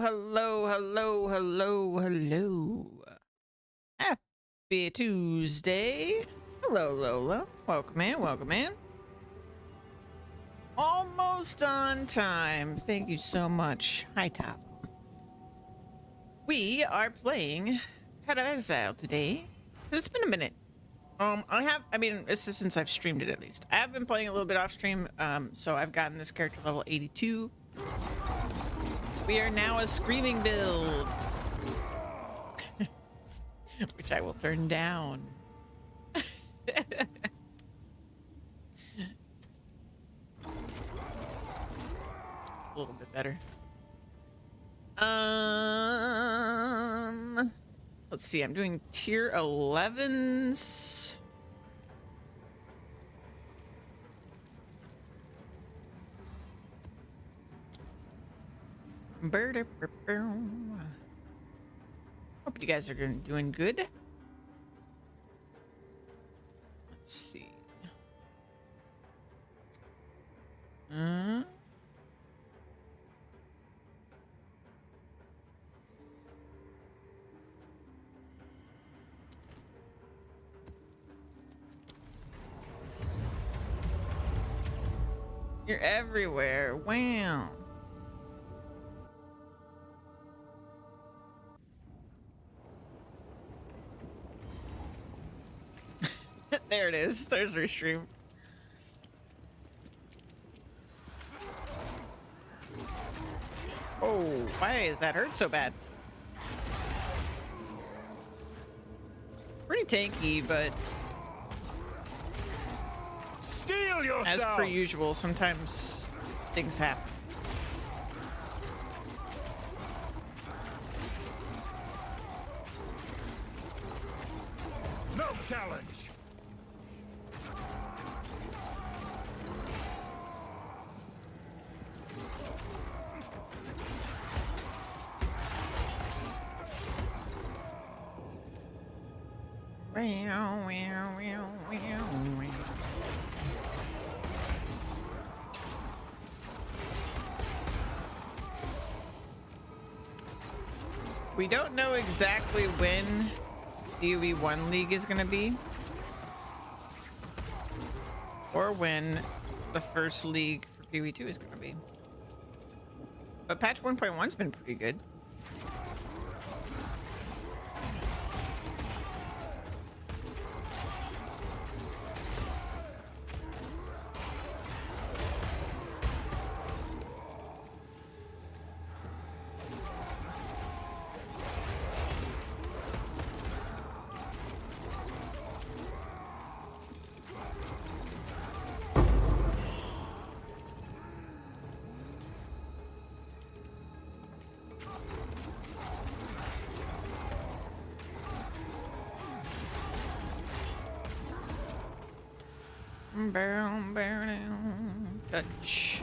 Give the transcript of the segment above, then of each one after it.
Hello, hello, hello, hello, hello. Happy Tuesday. Hello, Lola. Welcome in, welcome in. Almost on time. Thank you so much. Hi, Top. We are playing Pet of Exile today. It's been a minute. This is since I've streamed it at least. I have been playing a little bit off stream, so I've gotten this character level 82. We are now a screaming build, which I will turn down. A little bit better. Let's see. I'm doing tier 11s. Hope you guys are doing good. Let's see. You're everywhere. Wow. There it is. There's restream. Oh, why is that hurt so bad? Pretty tanky, but Steel yourself. As per usual, sometimes things happen. No challenge. We don't know exactly when PoE 1 League is going to be, or when the first league for PoE 2 is going to be. But patch 1.1's been pretty good. Touch.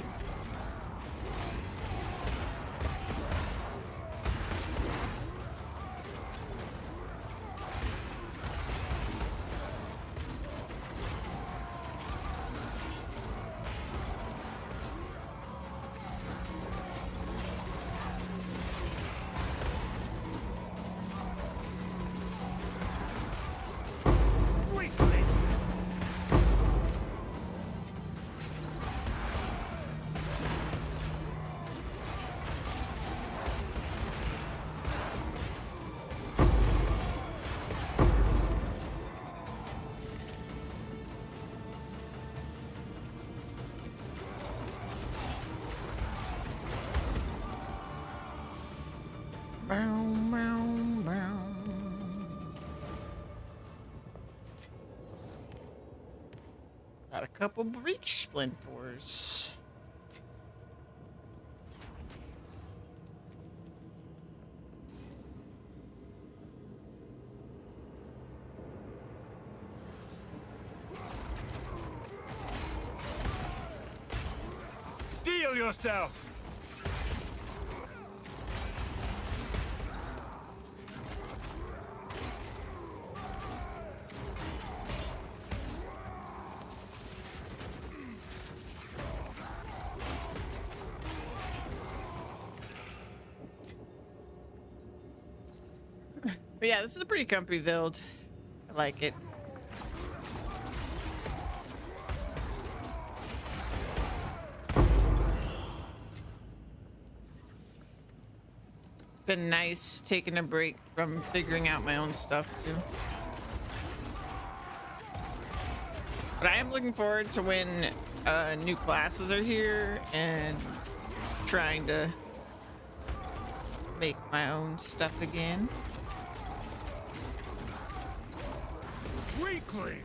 Got a couple breach splinters. Steel yourself. But yeah, this is a pretty comfy build. I like it. It's been nice taking a break from figuring out my own stuff too. But I am looking forward to when new classes are here and trying to make my own stuff again. Weakling!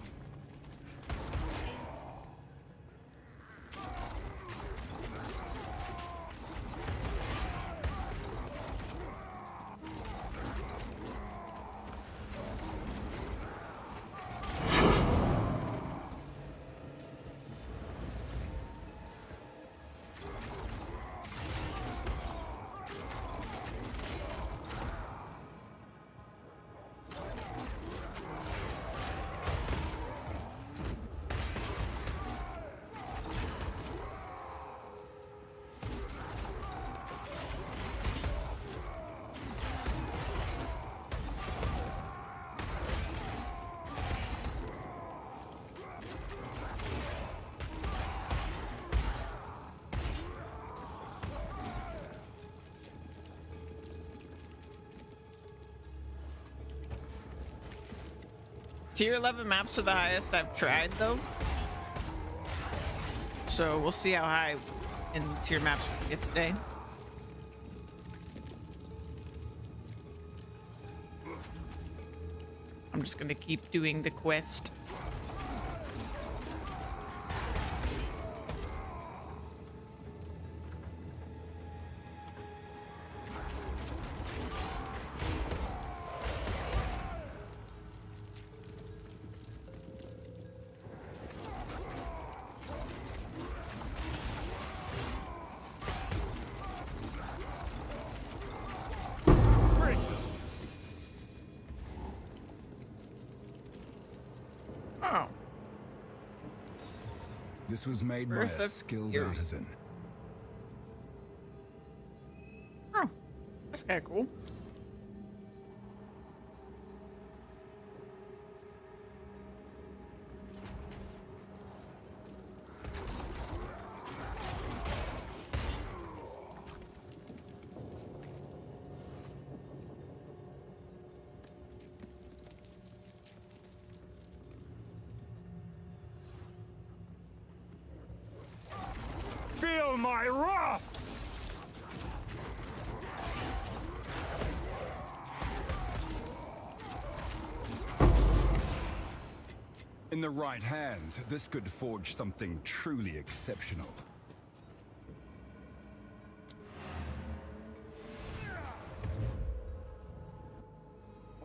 Tier 11 maps are the highest I've tried though. So we'll see how high in tier maps we can get today. I'm just gonna keep doing the quest. Oh, This was made by Birth a of skilled Fury. artisan. oh, that's kind of cool. Feel my wrath! In the right hands, this could forge something truly exceptional.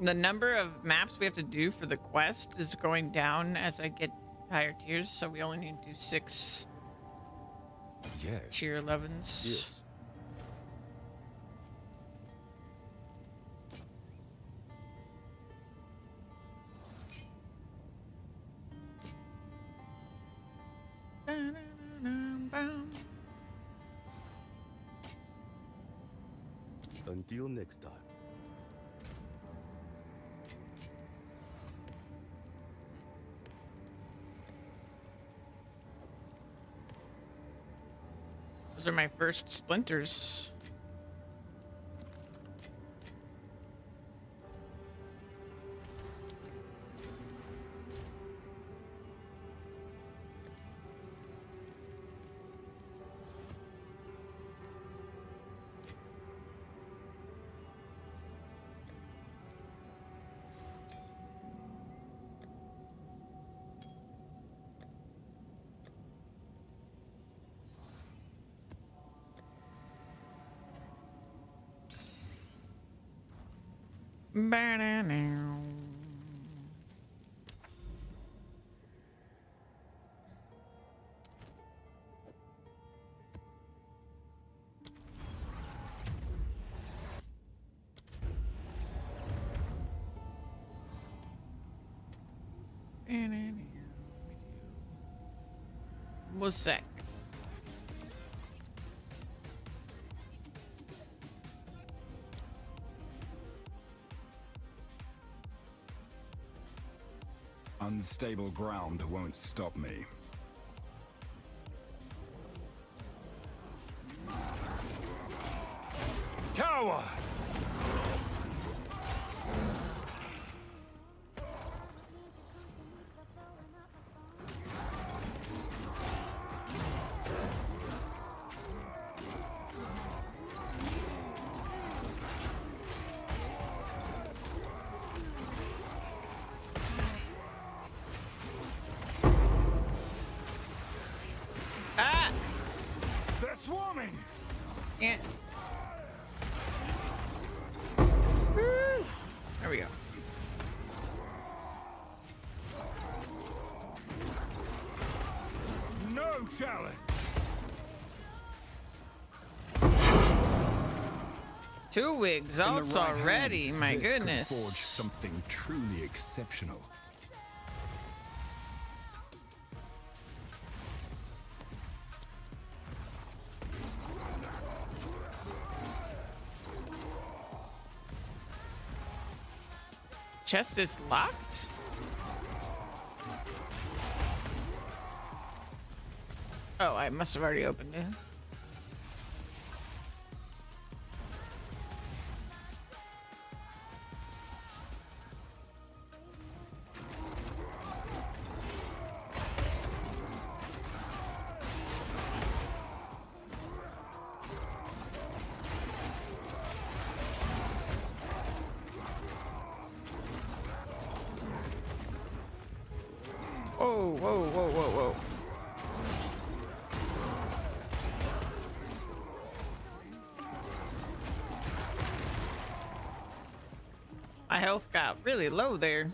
The number of maps we have to do for the quest is going down as I get higher tiers, so we only need to do 6 Yes. tier 11s. Yes. Until next time. Those are my first splinters. Ba-da-now. Mosaic. Unstable ground won't stop me. Cower! Ah! They're swarming! Yeah. There we go. No challenge! Two wigs In the alts right already. hands, My this could goodness. forge something truly exceptional. Chest is locked? Oh, I must have already opened it. Whoa, whoa, whoa, whoa, whoa. My health got really low there.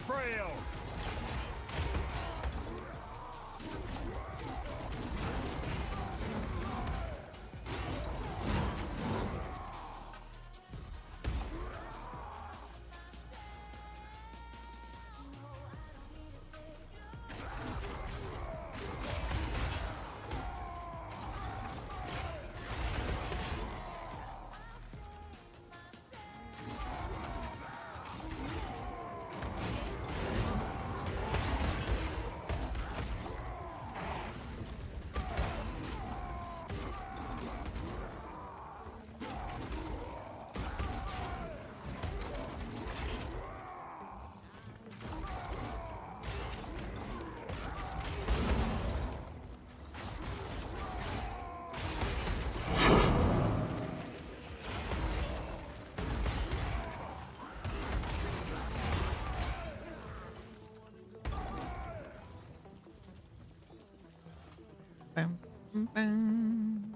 Frail! Bum, bum, bum.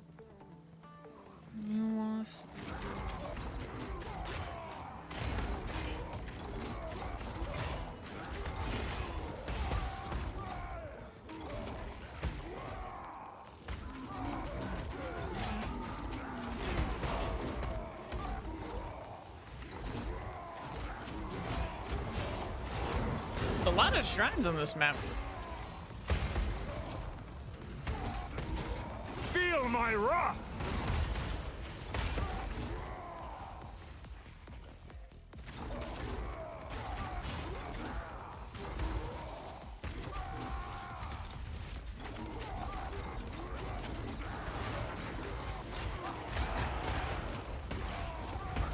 You lost. A lot of shrines on this map. Feel my wrath!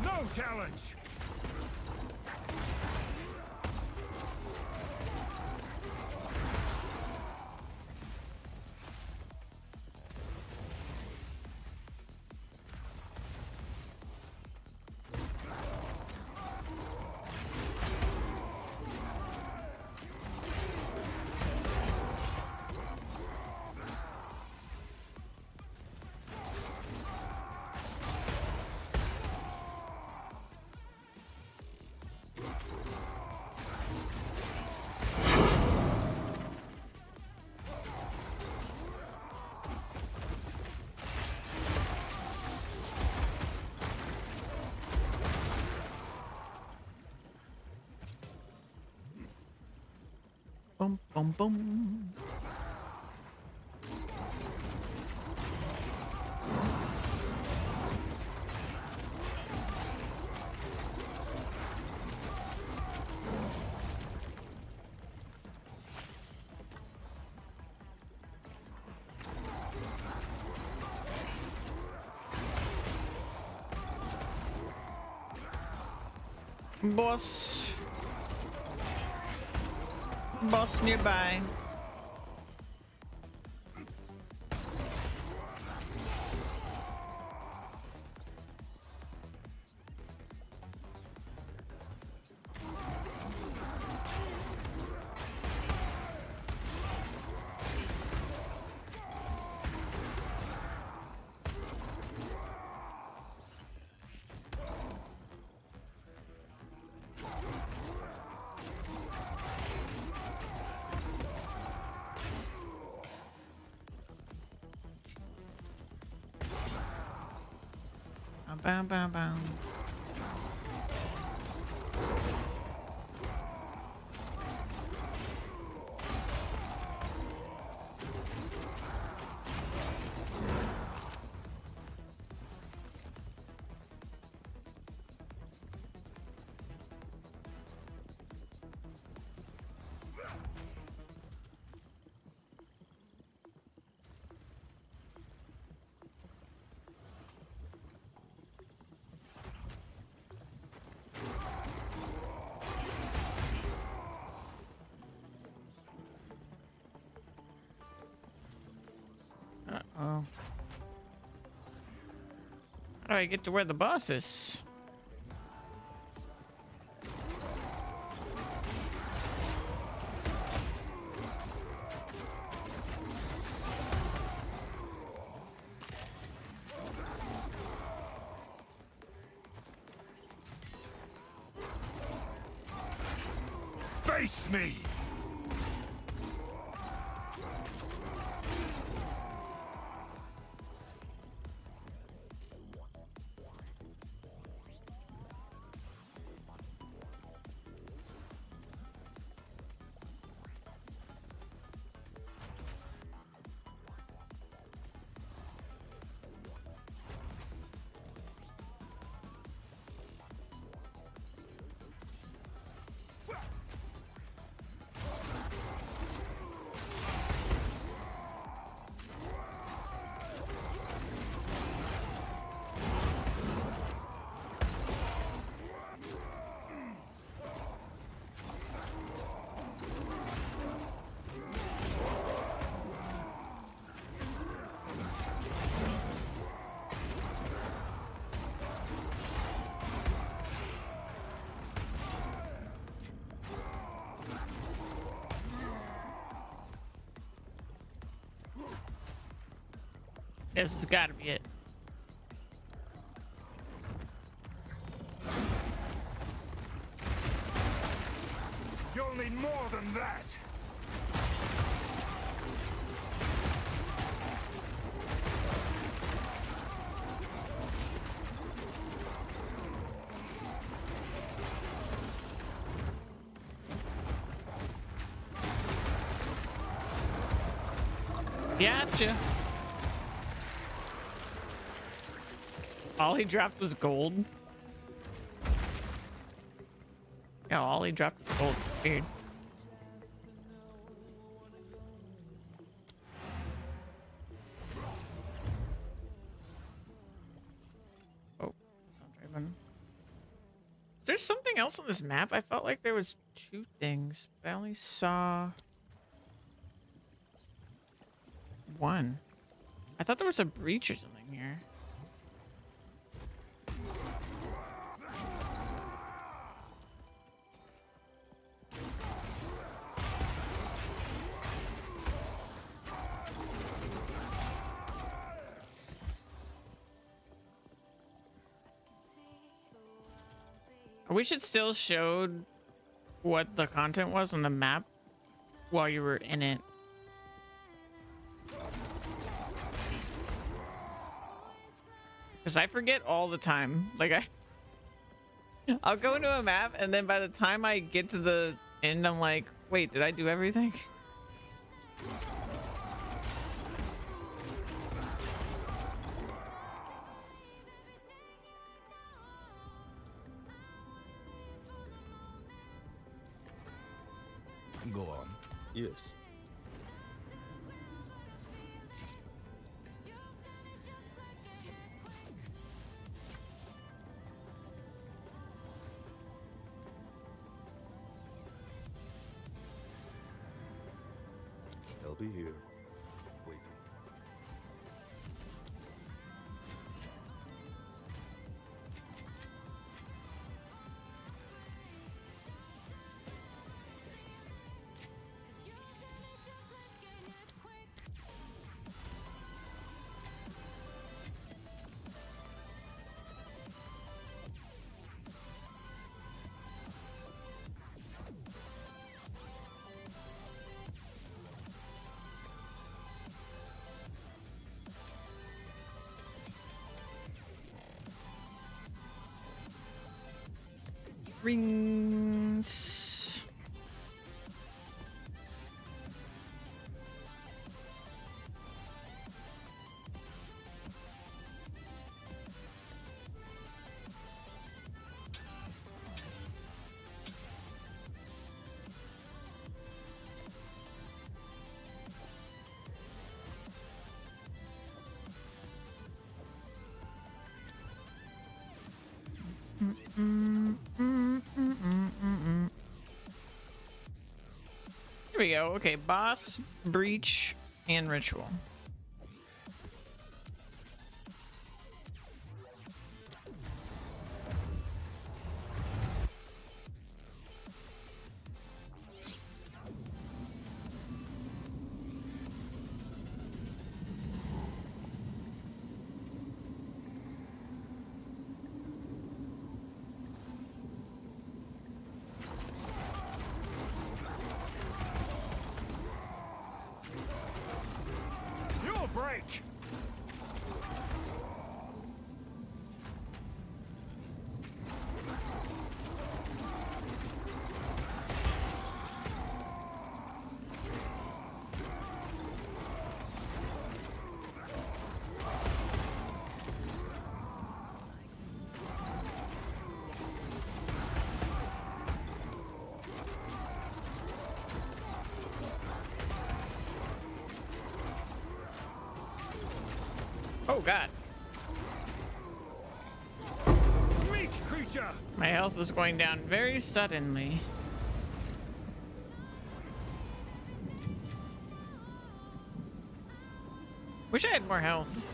No challenge! Boom, boom, boom. Boss. Boss nearby. Bam, bam, bam. Uh-oh. How do I get to where the boss is? Face me! This has got to be it. You'll need more than that! Gotcha. All he dropped was gold. Yeah, all he dropped was gold. Weird. Oh, that's not driving. Is there something else on this map? I felt like there was two things, but I only saw one. I thought there was a breach or something here. We should still show what the content was on the map while you were in it. Because I forget all the time. Like I'll go into a map and then by the time I get to the end, I'm like, Wait, did I do everything? Go on. Yes. I'll be here, waiting. Rings. Here we go. Okay, boss, breach, and ritual. You'll break! Oh god. Meat creature! My health was going down very suddenly. Wish I had more health.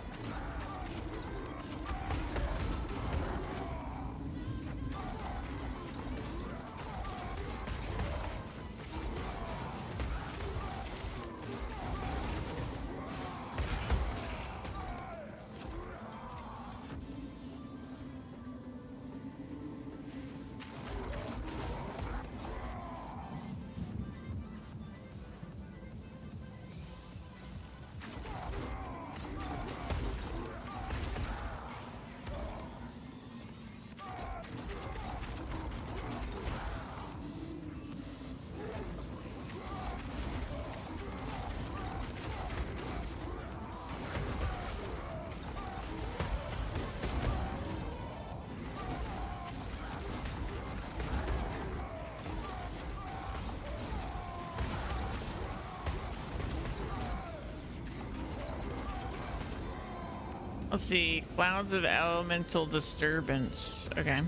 Let's see. Clouds of elemental disturbance. Okay.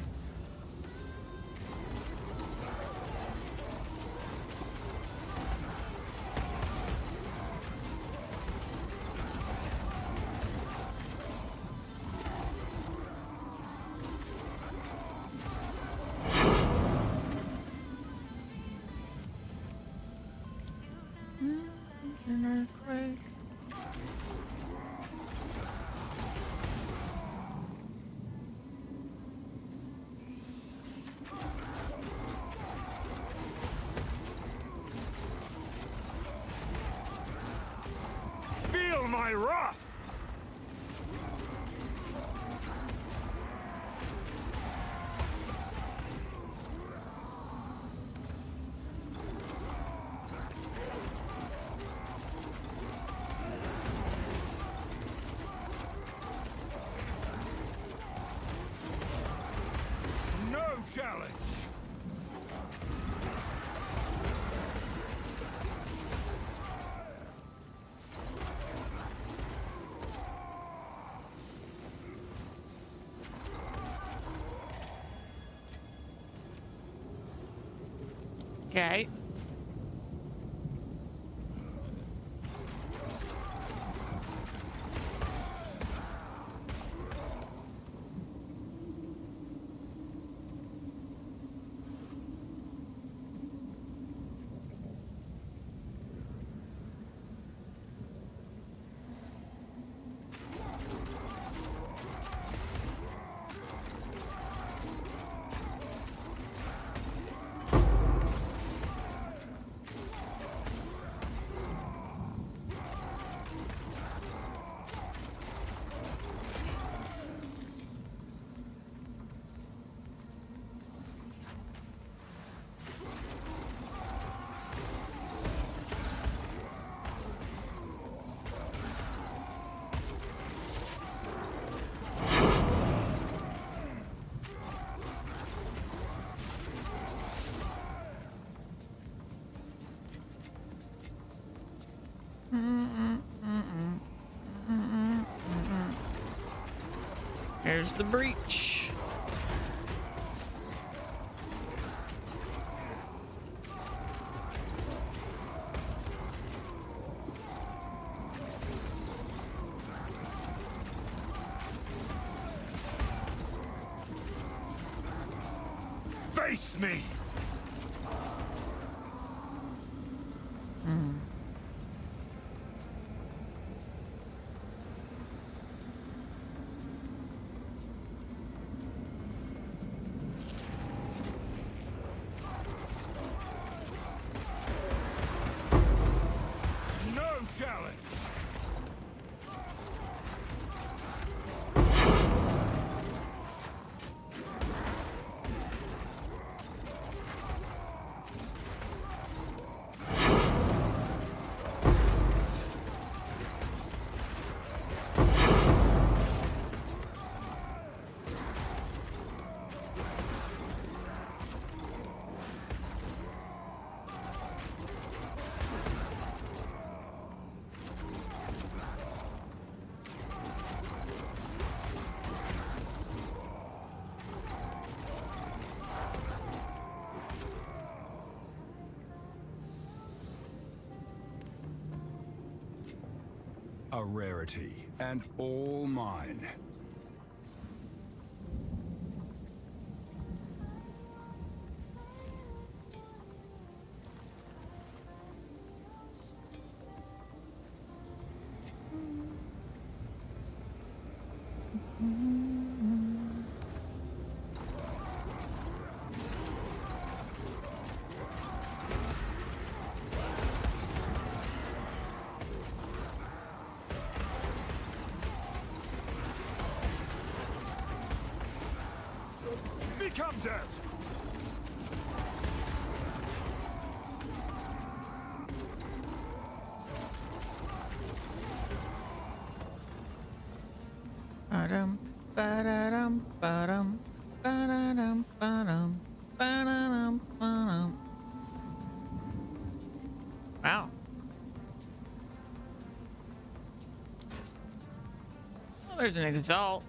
Feel my wrath! Okay. Here's the breach. Face me! No challenge! A rarity, and all mine. Become dirt! Ba-dum, ba-da-dum, ba-dum, ba-da-dum, ba-dum, ba-da-dum, ba-dum. Wow. Well, there's an exalt.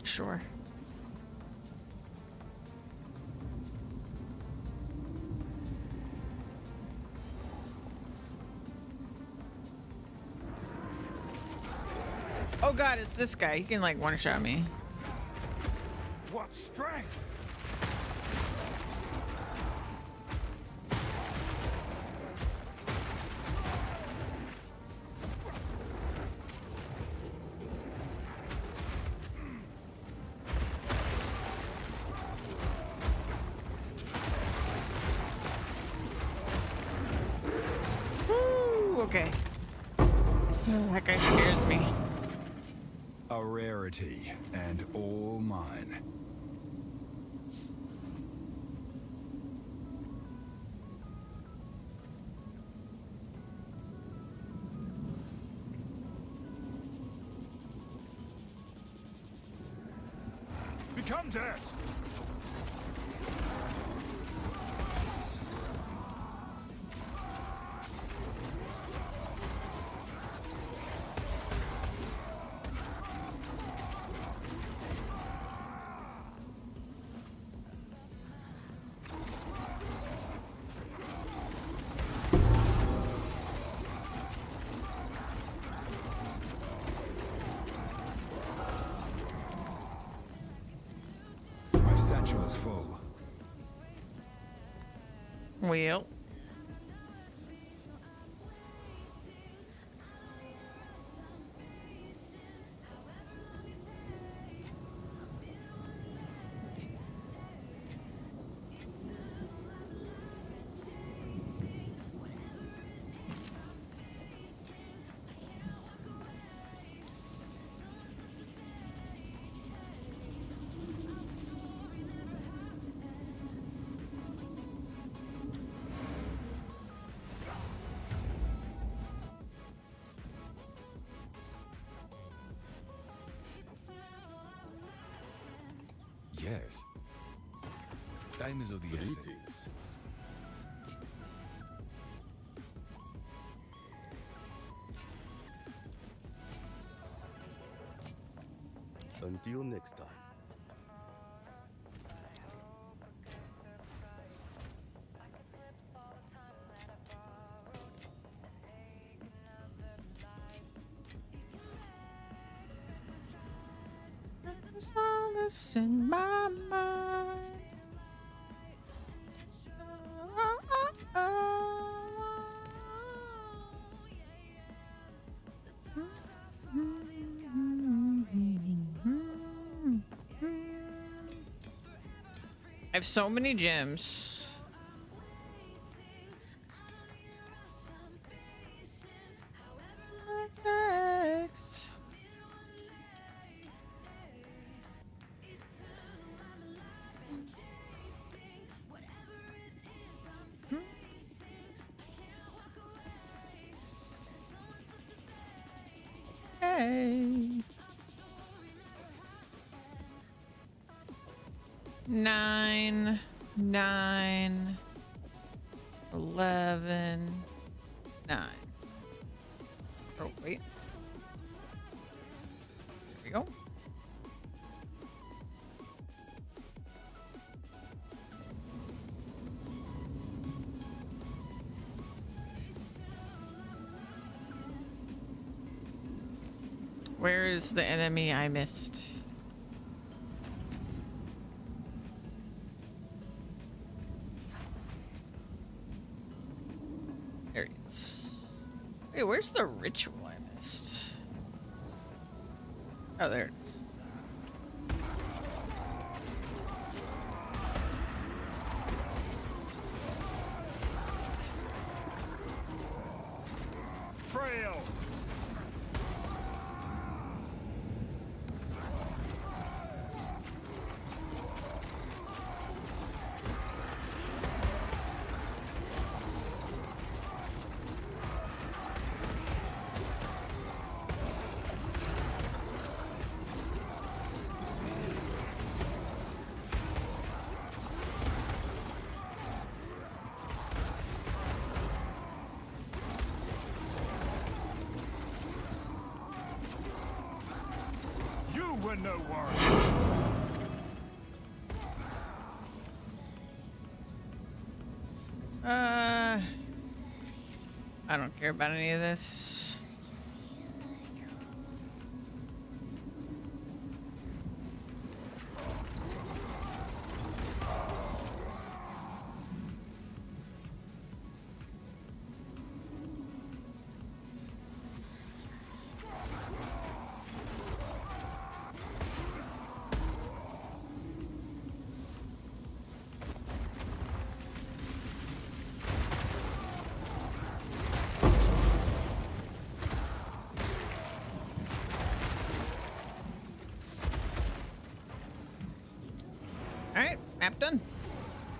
Sure. Oh god, it's this guy. He can like one-shot me. What strength! Woo, okay. Oh, that guy scares me. A rarity, and all mine. Become dirt! satchel is full. Well. Yes. Time is of the essence. Greetings. Until next time. Solace in my mind. I have so many gems. Next. Hey. 9, 9, 11, 9. Oh, wait. There we go. Where is the enemy I missed? There he is. Wait, where's the ritual I missed? Oh, there it is. Frail! You were no warrior! I don't care about any of this. All right, map done.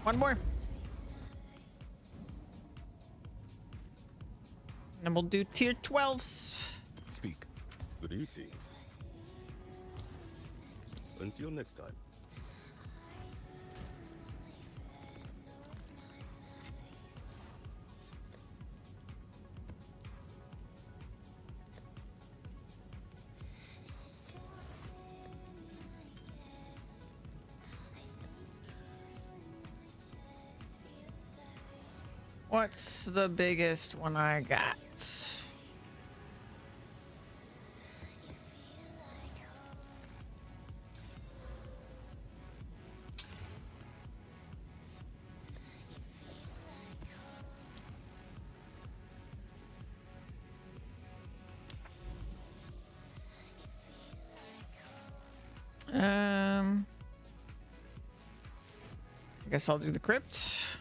One more. And we'll do tier 12s. Speak. Greetings. Until next time. What's the biggest one I got? I guess I'll do the crypt.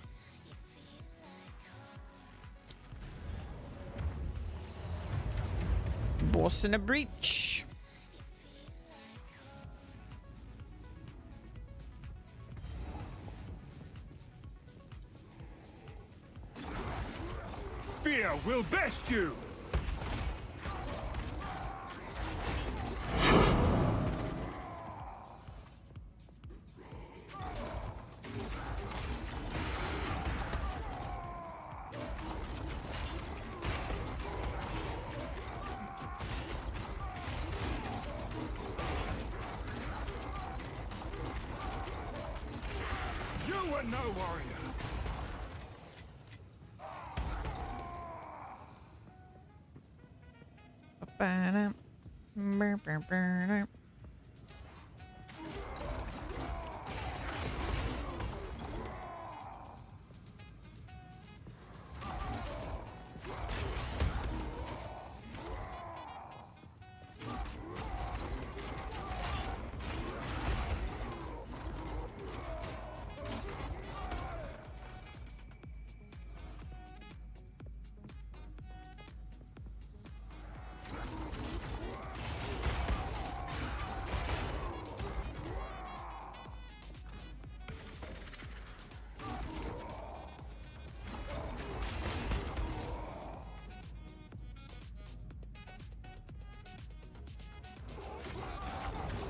Boss in a breach. Fear will best you! You are no warrior! Ba-da. Ba-ba-ba-da.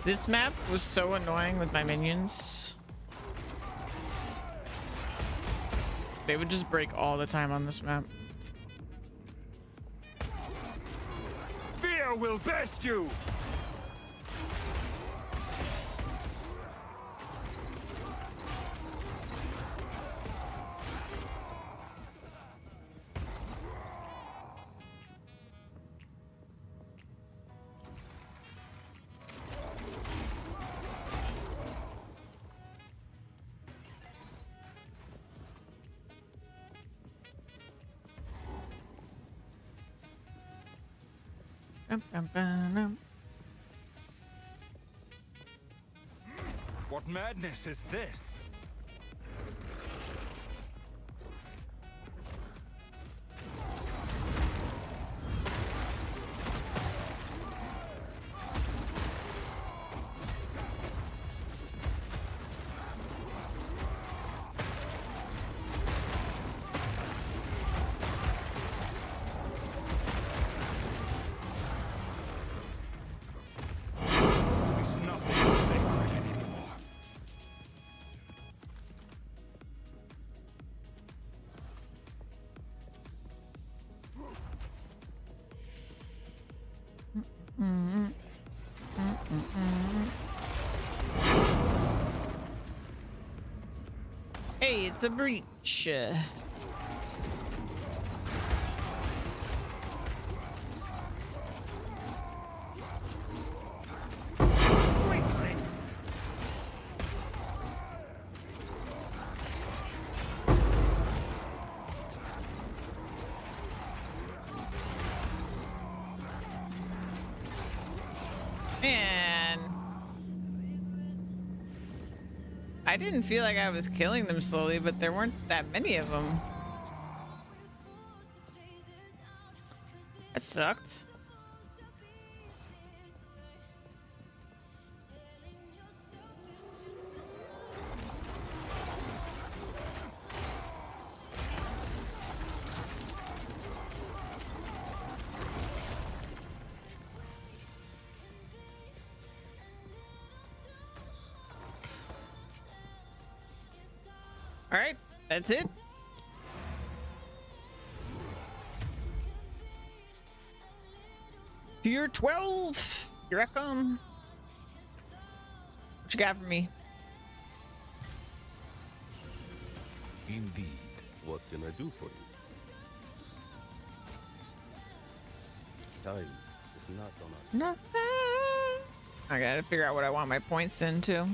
This map was so annoying with my minions. They would just break all the time on this map. Fear will best you! Bum-bum-bum. What madness is this? There's nothing sacred anymore. Hey, it's a breach. Weakling! Man. I didn't feel like I was killing them slowly, but there weren't that many of them. That sucked. All right, that's it. Tier 12. Here I come. What you got for me? Indeed. What can I do for you? Time is not on us. Nothing. I gotta figure out what I want my points into.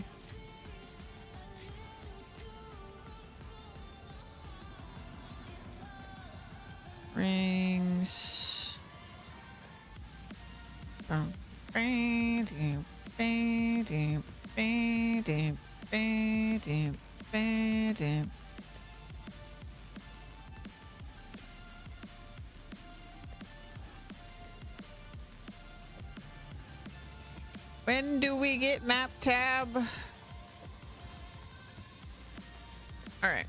Rings. Bum, bam, dee, bam, dee, Ba-dum, ba-dum, ba-dum. When do we get map tab? All right.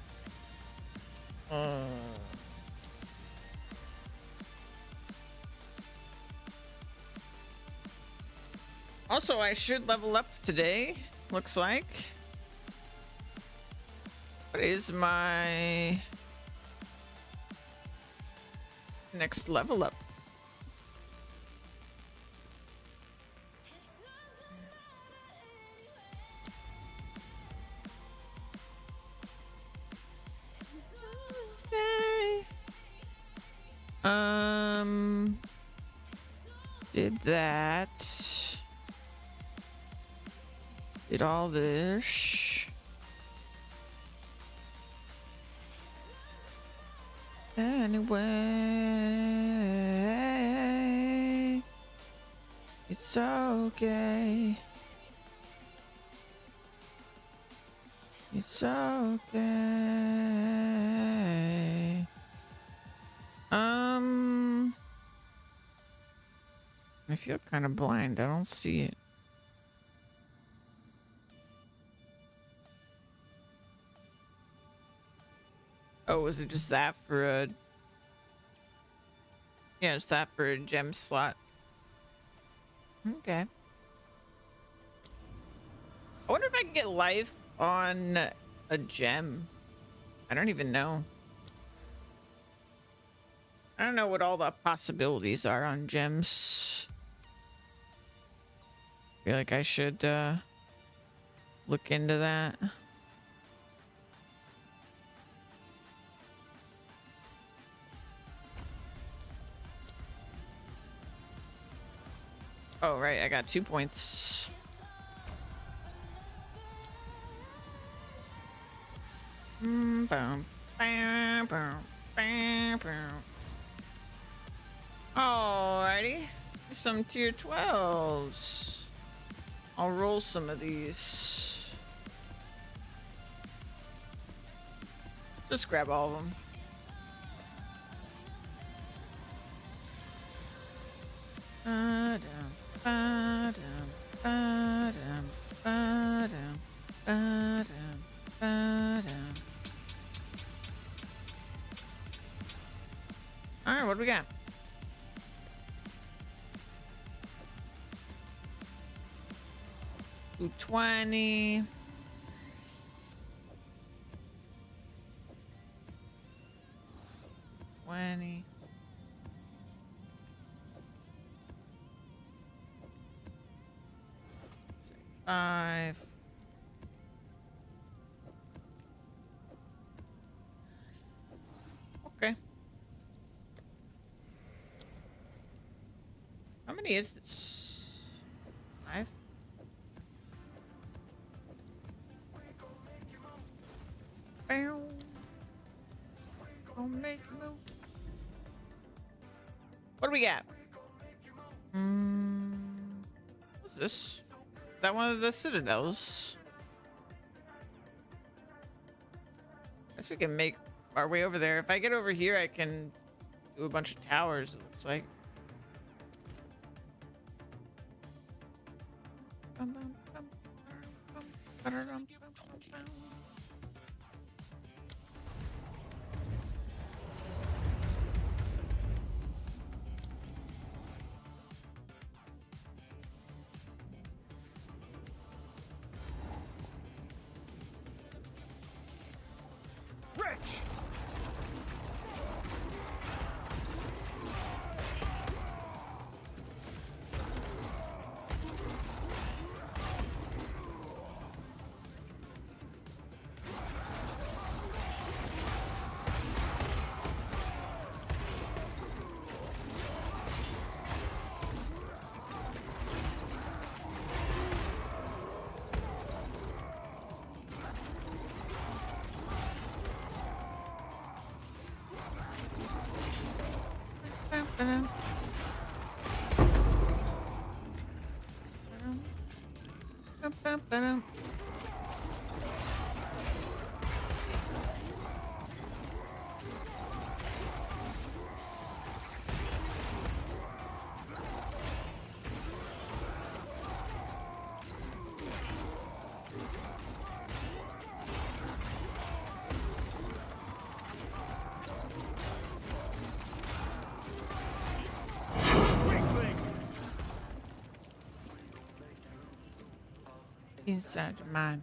Also, I should level up today. Looks like. What is my next level up? Did that. Did all this. Anyway, it's okay. It's okay. I feel kind of blind. I don't see it. Oh, was it just that for a... Yeah, it's that for a gem slot. Okay. I wonder if I can get life on a gem. I don't even know. I don't know what all the possibilities are on gems. I feel like I should look into that. Oh, right. I got 2 points. Boom, bam, bam, bam, bam. Alrighty. Some tier 12s. I'll roll some of these. Just grab all of them. Alright, what do we got? Ooh, 20. Five. Okay. How many is this? 5? Bow. Gonna make you move. What do we got? What's this? Is that one of the citadels? Guess we can make our way over there. If I get over here, I can do a bunch of towers, it looks like. Wretch! inside your mind.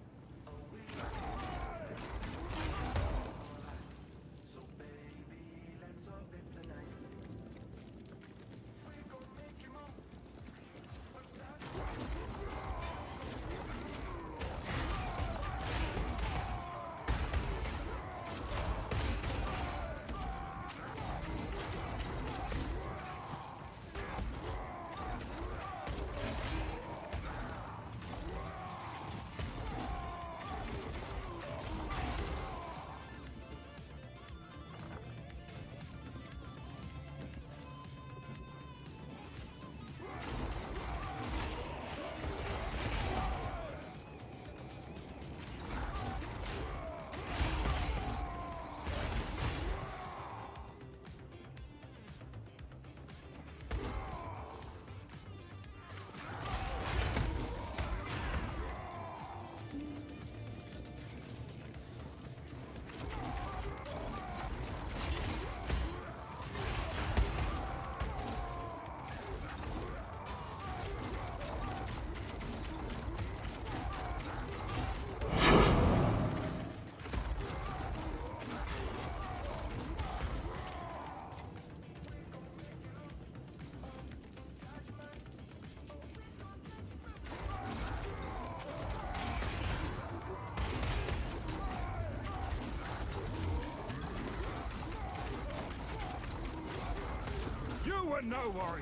You were no warrior.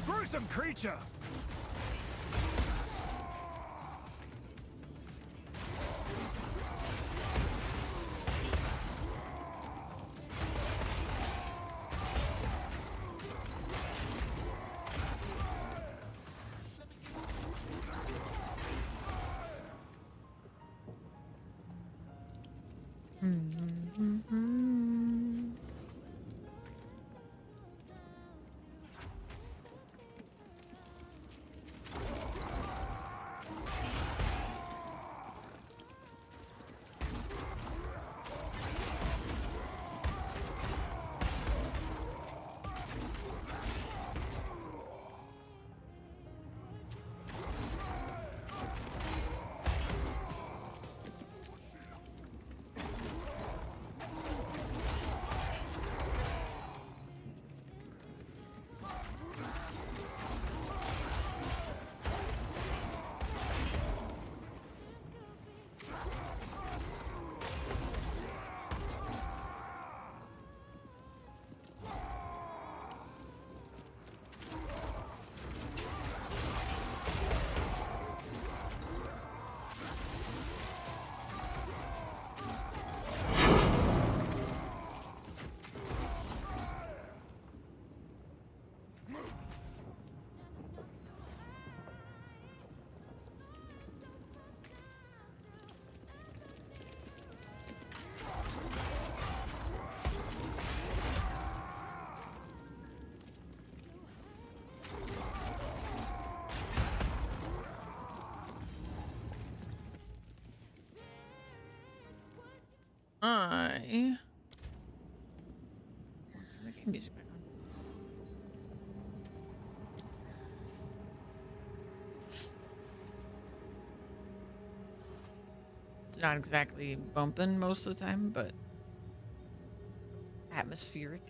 Gruesome creature. Turn the game music back on. It's not exactly bumping most of the time, but atmospheric.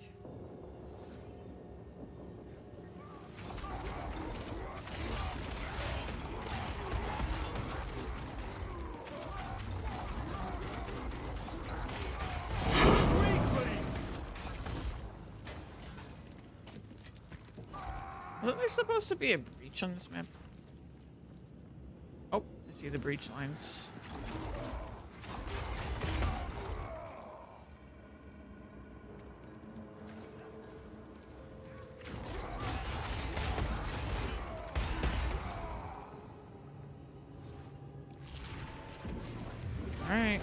Wasn't there supposed to be a breach on this map? Oh, I see the breach lines. All right.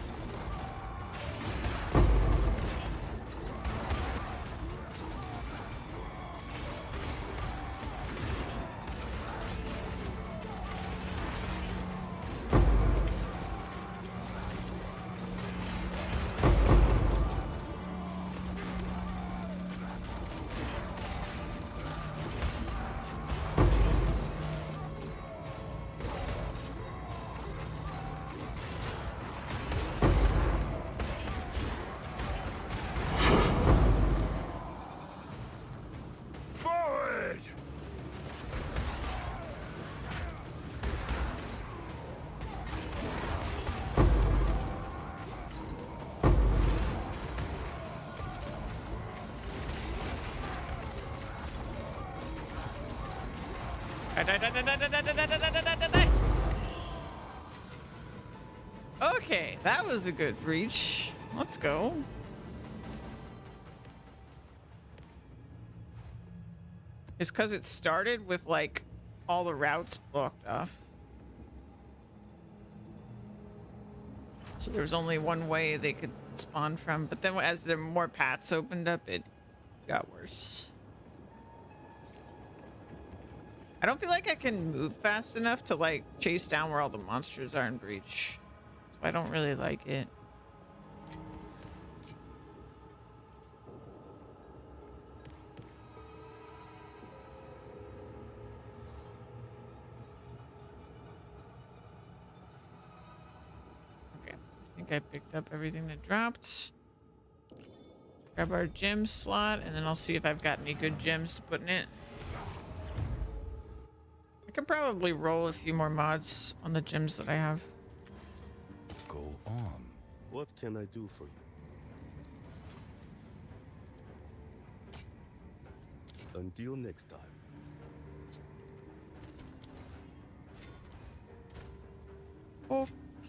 Okay, that was a good breach. Let's go. It's because it started with like all the routes blocked off. So there was only one way they could spawn from, but then as the more paths opened up, it got worse. I don't feel like I can move fast enough to like chase down where all the monsters are in Breach. So I don't really like it. Okay, I think I picked up everything that dropped. Grab our gem slot, and then I'll see if I've got any good gems to put in it. I could probably roll a few more mods on the gems that I have. Go on. What can I do for you? Until next time.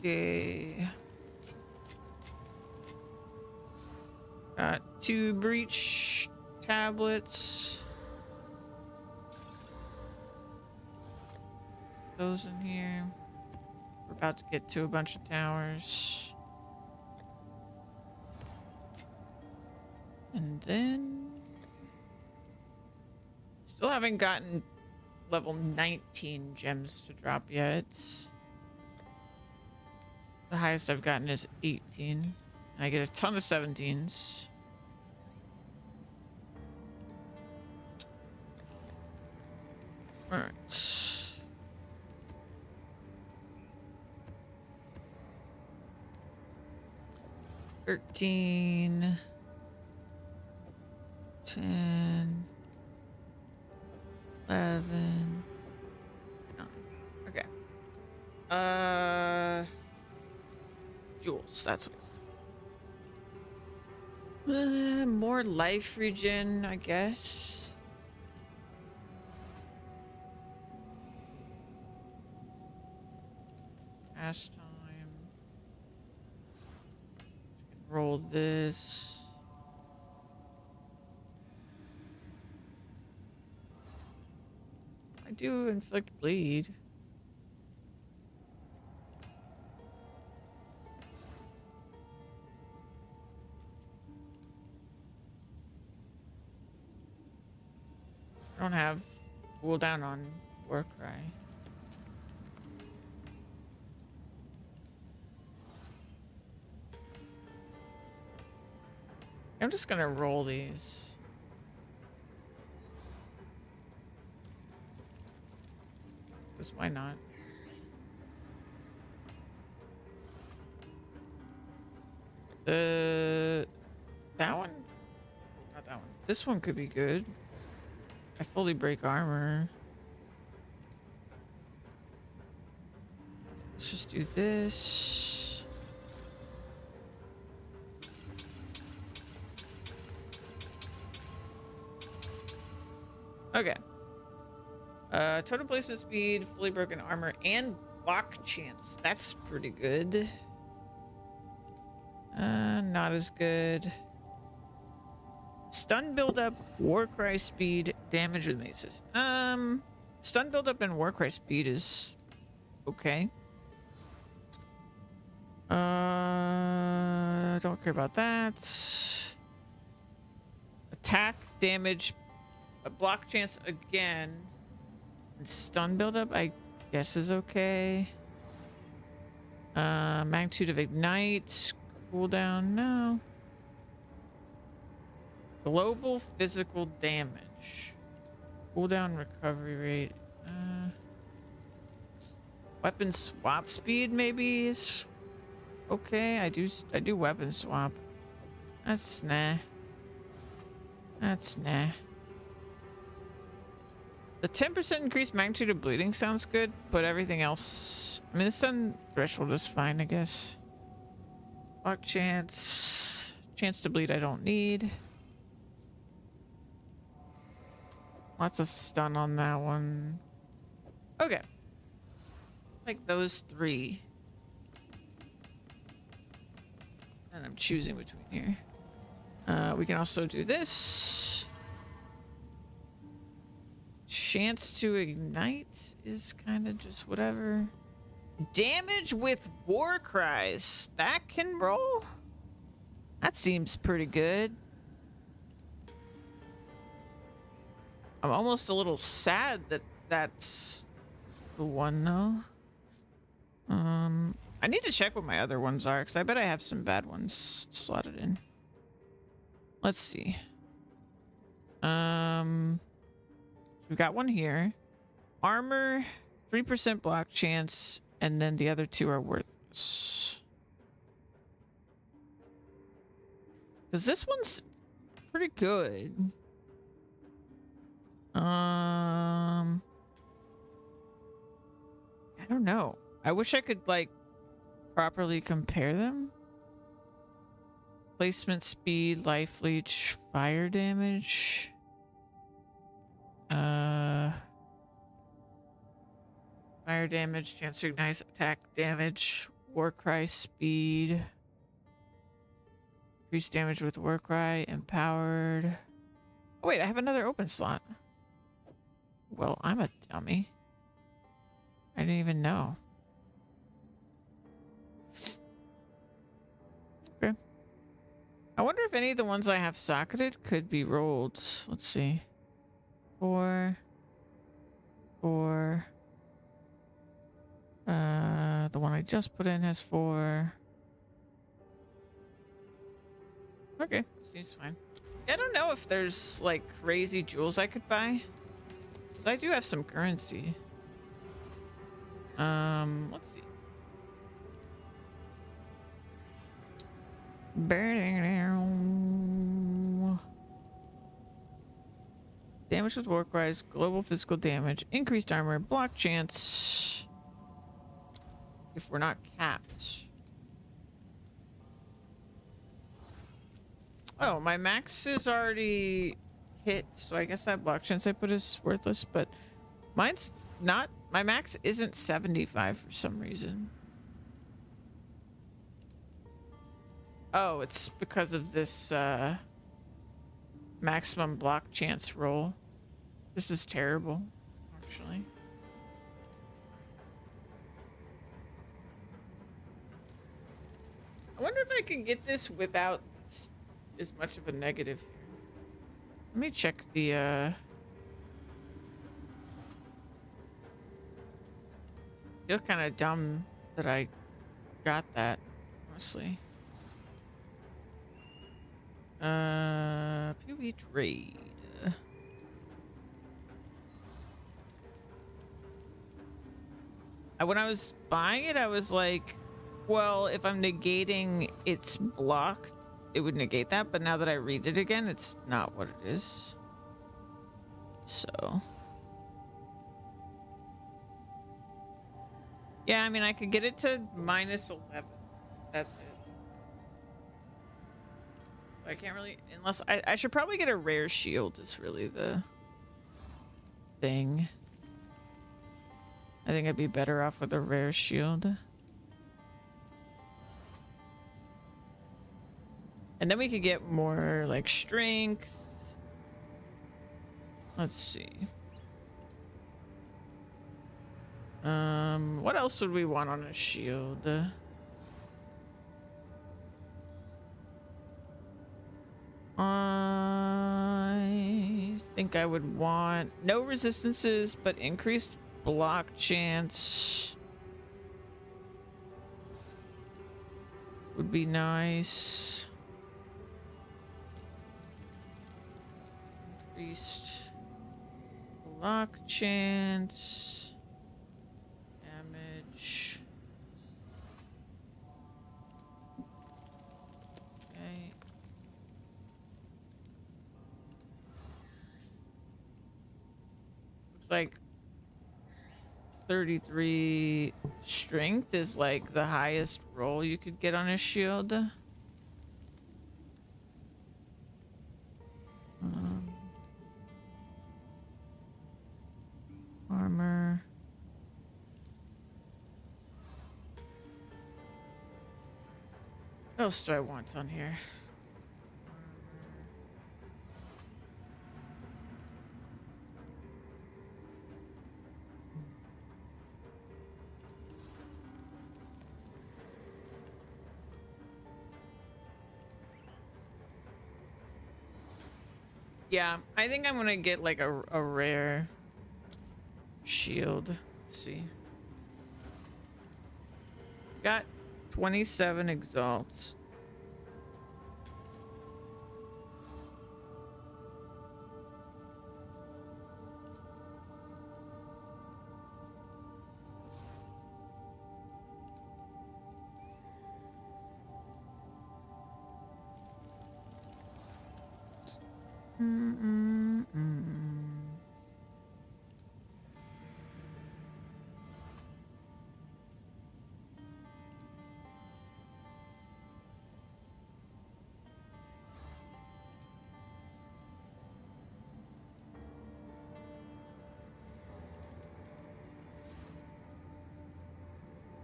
Okay. Got 2 breach tablets. Those in here. We're about to get to a bunch of towers. And then still haven't gotten level 19 gems to drop yet. The highest I've gotten is 18. And I get a ton of 17s. All right. $13, 10, 11. No. Okay. Jewels. That's what. More life regen, I guess. Past time. Roll this. I do inflict bleed. I don't have cooldown on Warcry. I'm just gonna roll these. Because why not? That one? Not that one. This one could be good. I fully break armor. Let's just do this. Okay. Total placement speed, fully broken armor, and block chance. That's pretty good. Not as good. Stun buildup, Warcry speed, damage with maces. Stun buildup and Warcry speed is okay. Don't care about that. Attack, damage, a block chance again. And stun buildup, I guess, is okay. Magnitude of ignite, cooldown, no. Global physical damage, cooldown recovery rate. Weapon swap speed maybe is okay. I do weapon swap. That's nah. That's nah. The 10% increased magnitude of bleeding sounds good, but everything else, I mean, the stun threshold is fine, I guess. Block chance, chance to bleed I don't need. Lots of stun on that one. Okay. It's like those three. And I'm choosing between here. We can also do this. Chance to ignite is kind of just whatever. Damage with war cries. That can roll? That seems pretty good. I'm almost a little sad that that's the one though. I need to check what my other ones are because I bet I have some bad ones slotted in. Let's see. We've got one here. Armor, 3% block chance, and then the other two are worthless. Because this one's pretty good. I don't know. I wish I could like properly compare them. Placement speed, life leech, fire damage. Fire damage, chance to ignite, attack damage, war cry speed. Increased damage with war cry, empowered. Oh wait, I have another open slot. Well, I'm a dummy. I didn't even know. Okay. I wonder if any of the ones I have socketed could be rolled. Let's see. 4. The one I just put in has 4. Okay, seems fine. I don't know if there's like crazy jewels I could buy. Because I do have some currency. Let's see. Damage with war cries, global physical damage, increased armor, block chance. If we're not capped. Oh, my max is already hit, so I guess that block chance I put is worthless, but mine's not. My max isn't 75 for some reason. Oh, it's because of this maximum block chance roll. This is terrible, actually. I wonder if I could get this without this, as much of a negative here. Let me check the feel kind of dumb that I got that, honestly. PoE trade. When I was buying it, I was like, well, if I'm negating its block, it would negate that. But now that I read it again, it's not what it is. So. Yeah, I mean, I could get it to -11. That's it. I can't really, unless I should probably get a rare shield is really the thing. I think I'd be better off with a rare shield. And then we could get more like strength. Let's see. What else would we want on a shield? I think I would want no resistances, but increased block chance would be nice. Increased block chance, damage. Okay. Looks like 33 strength is like the highest roll you could get on a shield. Armor. What else do I want on here? Yeah, I think I'm gonna get like a rare shield. Let's see. Got 27 exalts.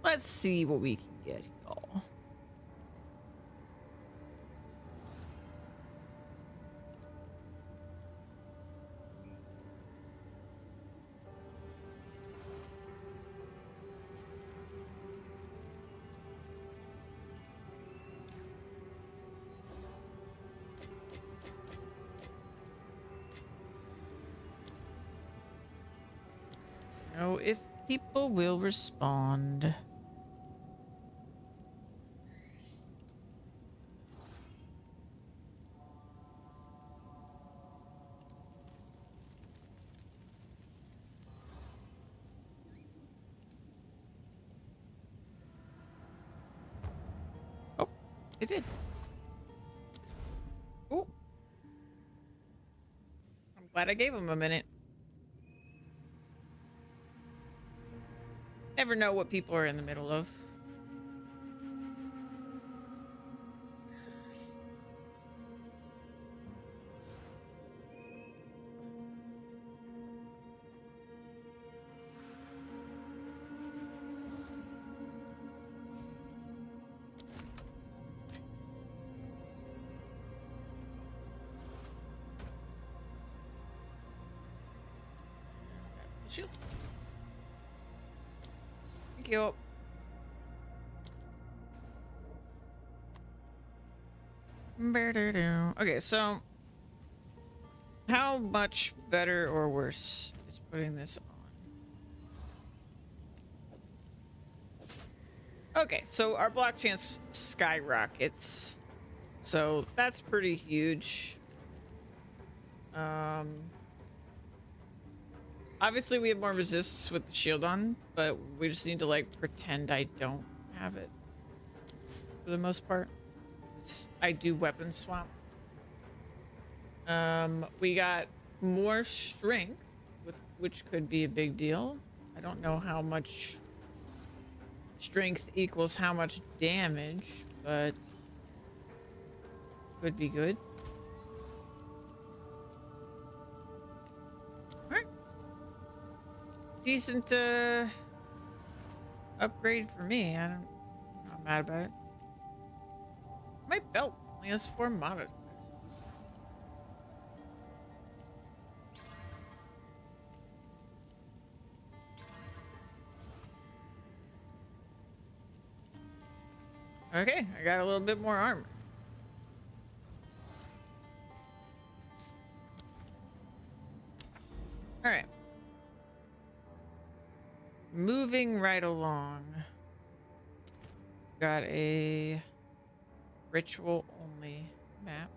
Let's see what we can get, y'all. Know if people will respond. Oh, it did. Oh. I'm glad I gave him a minute. Never know what people are in the middle of. That's the shield. Thank you. Okay, so how much better or worse is putting this on? Okay, so our block chance skyrockets. So that's pretty huge. Obviously we have more resistance with the shield on, but we just need to like pretend I don't have it for the most part. I do weapon swap. We got more strength, which could be a big deal. I don't know how much strength equals how much damage, but could be good. Alright. Decent upgrade for me. I'm not mad about it. My belt only has 4 modifiers. Okay, I got a little bit more armor. All right. Moving right along. Got a ritual only map.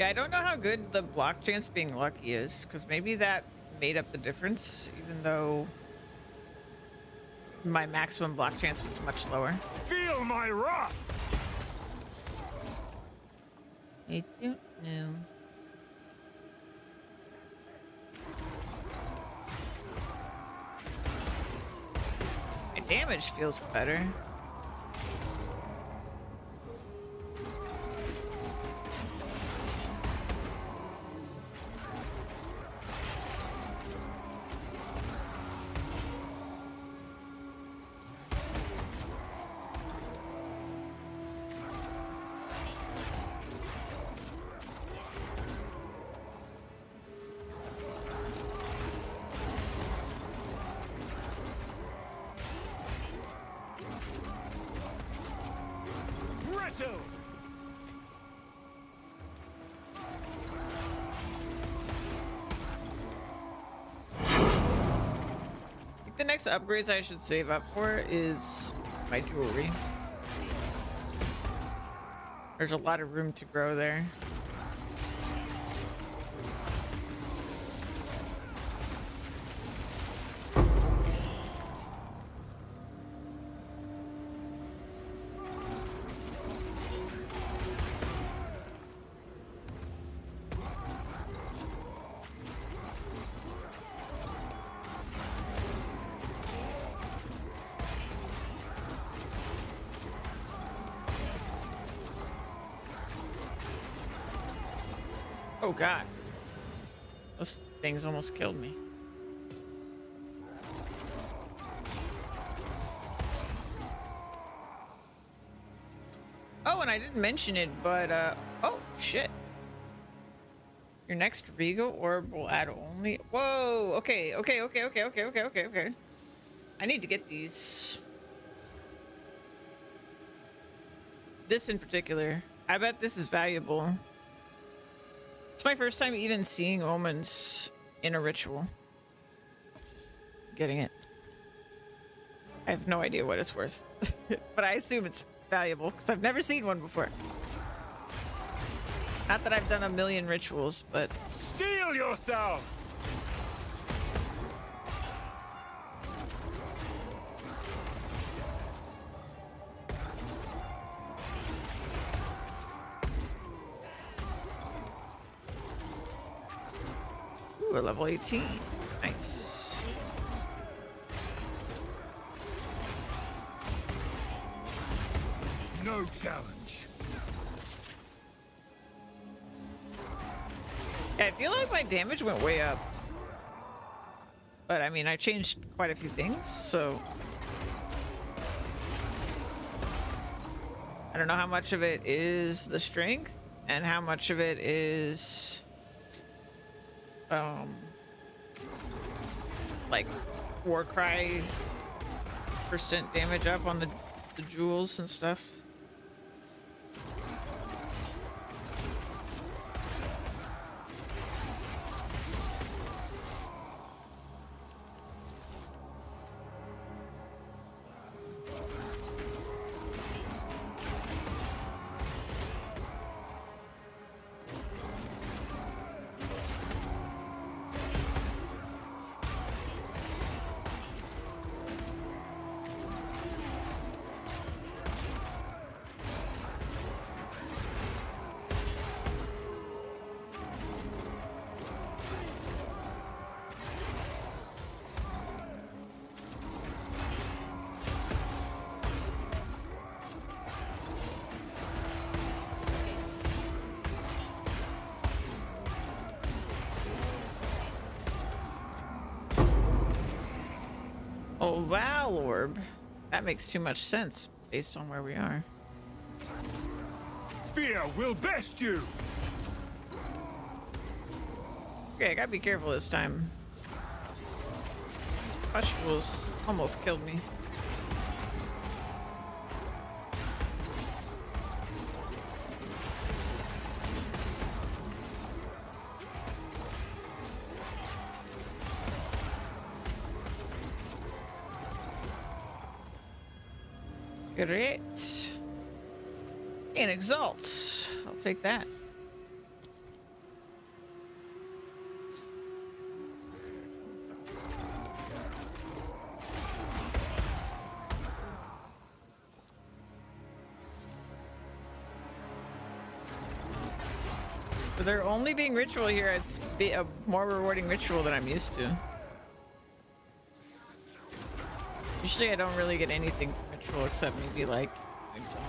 Yeah, I don't know how good the block chance being lucky is, because maybe that made up the difference, even though my maximum block chance was much lower. Feel my wrath! I don't know. My damage feels better. soon. I think the next upgrades I should save up for is my jewelry. There's a lot of room to grow there. Oh god. Those things almost killed me. Oh, and I didn't mention it, but oh shit. Your next Regal orb will add only. Whoa, okay. I need to get these. This in particular. I bet this is valuable. It's my first time even seeing omens in a ritual. Getting it. I have no idea what it's worth, but I assume it's valuable because I've never seen one before. Not that I've done a million rituals, but Steel yourself! ooh, we're level 18. Nice. No challenge. Yeah, I feel like my damage went way up. But I mean, I changed quite a few things, so I don't know how much of it is the strength and how much of it is like Warcry % damage up on the jewels and stuff. Oh, Val Orb. That makes too much sense based on where we are. Fear will best you! Okay, I gotta be careful this time. These pustules almost killed me. Great. And exalt. I'll take that. For there only being ritual here, it's be a more rewarding ritual than I'm used to. Usually I don't really get anything from ritual except maybe like exalt.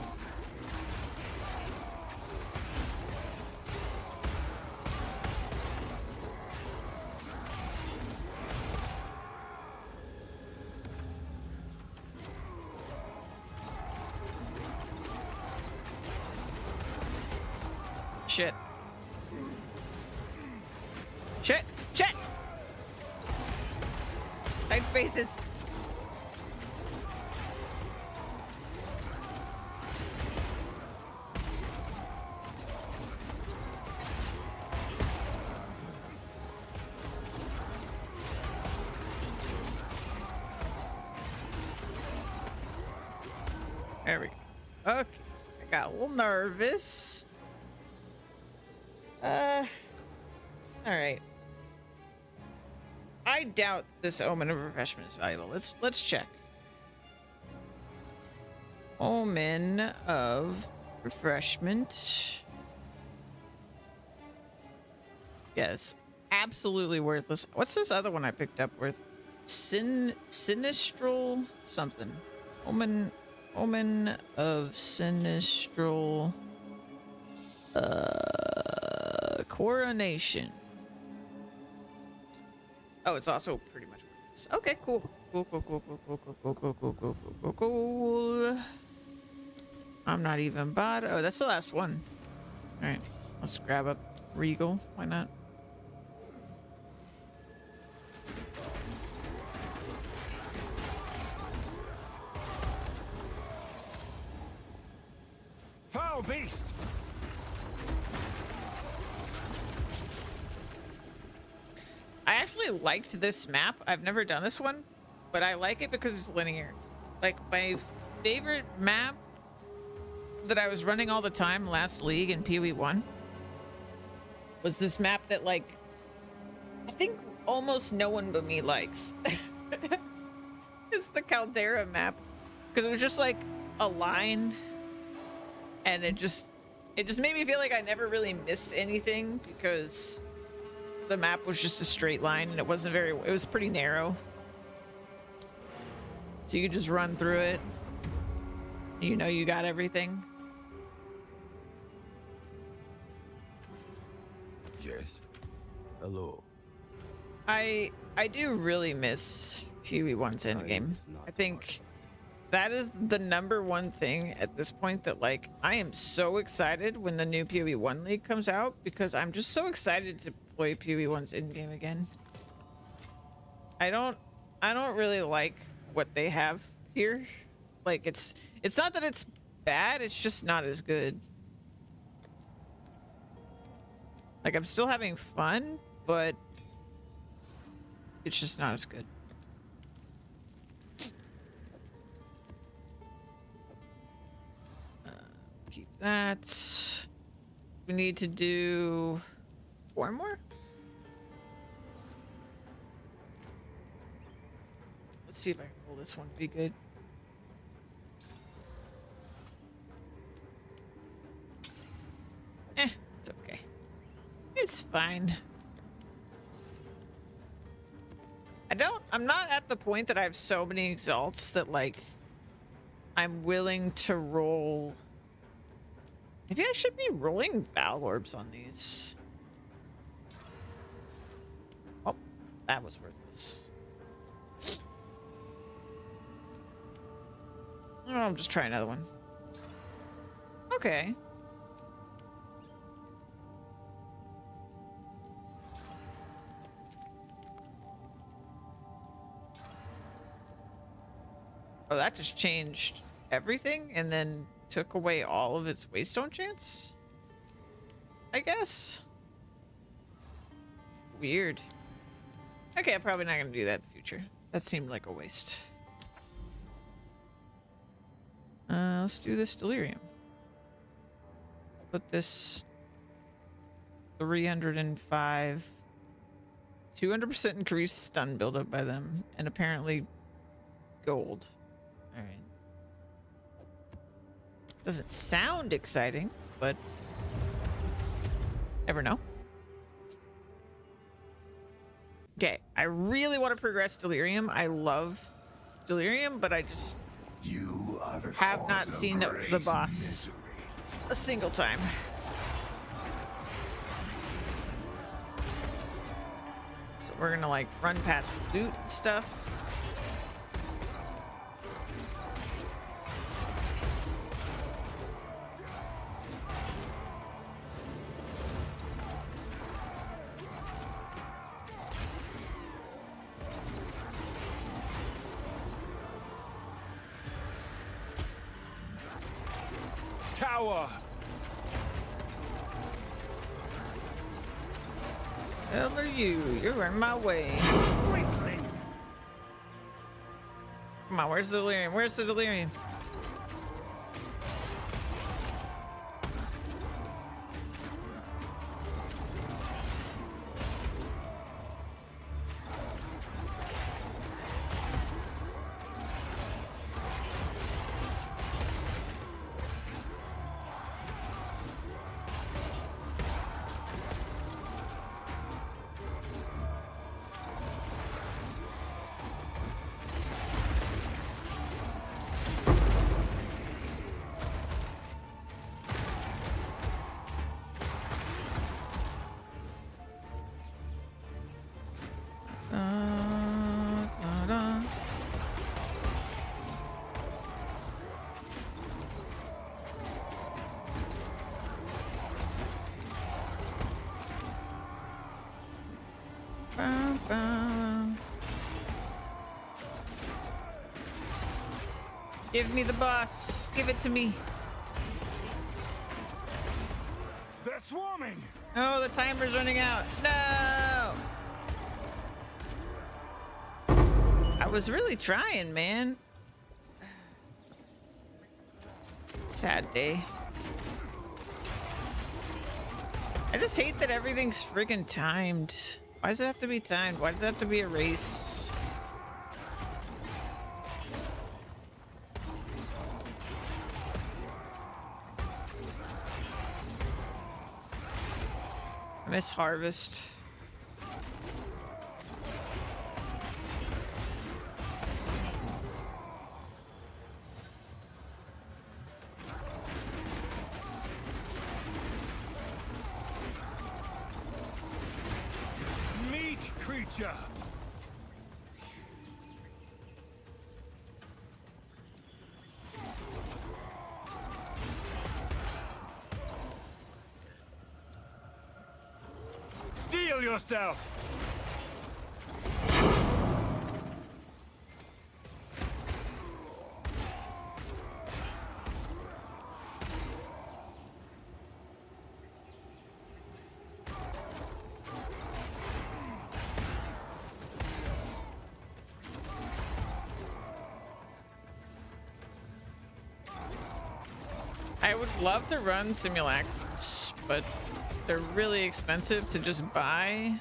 Shit. Shit! Shit! Tight spaces. There we go. Okay. I got a little nervous. All right. I doubt this omen of refreshment is valuable. Let's check. Omen of refreshment. Yes, absolutely worthless. What's this other one I picked up worth? Sinistral something. Omen of sinistral coronation. Oh, it's also pretty much worthless. Okay, cool. Cool. I'm not even bad. Oh, that's the last one. All right, let's grab up Regal. Why not? Foul beast! I actually liked this map. I've never done this one, but I like it because it's linear. Like, my favorite map that I was running all the time last league in PoE 1 was this map that, like, I think almost no one but me likes. It's the Caldera map, because it was just like a line, and it just made me feel like I never really missed anything because the map was just a straight line and it was pretty narrow. So you could just run through it. You know you got everything. Yes. Hello. I do really miss PoE 1's endgame. I think that is the #1 thing at this point that, like, I am so excited when the new PoE 1 League comes out, because I'm just so excited to play PoE 1's endgame again. I don't really like what they have here. Like, it's not that it's bad, it's just not as good. Like, I'm still having fun, but it's just not as good. Keep that. We need to do 4 more. Let's see if I can pull this one. Be good. It's okay. It's fine. I'm not at the point that I have so many exalts that, like, I'm willing to roll. Maybe I should be rolling Val Orbs on these. Oh, that was worthless. Oh, I'll just try another one. Okay. Oh, that just changed everything and then took away all of its waystone chance? I guess. Weird. Okay, I'm probably not going to do that in the future. That seemed like a waste. Let's do this delirium. Put this 305, 200% increased stun buildup by them, and apparently gold. All right. Doesn't sound exciting, but never know. Okay, I really want to progress delirium. I love delirium, but I just have not seen the boss a single time. So we're gonna, like, run past loot and stuff. Tower. Hell are you? You're in my way. Weakling. Come on, where's the delirium? Where's the delirium? bum, bum. Give me the boss. Give it to me. They're swarming. Oh, the timer's running out. No! I was really trying, man. Sad day. I just hate that everything's friggin' timed. Why does it have to be timed? Why does it have to be a race? I miss Harvest. Meat creature. Steel yourself. I would love to run simulacrums, but they're really expensive to just buy.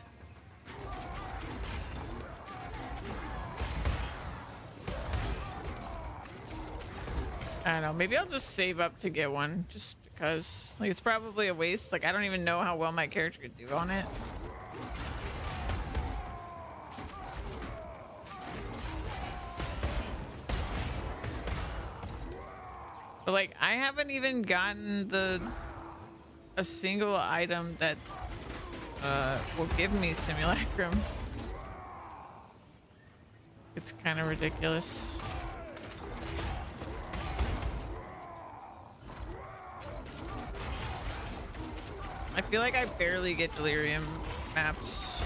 I don't know, maybe I'll just save up to get one, just because like it's probably a waste. Like I don't even know how well my character could do on it. But like I haven't even gotten a single item that will give me simulacrum. It's kind of ridiculous. I feel like I barely get delirium maps.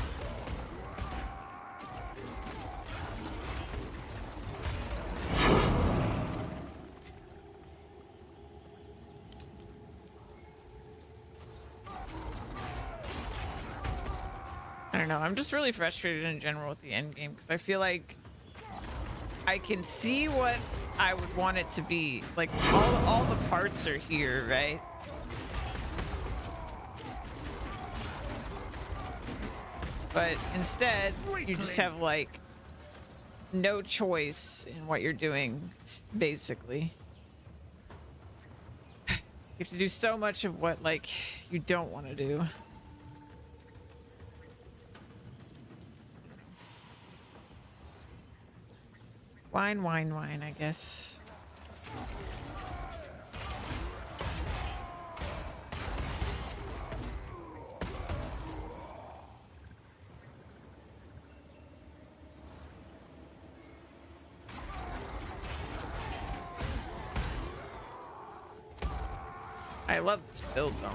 I don't know. I'm just really frustrated in general with the end game because I feel like I can see what I would want it to be. Like all the parts are here, right? But instead, you just have like no choice in what you're doing, basically. You have to do so much of what like you don't want to do. Wine, wine, wine, I guess. I love this build though.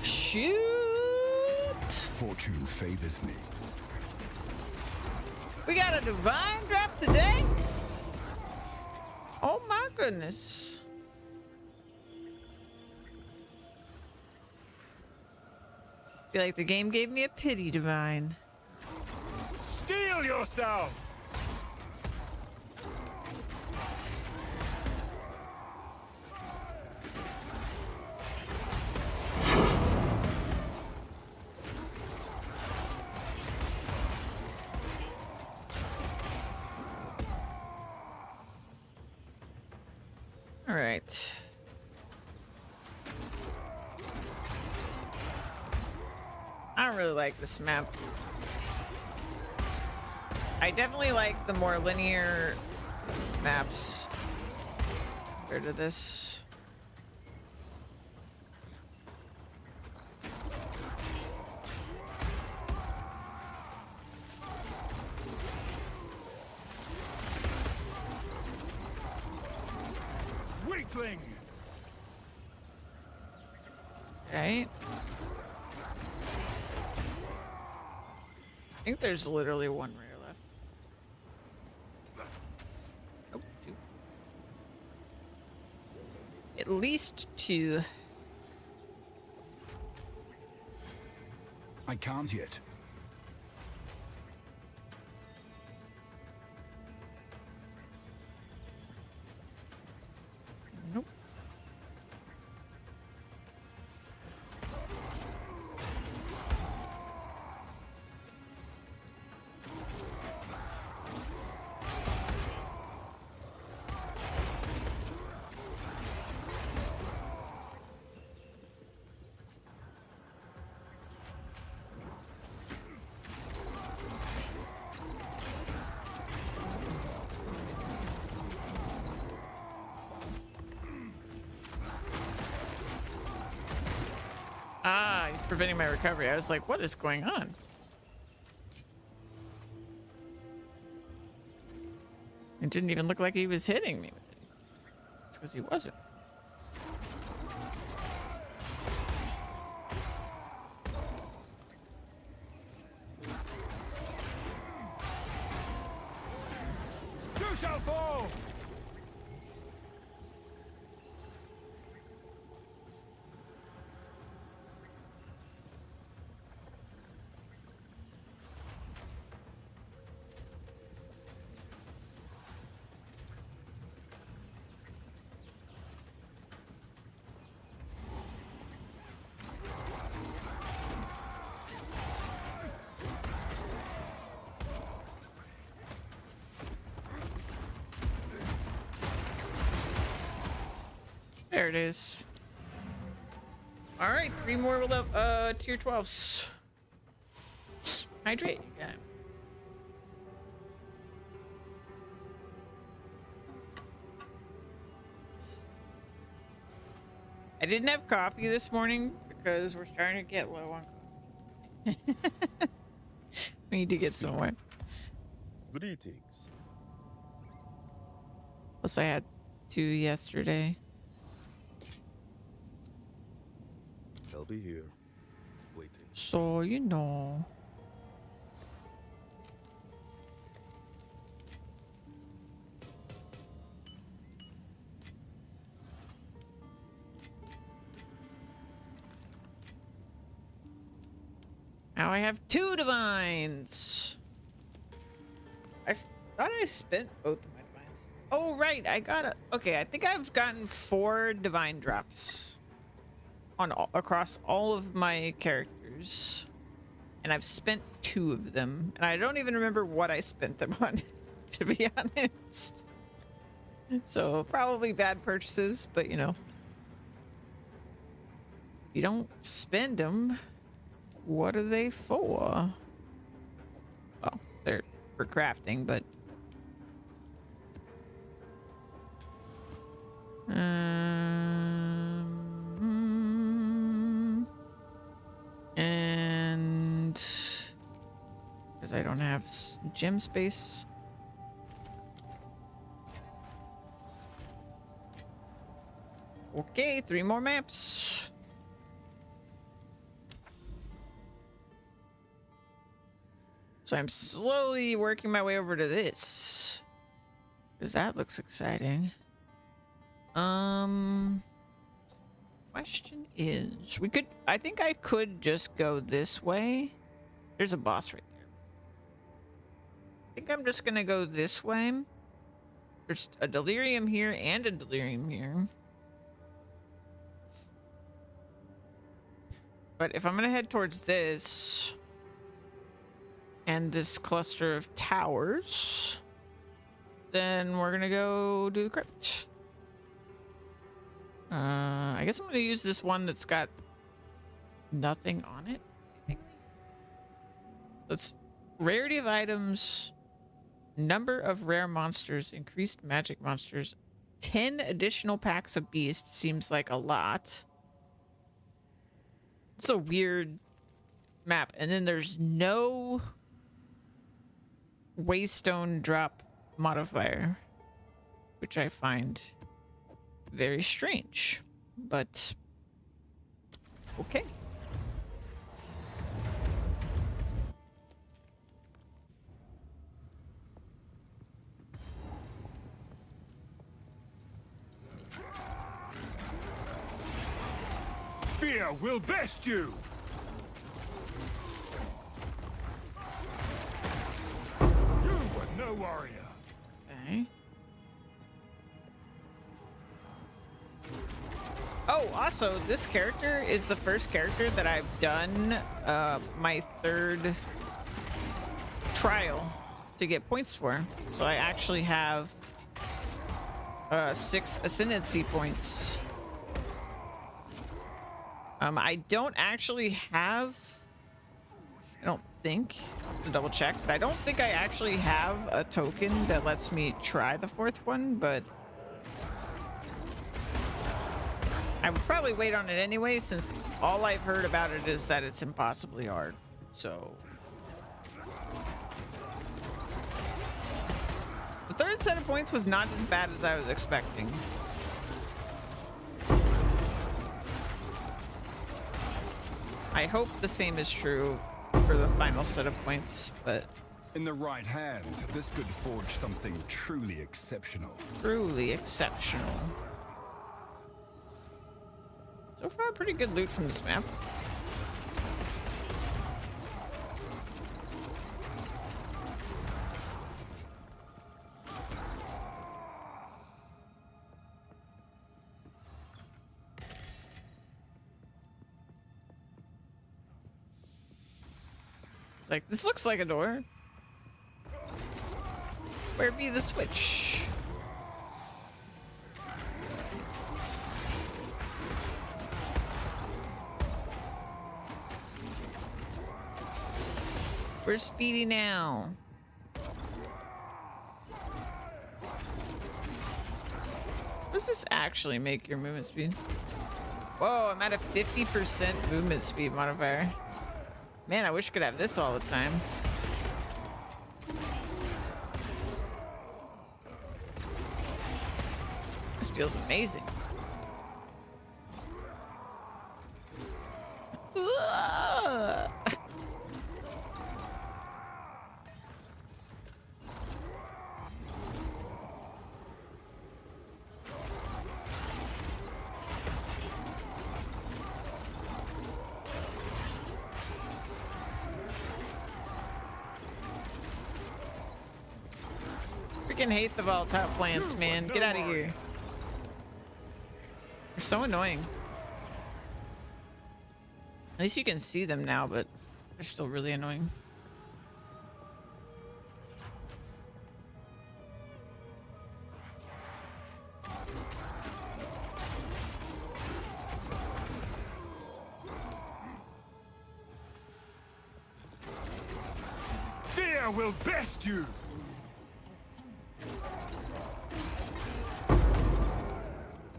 Shoot! Fortune favors me. We got a divine drop today? Oh my goodness. Feel like the game gave me a pity divine. Steel yourself. All right. don't really like this map. I definitely like the more linear maps compared to this. Weakling! Right? I think there's literally one rare left. Oh, two. At least two. I can't yet. Nope. Ah, he's preventing my recovery. I was like, what is going on? It didn't even look like he was hitting me with it. It's because he wasn't. You shall fall! There it is. All right, 3 more tier 12s. Hydrate. Yeah. I didn't have coffee this morning because we're starting to get low on coffee. We need to get somewhere. Greetings. Plus, I had 2 yesterday. I'll be here, waiting. So, you know. Now I have 2 divines. I thought I spent both of my divines. Oh, right. I got a... Okay, I think I've gotten 4 divine drops on across all of my characters. And I've spent 2 of them. And I don't even remember what I spent them on, to be honest. So, probably bad purchases, but you know. You don't spend them. What are they for? Well, they're for crafting, but... and... because I don't have gym space. Okay, 3 more maps. So I'm slowly working my way over to this. Because that looks exciting. Question is, I think I could just go this way. There's a boss right there. I think I'm just gonna go this way. There's a delirium here and a delirium here. But if I'm gonna head towards this and this cluster of towers, then we're gonna go do the crypt. I guess I'm gonna use this one that's got nothing on it. Let's rarity of items, number of rare monsters, increased magic monsters, 10 additional packs of beasts seems like a lot. It's a weird map. And then there's no waystone drop modifier, which I find very strange, but okay. Fear will best you! You were no warrior! Okay. Oh, also, this character is the first character that I've done my third trial to get points for. So I actually have 6 ascendancy points. I don't actually have, I don't think, to double check, but I don't think I actually have a token that lets me try the 4th one, but I would probably wait on it anyway, since all I've heard about it is that it's impossibly hard. So the 3rd set of points was not as bad as I was expecting. I hope the same is true for the final set of points, but In the right hands, this could forge something truly exceptional. truly exceptional. So far, pretty good loot from this map. It's like, this looks like a door. Where be the switch? Where's Speedy now? Does this actually make your movement speed? Whoa, I'm at a 50% movement speed modifier. Man, I wish I could have this all the time. This feels amazing. Freaking hate the volatile plants, man. Get out of here. They're so annoying. At least you can see them now, but they're still really annoying. Fear will best you!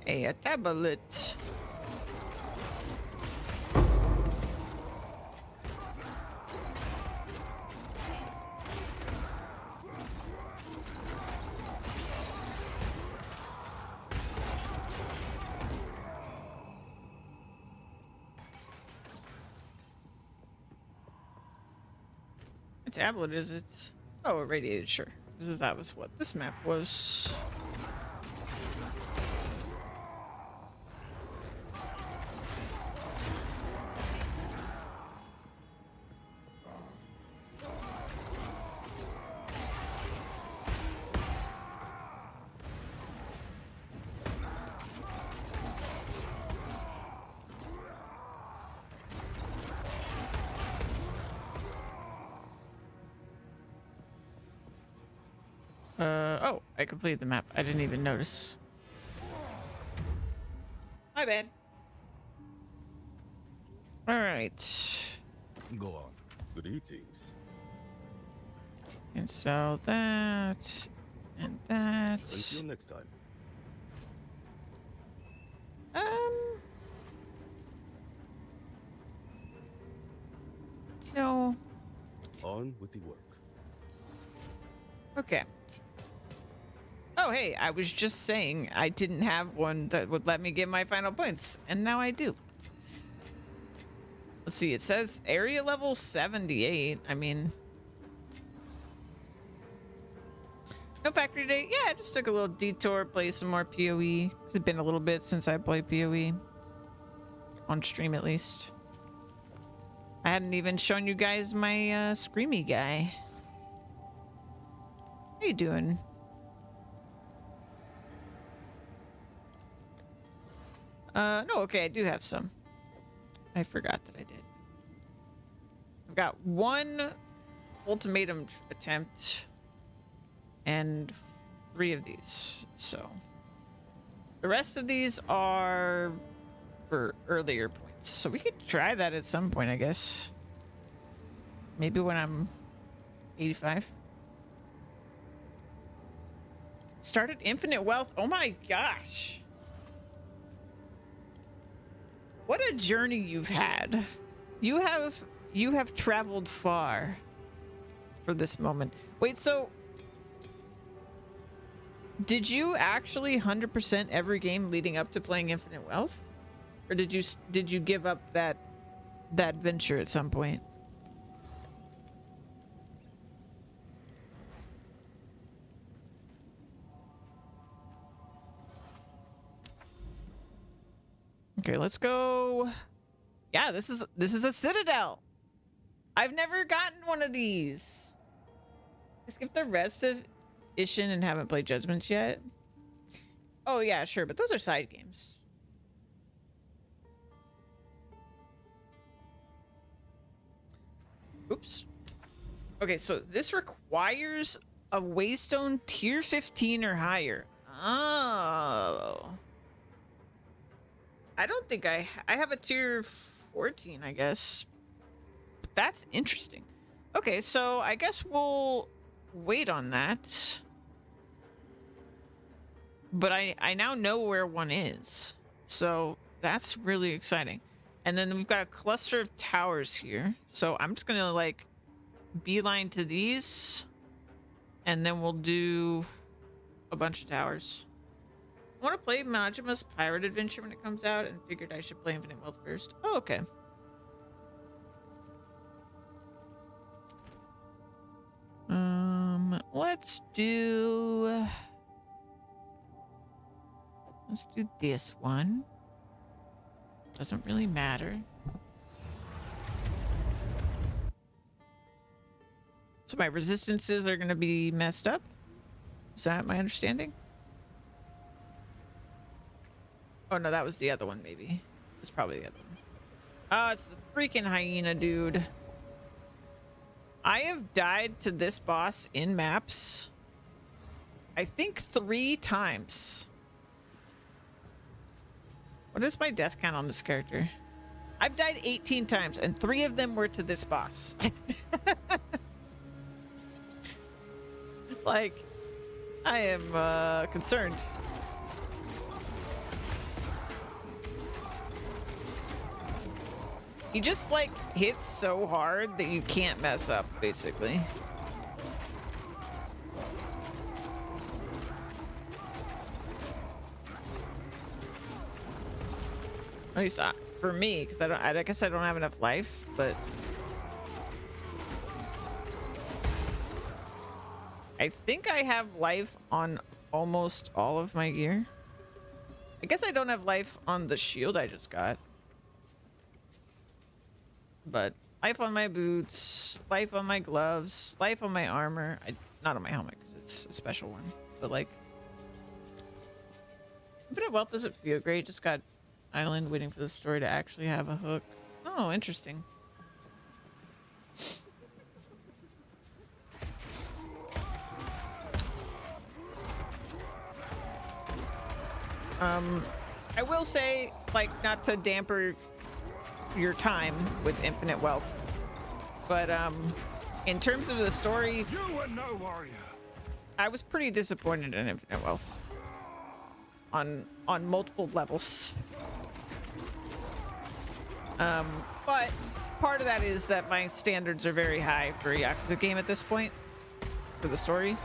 A tablet. What tablet is it? Oh, irradiated, sure. That was what this map was. Oh, I completed the map. I didn't even notice. My bad. All right. Go on. Greetings. And so that and that. Until next time. No. On with the work. Okay. Oh, hey, I was just saying I didn't have one that would let me get my final points, and now I do. Let's see, it says area level 78. I mean, no factory day. Yeah, I just took a little detour, play some more PoE. It's been a little bit since I played PoE. On stream, at least. I hadn't even shown you guys my Screamy guy. How you doing? No, okay, I do have some. I forgot that I did. I've got one ultimatum attempt and 3 of these, so the rest of these are for earlier points, so we could try that at some point, I guess. Maybe when I'm 85. Started infinite wealth. Oh my gosh. What a journey you've had. You have traveled far for this moment. Wait, so did you actually 100% every game leading up to playing Infinite Wealth? Or did you give up that venture at some point? Okay, let's go. Yeah, this is a citadel. I've never gotten one of these. I skipped the rest of Ishin and haven't played Judgments yet. Oh yeah, sure, but those are side games. Oops. Okay, so this requires a Waystone tier 15 or higher. Oh. I don't think I have a tier 14, I guess. That's interesting. Okay, so I guess we'll wait on that. But I now know where one is. So that's really exciting. And then we've got a cluster of towers here. So I'm just gonna like beeline to these. And then we'll do a bunch of towers. I want to play Majima's Pirate Adventure when it comes out and figured I should play Infinite Wealth first. Oh, okay. Let's do this one. Doesn't really matter. So my resistances are going to be messed up. Is that my understanding? Oh no, that was the other one, maybe. It's probably the other one. Oh, it's the freaking hyena, dude. I have died to this boss in maps, I think 3 times. What is my death count on this character? I've died 18 times, and 3 of them were to this boss. Like, I am concerned. He just like hits so hard that you can't mess up, basically. At least for me, because I guess I don't have enough life, but I think I have life on almost all of my gear. I guess I don't have life on the shield I just got. But life on my boots, life on my gloves, life on my armor. Not on my helmet because it's a special one. But like, Infinite Wealth doesn't feel great. Just got Island waiting for the story to actually have a hook. Oh, interesting. I will say, like, not to damper your time with Infinite Wealth, but in terms of the story, You were no warrior. I was pretty disappointed in Infinite Wealth on multiple levels. But part of that is that my standards are very high for a Yakuza game at this point for the story.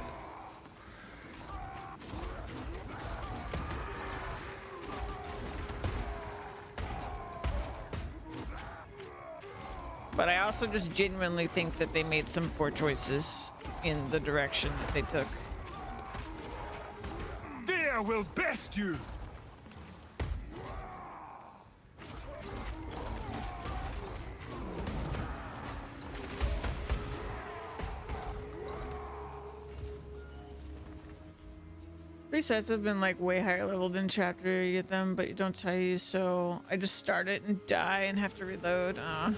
But I also just genuinely think that they made some poor choices in the direction that they took. Fear will best you. Resets have been like way higher level than chapter you get them, but you don't tell you, so I just start it and die and have to reload. I'm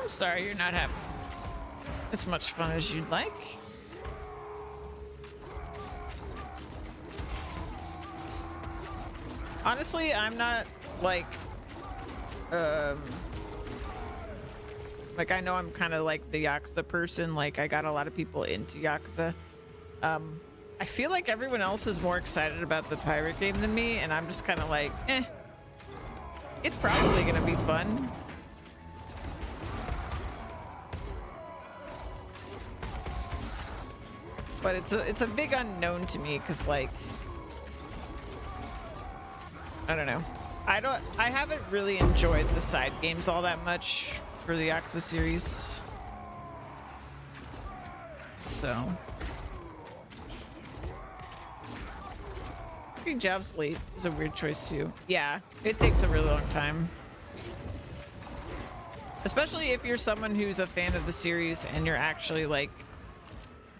sorry you're not having as much fun as you'd like. Honestly, I'm not like I know I'm kind of like the Yakuza person, like I got a lot of people into Yakuza. I feel like everyone else is more excited about the pirate game than me, and I'm just kind of like, eh. It's probably gonna be fun. But it's a big unknown to me, because like, I don't know. I haven't really enjoyed the side games all that much for the Yakuza series. So 3 jobs late is a weird choice too. Yeah, it takes a really long time. Especially if you're someone who's a fan of the series and you're actually like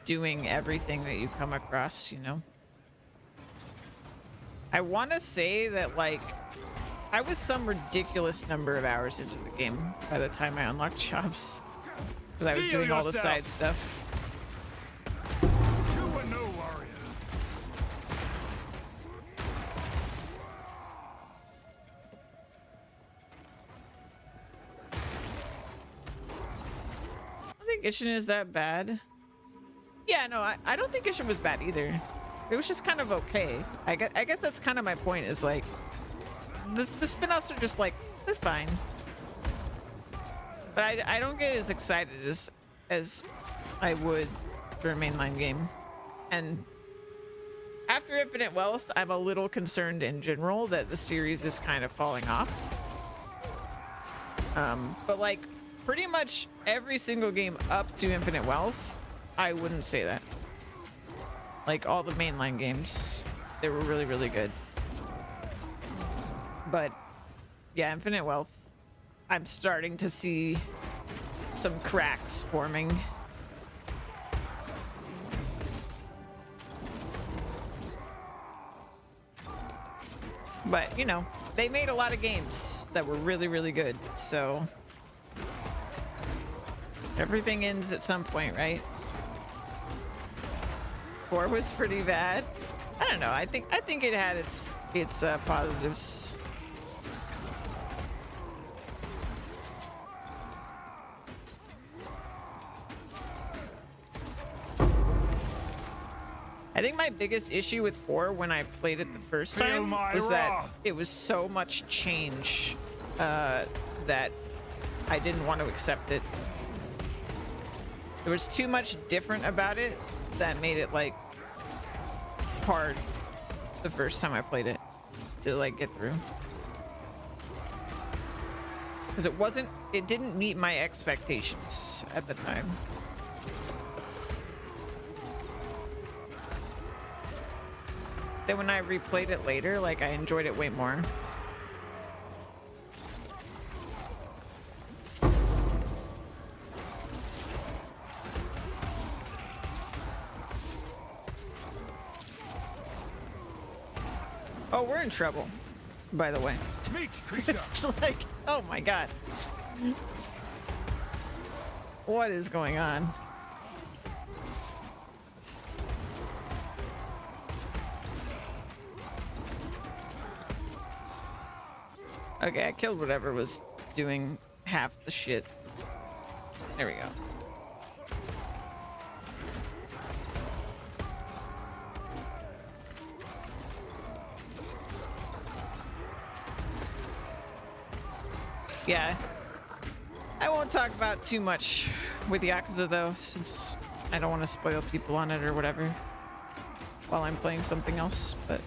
doing everything that you come across, you know? I want to say that like I was some ridiculous number of hours into the game by the time I unlocked jobs, because I was Steel doing all the yourself. side stuff. You were no warrior. I don't think Ishin is that bad. Yeah, no, I don't think Ishin was bad either. It was just kind of okay. I guess that's kind of my point, is like the spin-offs are just like, they're fine. But I don't get as excited as I would for a mainline game. And after Infinite Wealth, I'm a little concerned in general that the series is kind of falling off. But like pretty much every single game up to Infinite Wealth, I wouldn't say that. Like all the mainline games, they were really, really good. But yeah, Infinite Wealth, I'm starting to see some cracks forming. But, you know, they made a lot of games that were really, really good, so everything ends at some point, right? 4 was pretty bad. I don't know. I think it had its positives. I think my biggest issue with 4 when I played it the first Feel time my was that wrath. it was so much change that I didn't want to accept it. There was too much different about it that made it like hard the first time I played it to like get through. Because it didn't meet my expectations at the time. Then when I replayed it later, like I enjoyed it way more. Oh, we're in trouble, by the way. Meek creature. It's like, oh my god. What is going on? Okay, I killed whatever was doing half the shit. There we go. Yeah. I won't talk about too much with Yakuza though, since I don't want to spoil people on it or whatever while I'm playing something else, but...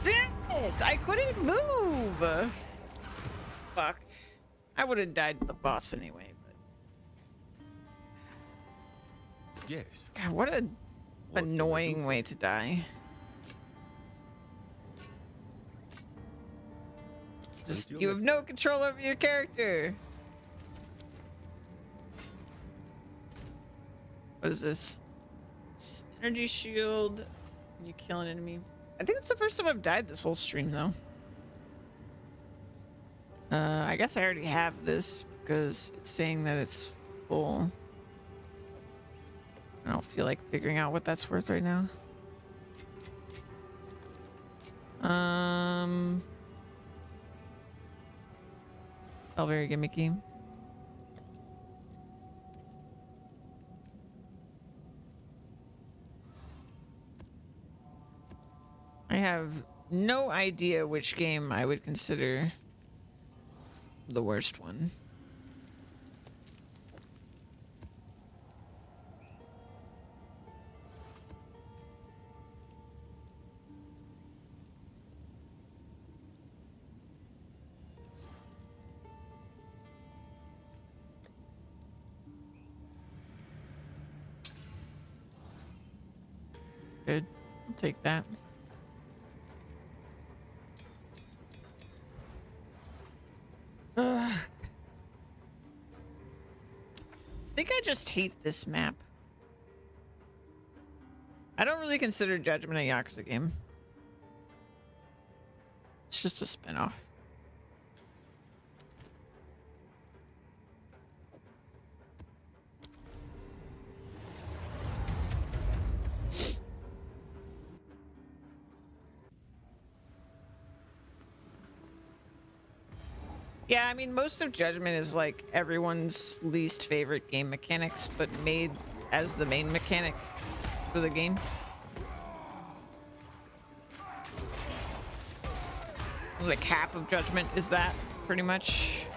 Damn it! I couldn't move! Fuck. I would have died to the boss anyway, but... Yes. God, what a annoying way to die. Just, you have no control over your character. What is this? It's energy shield. When you kill an enemy. I think it's the first time I've died this whole stream, though. I guess I already have this because it's saying that it's full. I don't feel like figuring out what that's worth right now. All very gimmicky. I have no idea which game I would consider the worst one. Good. I'll take that. I think I just hate this map. I don't really consider Judgment a Yakuza game. It's just a spin-off. Yeah, I mean, most of Judgment is like everyone's least favorite game mechanics, but made as the main mechanic for the game. Like half of Judgment is that, pretty much.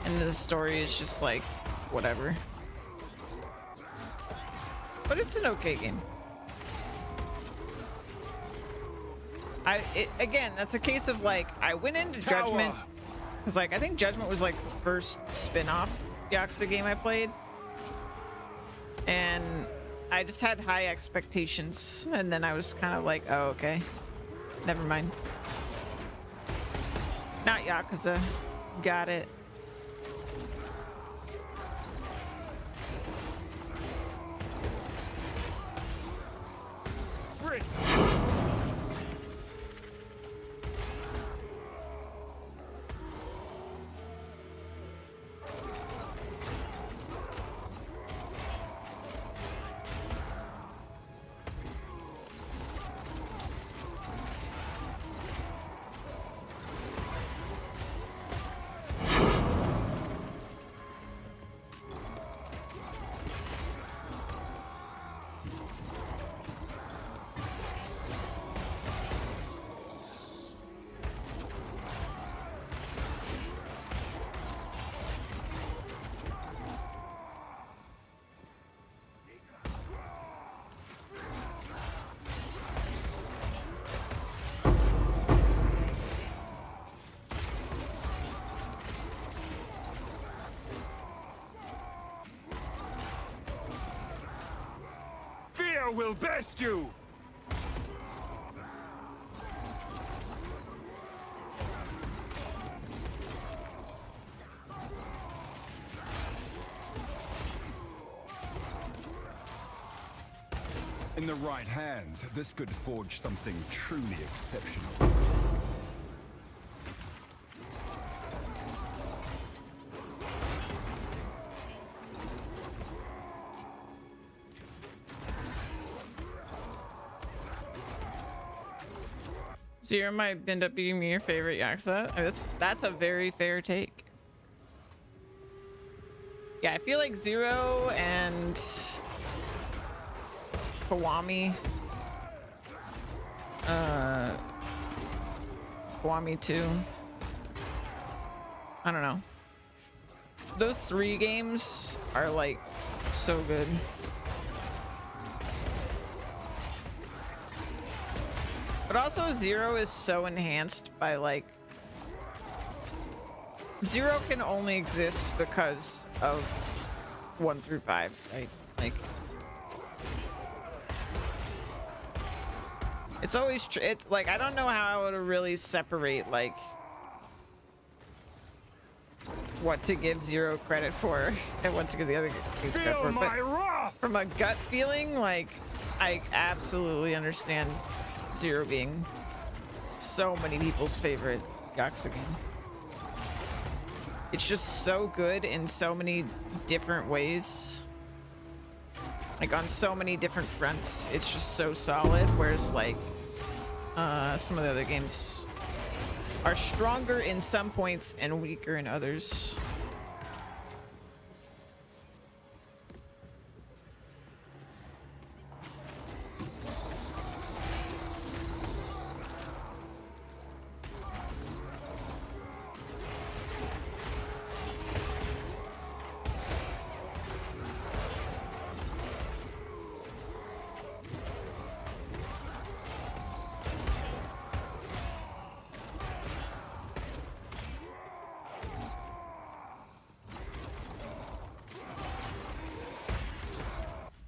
And the story is just like, whatever. But it's an okay game. Again, that's a case of like, I went into Judgment. Because, like, I think Judgment was, like, the first spin-off Yakuza game I played. And I just had high expectations. And then I was kind of like, oh, okay. Never mind. Not Yakuza. Got it. Brit! Fear will best you! In the right hands, this could forge something truly exceptional. Zero might end up being your favorite Yakuza. That's a very fair take. Yeah, I feel like Zero and Kiwami. Kiwami 2. I don't know. Those 3 games are like so good. But also Zero is so enhanced by like Zero can only exist because of 1 through 5, right? Like it's always like I don't know how I would really separate like what to give Zero credit for and what to give the other games credit for. Feel my But wrath! from a gut feeling, like I absolutely understand Zero being so many people's favorite Yakuza game. It's just so good in so many different ways. Like on so many different fronts, it's just so solid. Whereas like some of the other games are stronger in some points and weaker in others.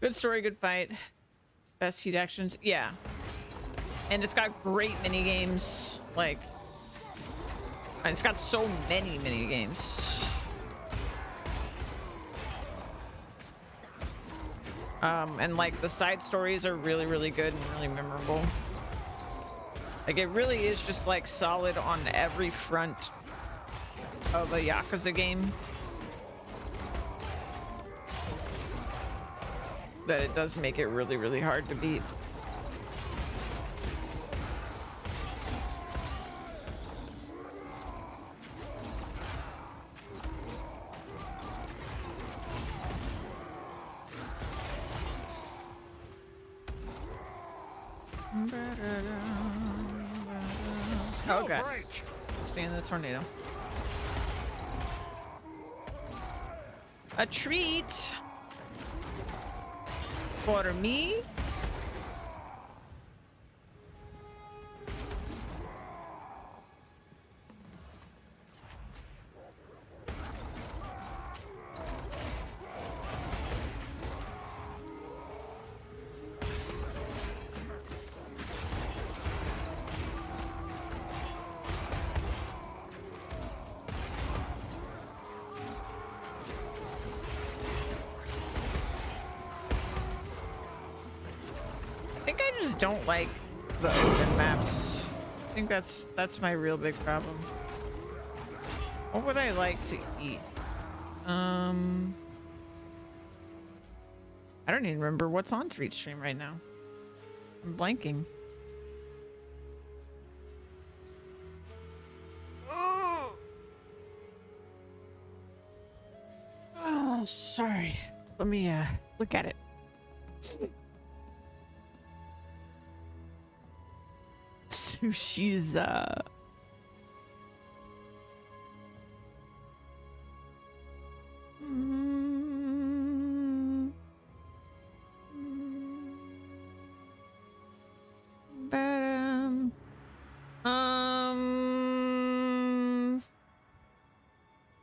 Good story, good fight. Best heat actions. Yeah. And it's got great mini games. Like, and it's got so many mini games. And like the side stories are really, really good and really memorable. Like it really is just like solid on every front of a Yakuza game. That it does make it really, really hard to beat. Oh god. Stay in the tornado. A treat for me. Don't like the open maps. I think that's my real big problem. What would I like to eat? I don't even remember what's on Treat Stream right now. I'm blanking. Oh, sorry. Let me look at it. Sushi's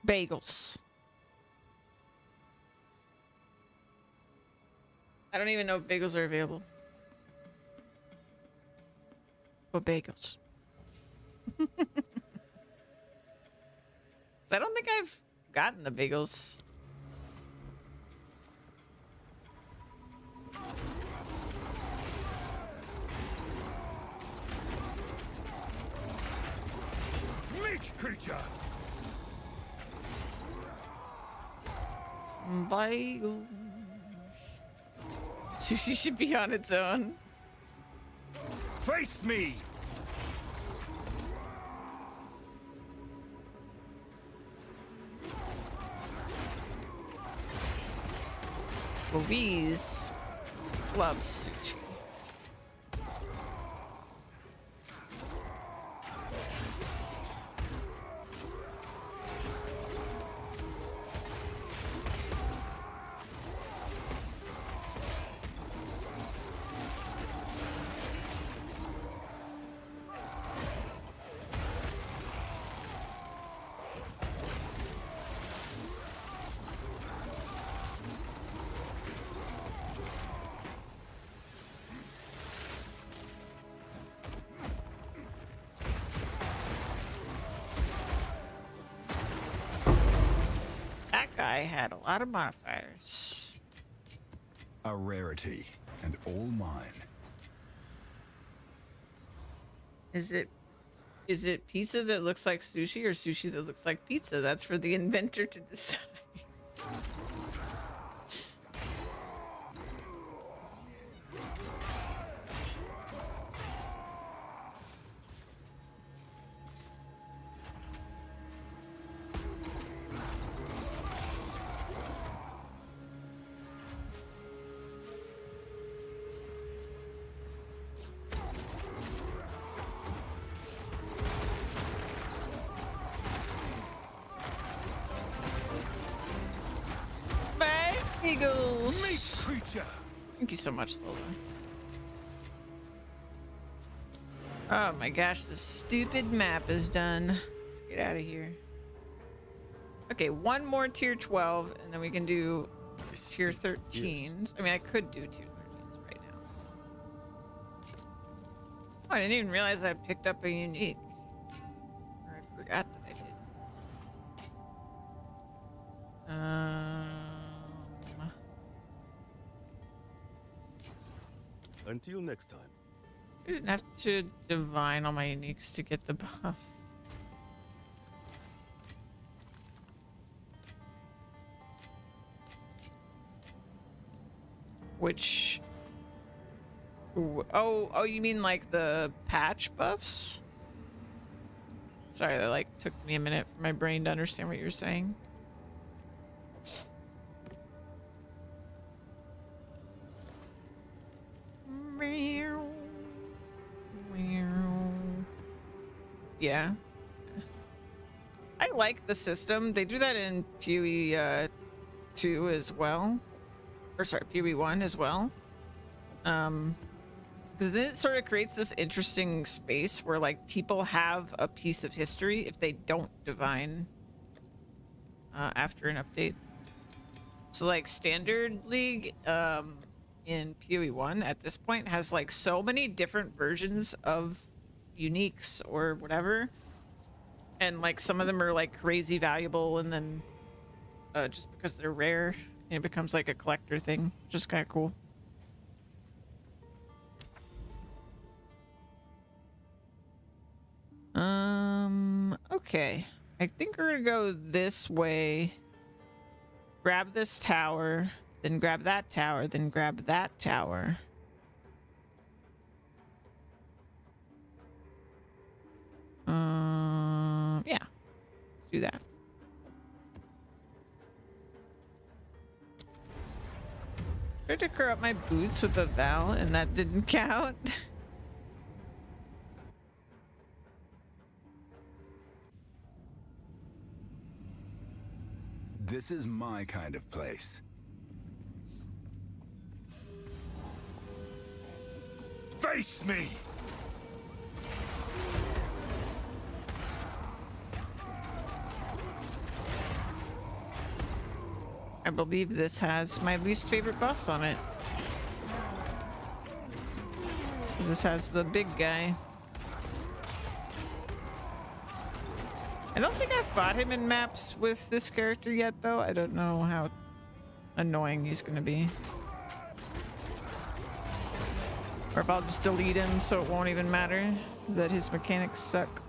bagels. I don't even know if bagels are available. But bagels. I don't think I've gotten the bagels. Meat creature! Bagels. Sushi should be on its own. Face me! Louise loves sushi. That guy had a lot of modifiers. A rarity, and all mine. Is it pizza that looks like sushi or sushi that looks like pizza? That's for the inventor to decide. Bye, Eagles. Meat creature! Thank you so much, Lola. Oh my gosh, the stupid map is done. Let's get out of here. Okay, one more tier 12, and then we can do tier 13s. I mean, I could do tier 13s right now. Oh, I didn't even realize I picked up a unique. Or I forgot that I did. Until next time. I didn't have to divine all my uniques to get the buffs. Which... Ooh, oh, you mean like the patch buffs? Sorry, that like took me a minute for my brain to understand what you're saying. Yeah. I like the system. They do that in PoE 2 as well. Or sorry, PoE 1 as well. Because then it sort of creates this interesting space where like people have a piece of history if they don't divine after an update. So like Standard League in PoE 1 at this point has like so many different versions of uniques or whatever, and like some of them are like crazy valuable, and then just because they're rare it becomes like a collector thing, just kind of cool. Okay, I think we're gonna go this way, grab this tower, then grab that tower, then grab that tower. Yeah, let's do that. Tried to curl up my boots with a Val, and that didn't count. This is my kind of place. Face me! I believe this has my least favorite boss on it. This has the big guy. I don't think I've fought him in maps with this character yet, though. I don't know how annoying he's gonna be. Or if I'll just delete him so it won't even matter that his mechanics suck.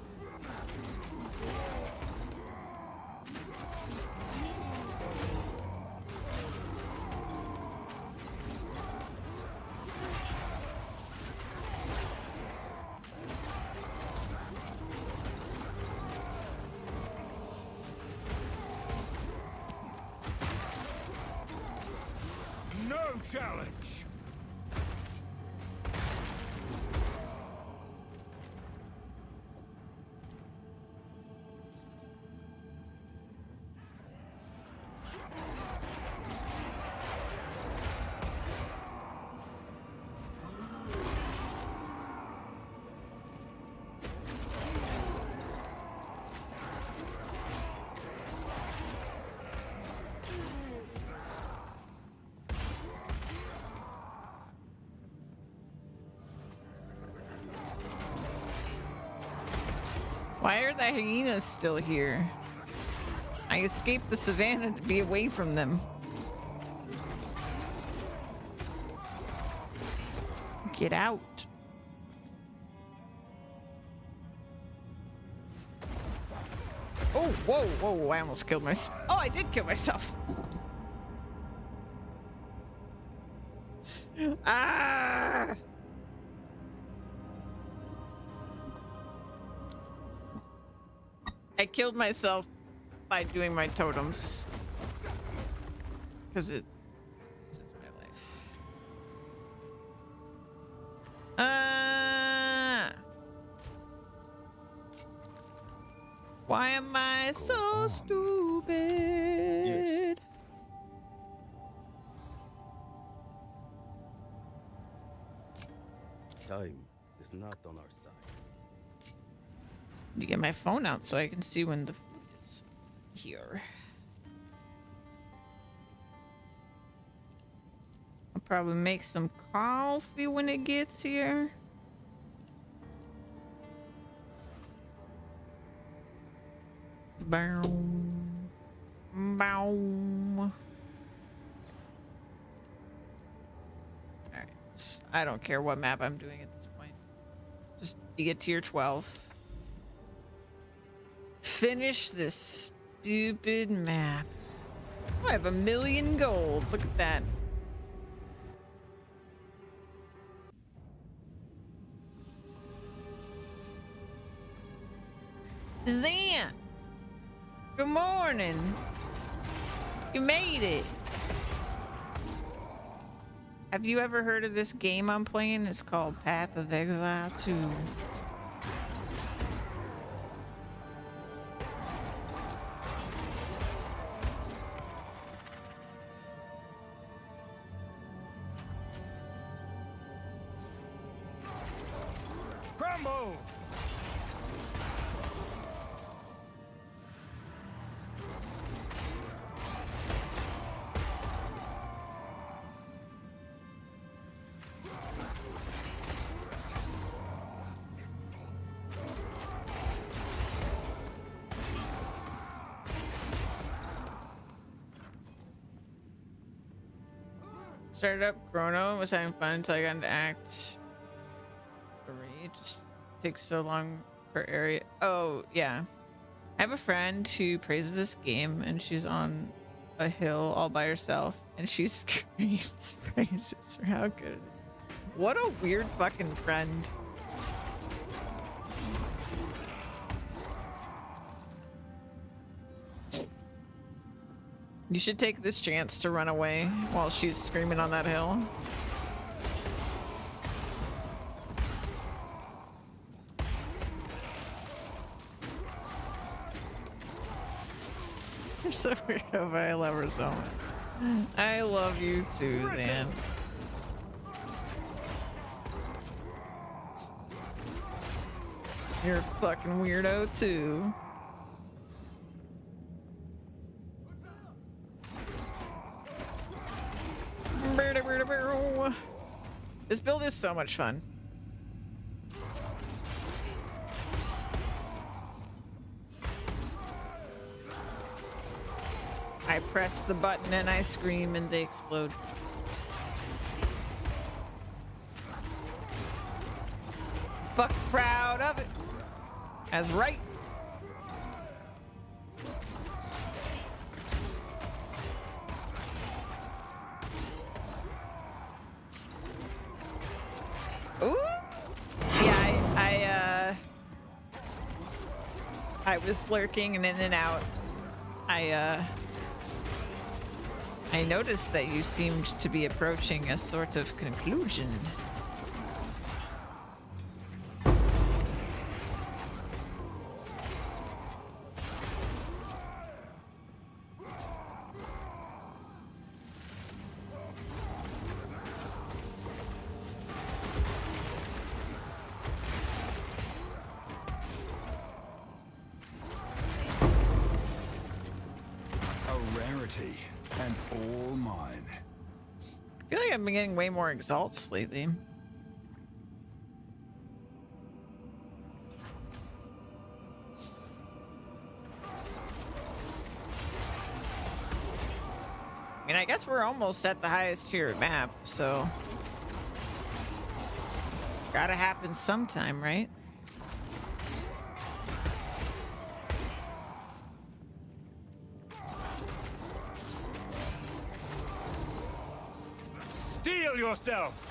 No challenge. Why are the hyenas still here? I escaped the savannah to be away from them. Get out. Oh, whoa, whoa, I almost killed myself. Oh, I did kill myself. Ah! I killed myself by doing my totems. Because this is my life. Why am I so stupid? Yes. Time is not on our side. To get my phone out so I can see when the food is here. I'll probably make some coffee when it gets here. Boom. Boom. Alright. I don't care what map I'm doing at this point. Just you get tier 12. Finish this stupid map. Oh, I have 1,000,000 gold. Look at that. Zan! Good morning. You made it. Have you ever heard of this game I'm playing? It's called Path of Exile 2. Crumble! Started up Chrono, was having fun until I got into Act 3. It just takes so long per area. Oh, yeah. I have a friend who praises this game, and she's on a hill all by herself, and she screams praises for how good it is. What a weird fucking friend. You should take this chance to run away while she's screaming on that hill. You're so weirdo, but I love her so much. I love you too, man. You're a fucking weirdo too. This build is so much fun. I press the button and I scream and they explode. Fuck proud of it. As right. Ooh. Yeah, I was lurking and in and out. I noticed that you seemed to be approaching a sort of conclusion. And all mine. I feel like I've been getting way more exalts lately. I mean, I guess we're almost at the highest tier map, so gotta happen sometime, right? Steel yourself!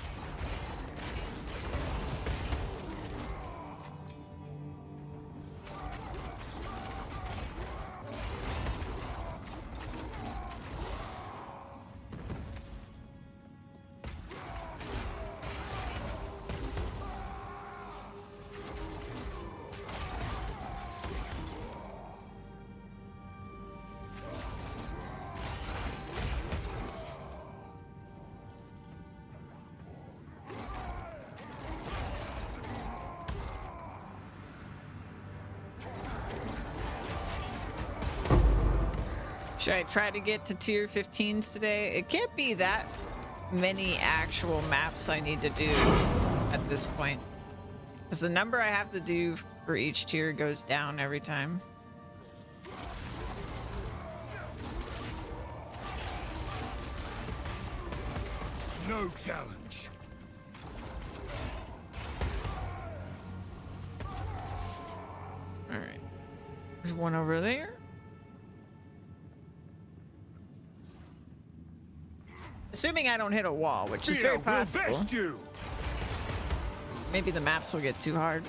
Should I try to get to tier 15s today? It can't be that many actual maps I need to do at this point, because the number I have to do for each tier goes down every time. No challenge. All right, there's one over there. Assuming I don't hit a wall, which is very possible. Maybe the maps will get too hard.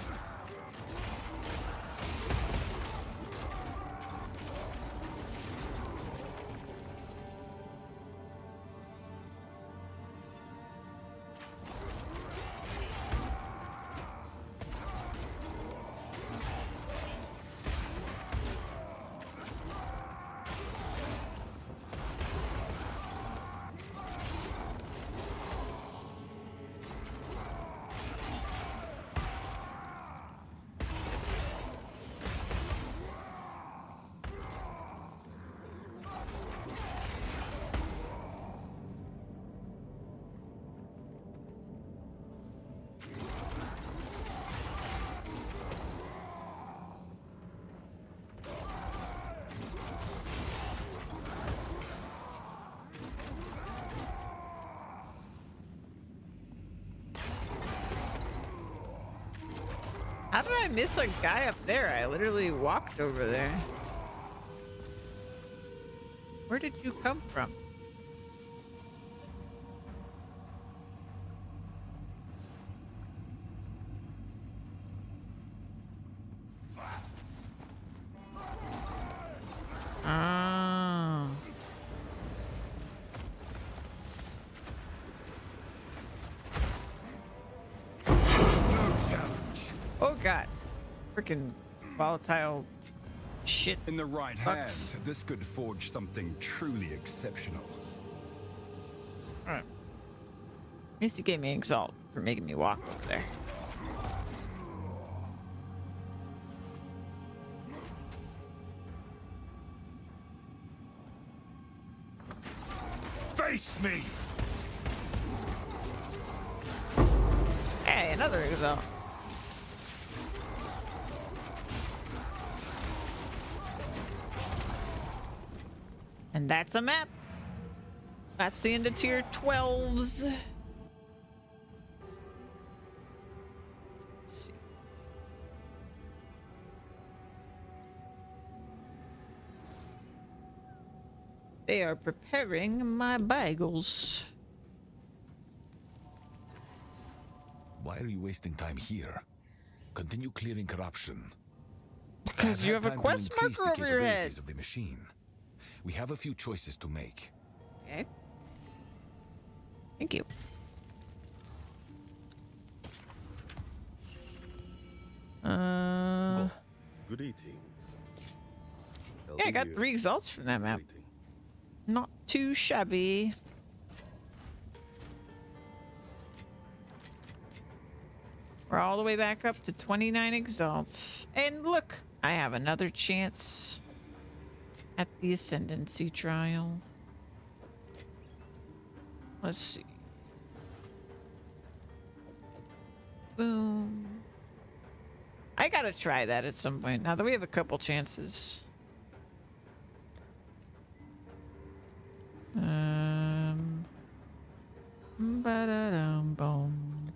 How did I miss a guy up there? I literally walked over there. Where did you come from? Ah. Oh god. Freaking volatile shit. In the right Fucks. hands, this could forge something truly exceptional. Alright. At least he gave me exalt for making me walk over there. Face me! Hey, another exalt. And that's a map. That's the end of tier 12s. Let's see. They are preparing my bagels. Why are you wasting time here? Continue clearing corruption. Because you have a quest marker over your head. Of the machine. We have a few choices to make. Okay. Thank you. Greetings. Yeah, I got 3 exalts from that map. Waiting. Not too shabby. We're all the way back up to 29 exalts. And look, I have another chance at the Ascendancy trial. Let's see. Boom. I gotta try that at some point, now that we have a couple chances. Ba-da-dum-bum.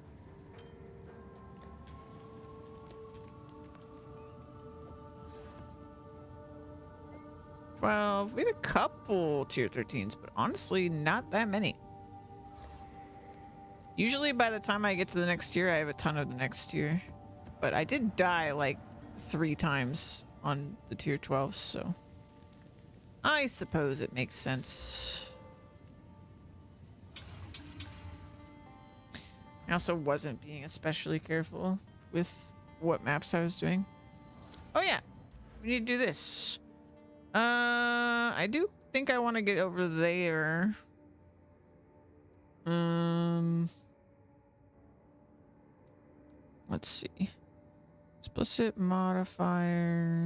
Well, we had a couple tier 13s, but honestly, not that many. Usually by the time I get to the next tier, I have a ton of the next tier. But I did die like 3 times on the tier 12, so I suppose it makes sense. I also wasn't being especially careful with what maps I was doing. Oh yeah, we need to do this. I do think I want to get over there. Let's see. Explicit modifiers.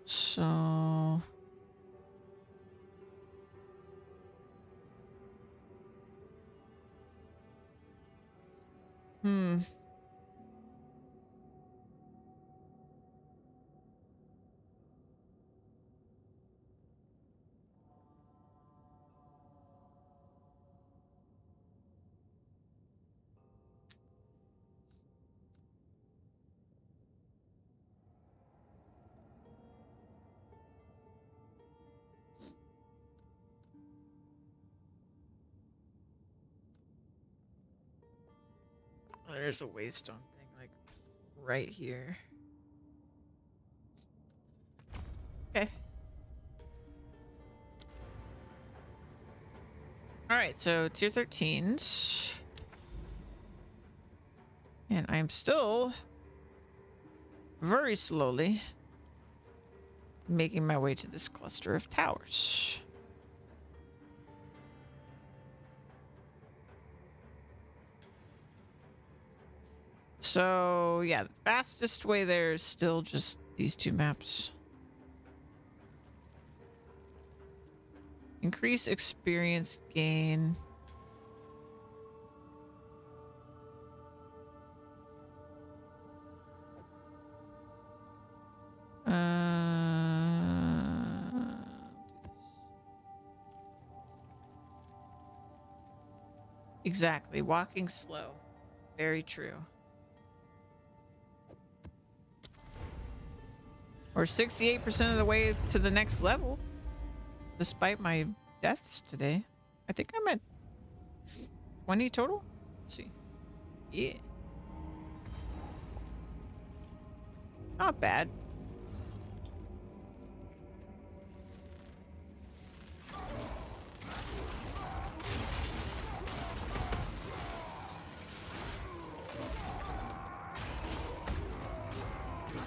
So there's a waystone thing like right here. Okay. All right, so tier 13s. And I'm still very slowly making my way to this cluster of towers. So, yeah, the fastest way there is still just these 2 maps. Increase experience gain. Exactly, walking slow. Very true. We're 68% of the way to the next level, despite my deaths today. I think I'm at 20 total. Let's see. Yeah. Not bad.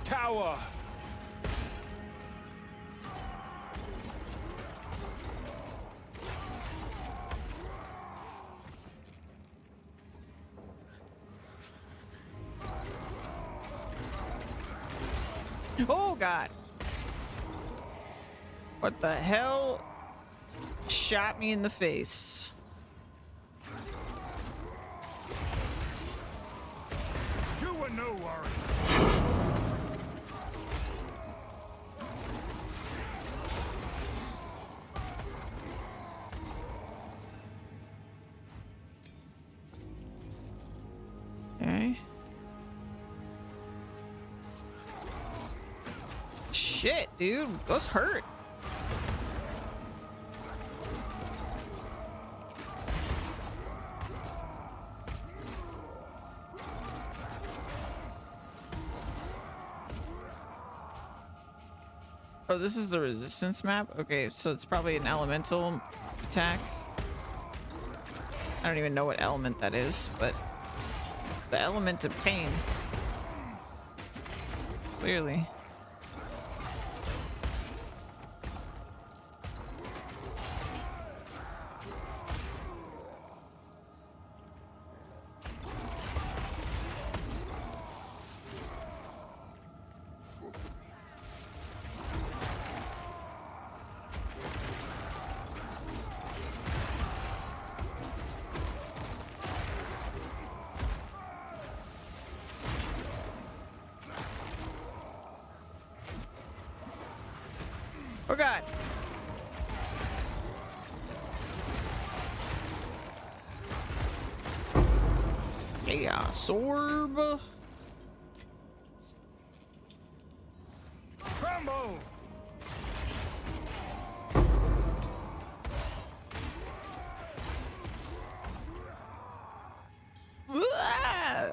Tower! Oh god. What the hell shot me in the face? You were no worry. Okay. Shit, dude. Those hurt. Oh, this is the resistance map? Okay, so it's probably an elemental attack. I don't even know what element that is, but the element of pain. Clearly. Oh god. Yeah, sorb. Crumble! Ah!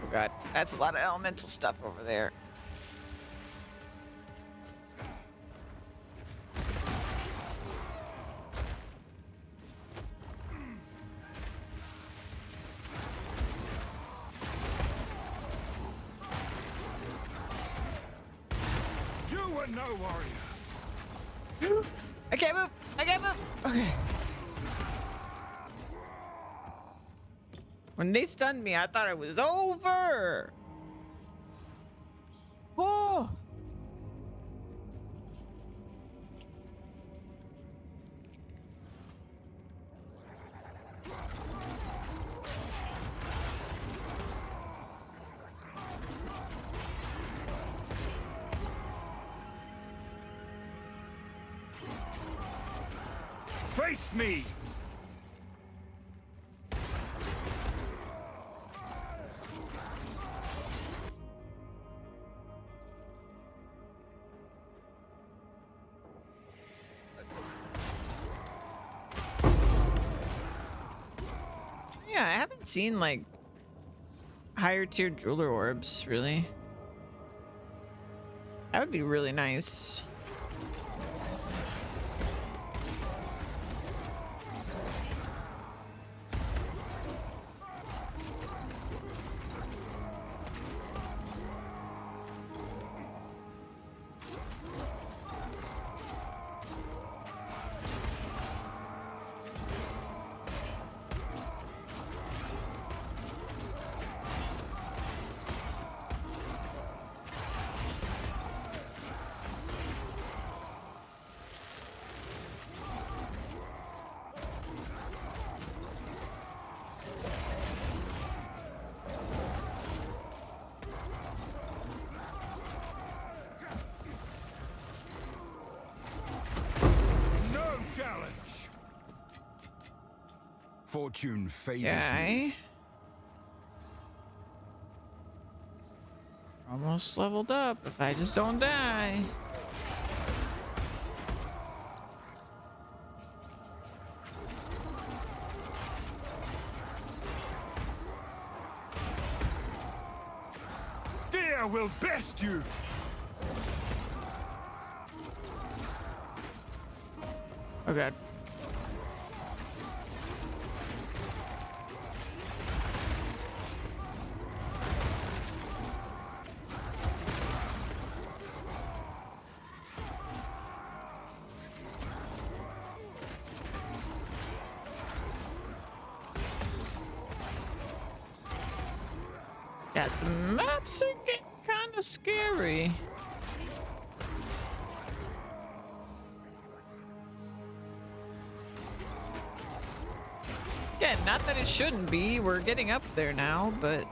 Oh god, that's a lot of elemental stuff over there. You were no warrior. I can't move! I can't move! Okay. When they stunned me, I thought it was over! Oh! Face me! Yeah, I haven't seen like higher tier jeweler orbs, really. That would be really nice. No challenge! Fortune favors me. Okay. Almost leveled up if I just don't die. Fear will best you! Oh god. Yeah, the maps are getting kind of scary. Again, not that it shouldn't be. We're getting up there now, but...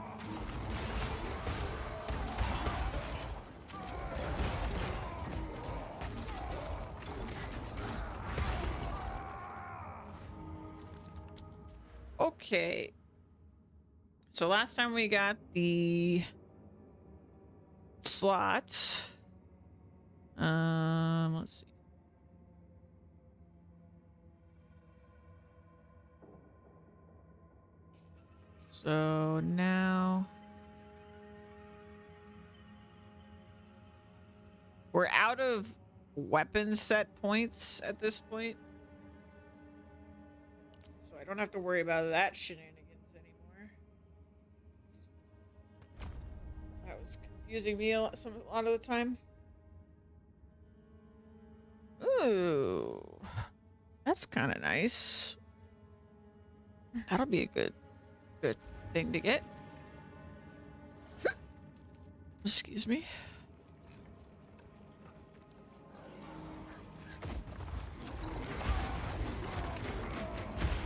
Okay. So last time we got the slots. Let's see. So now we're out of weapon set points at this point. So I don't have to worry about that shenanigans anymore. That was confusing me a lot of the time. Ooh, that's kind of nice. That'll be a good thing to get. Excuse me.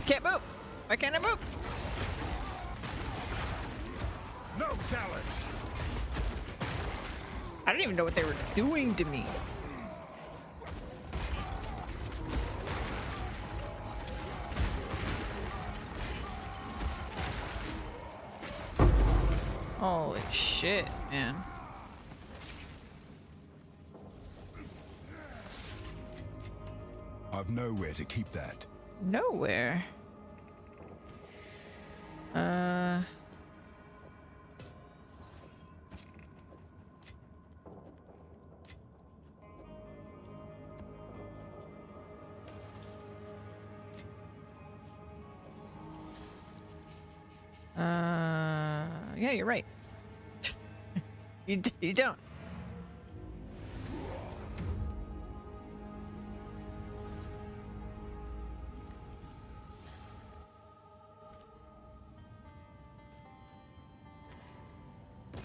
Can't move. Why can't I move? No challenge. I don't even know what they were doing to me. Holy shit, man. I've nowhere to keep that. Nowhere. Yeah, you're right. You don't.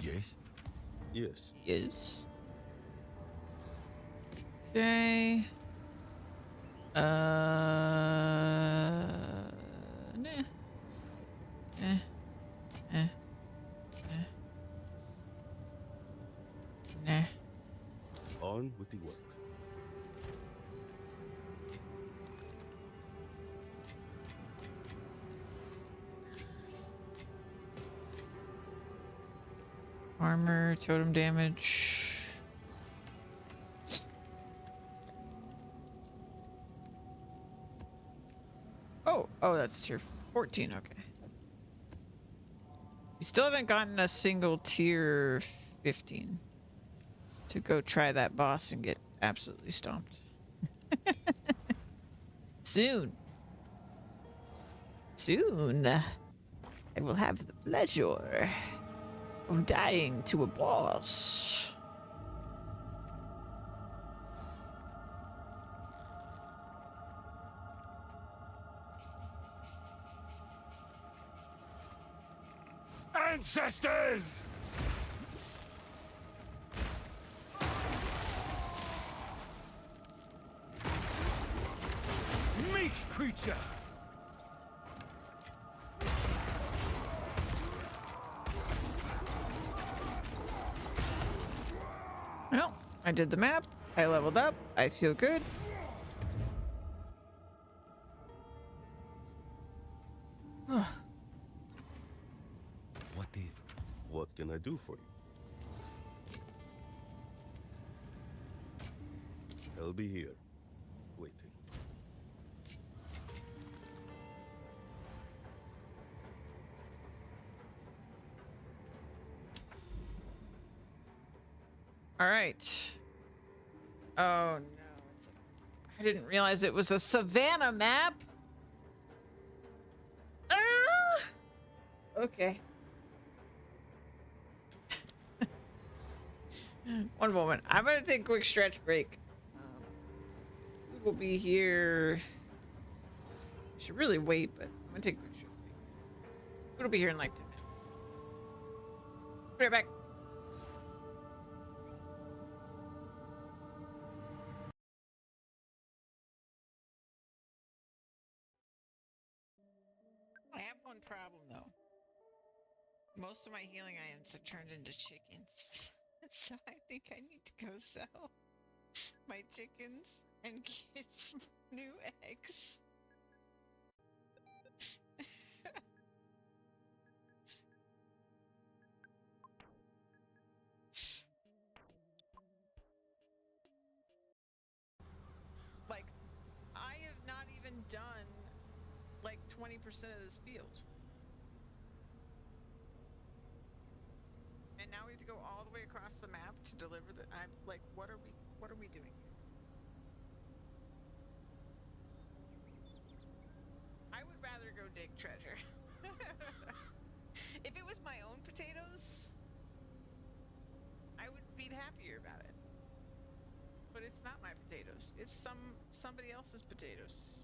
Yes? Yes. Yes. Okay. Nah. Eh. Eh. Eh. Nah. On with the work. Armor, totem damage. Oh, that's tier 14, okay. We still haven't gotten a single tier 15 to go try that boss and get absolutely stomped. Soon. Soon. I will have the pleasure of dying to a boss. Ancestors! Meek creature! Well, I did the map. I leveled up. I feel good. What can I do for you? I'll be here, waiting. All right. Oh no. I didn't realize it was a savannah map. Ah! Okay. One moment. I'm gonna take a quick stretch break. We will be here. Should really wait, but I'm gonna take a quick stretch break. It'll be here in like 10 minutes. right back. I have one problem though. Most of my healing items have turned into chickens. So I think I need to go sell my chickens and get some new eggs. Like, I have not even done like 20% of this field. And now we have to go all the way across the map to deliver the. I'm like, what are we doing here? I would rather go dig treasure. If it was my own potatoes, I would be happier about it. But it's not my potatoes. It's somebody else's potatoes.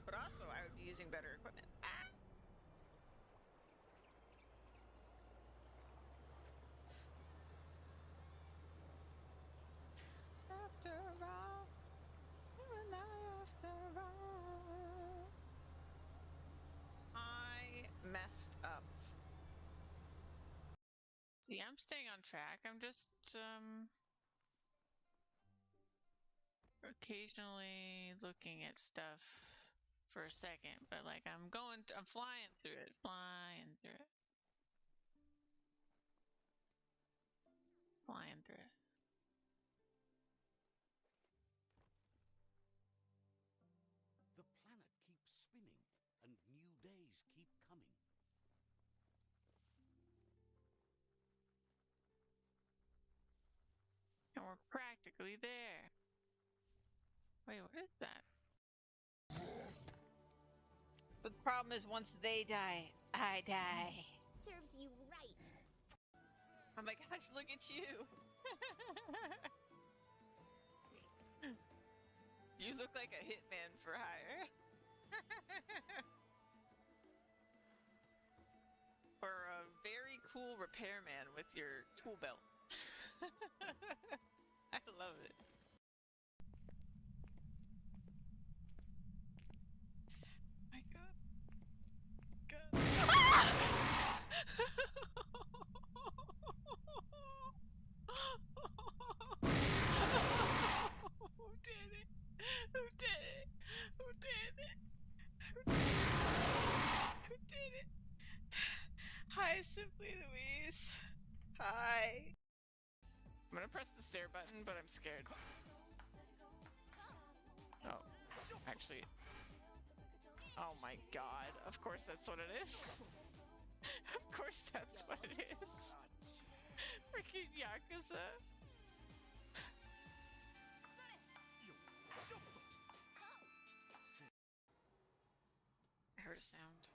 But also, I would be using better equipment. Ah! After all, you and I after all. I messed up. See, I'm staying on track. I'm just occasionally looking at stuff for a second, but like I'm flying through it, flying through it. Flying through it. The planet keeps spinning, and new days keep coming. And we're practically there. Wait, what is that? But the problem is once they die, I die. Serves you right. Oh my gosh, look at you! You look like a hitman for hire. Or a very cool repairman with your tool belt. I love it. My god. God. Ah! Who did it? Who did it? Who did it? Who did it? Hi, Simply Louise. Hi. I'm gonna press the stair button, but I'm scared. Oh, actually. Oh my god. Of course that's what it is. Of course that's what it is. Freaking Yakuza. I heard a sound.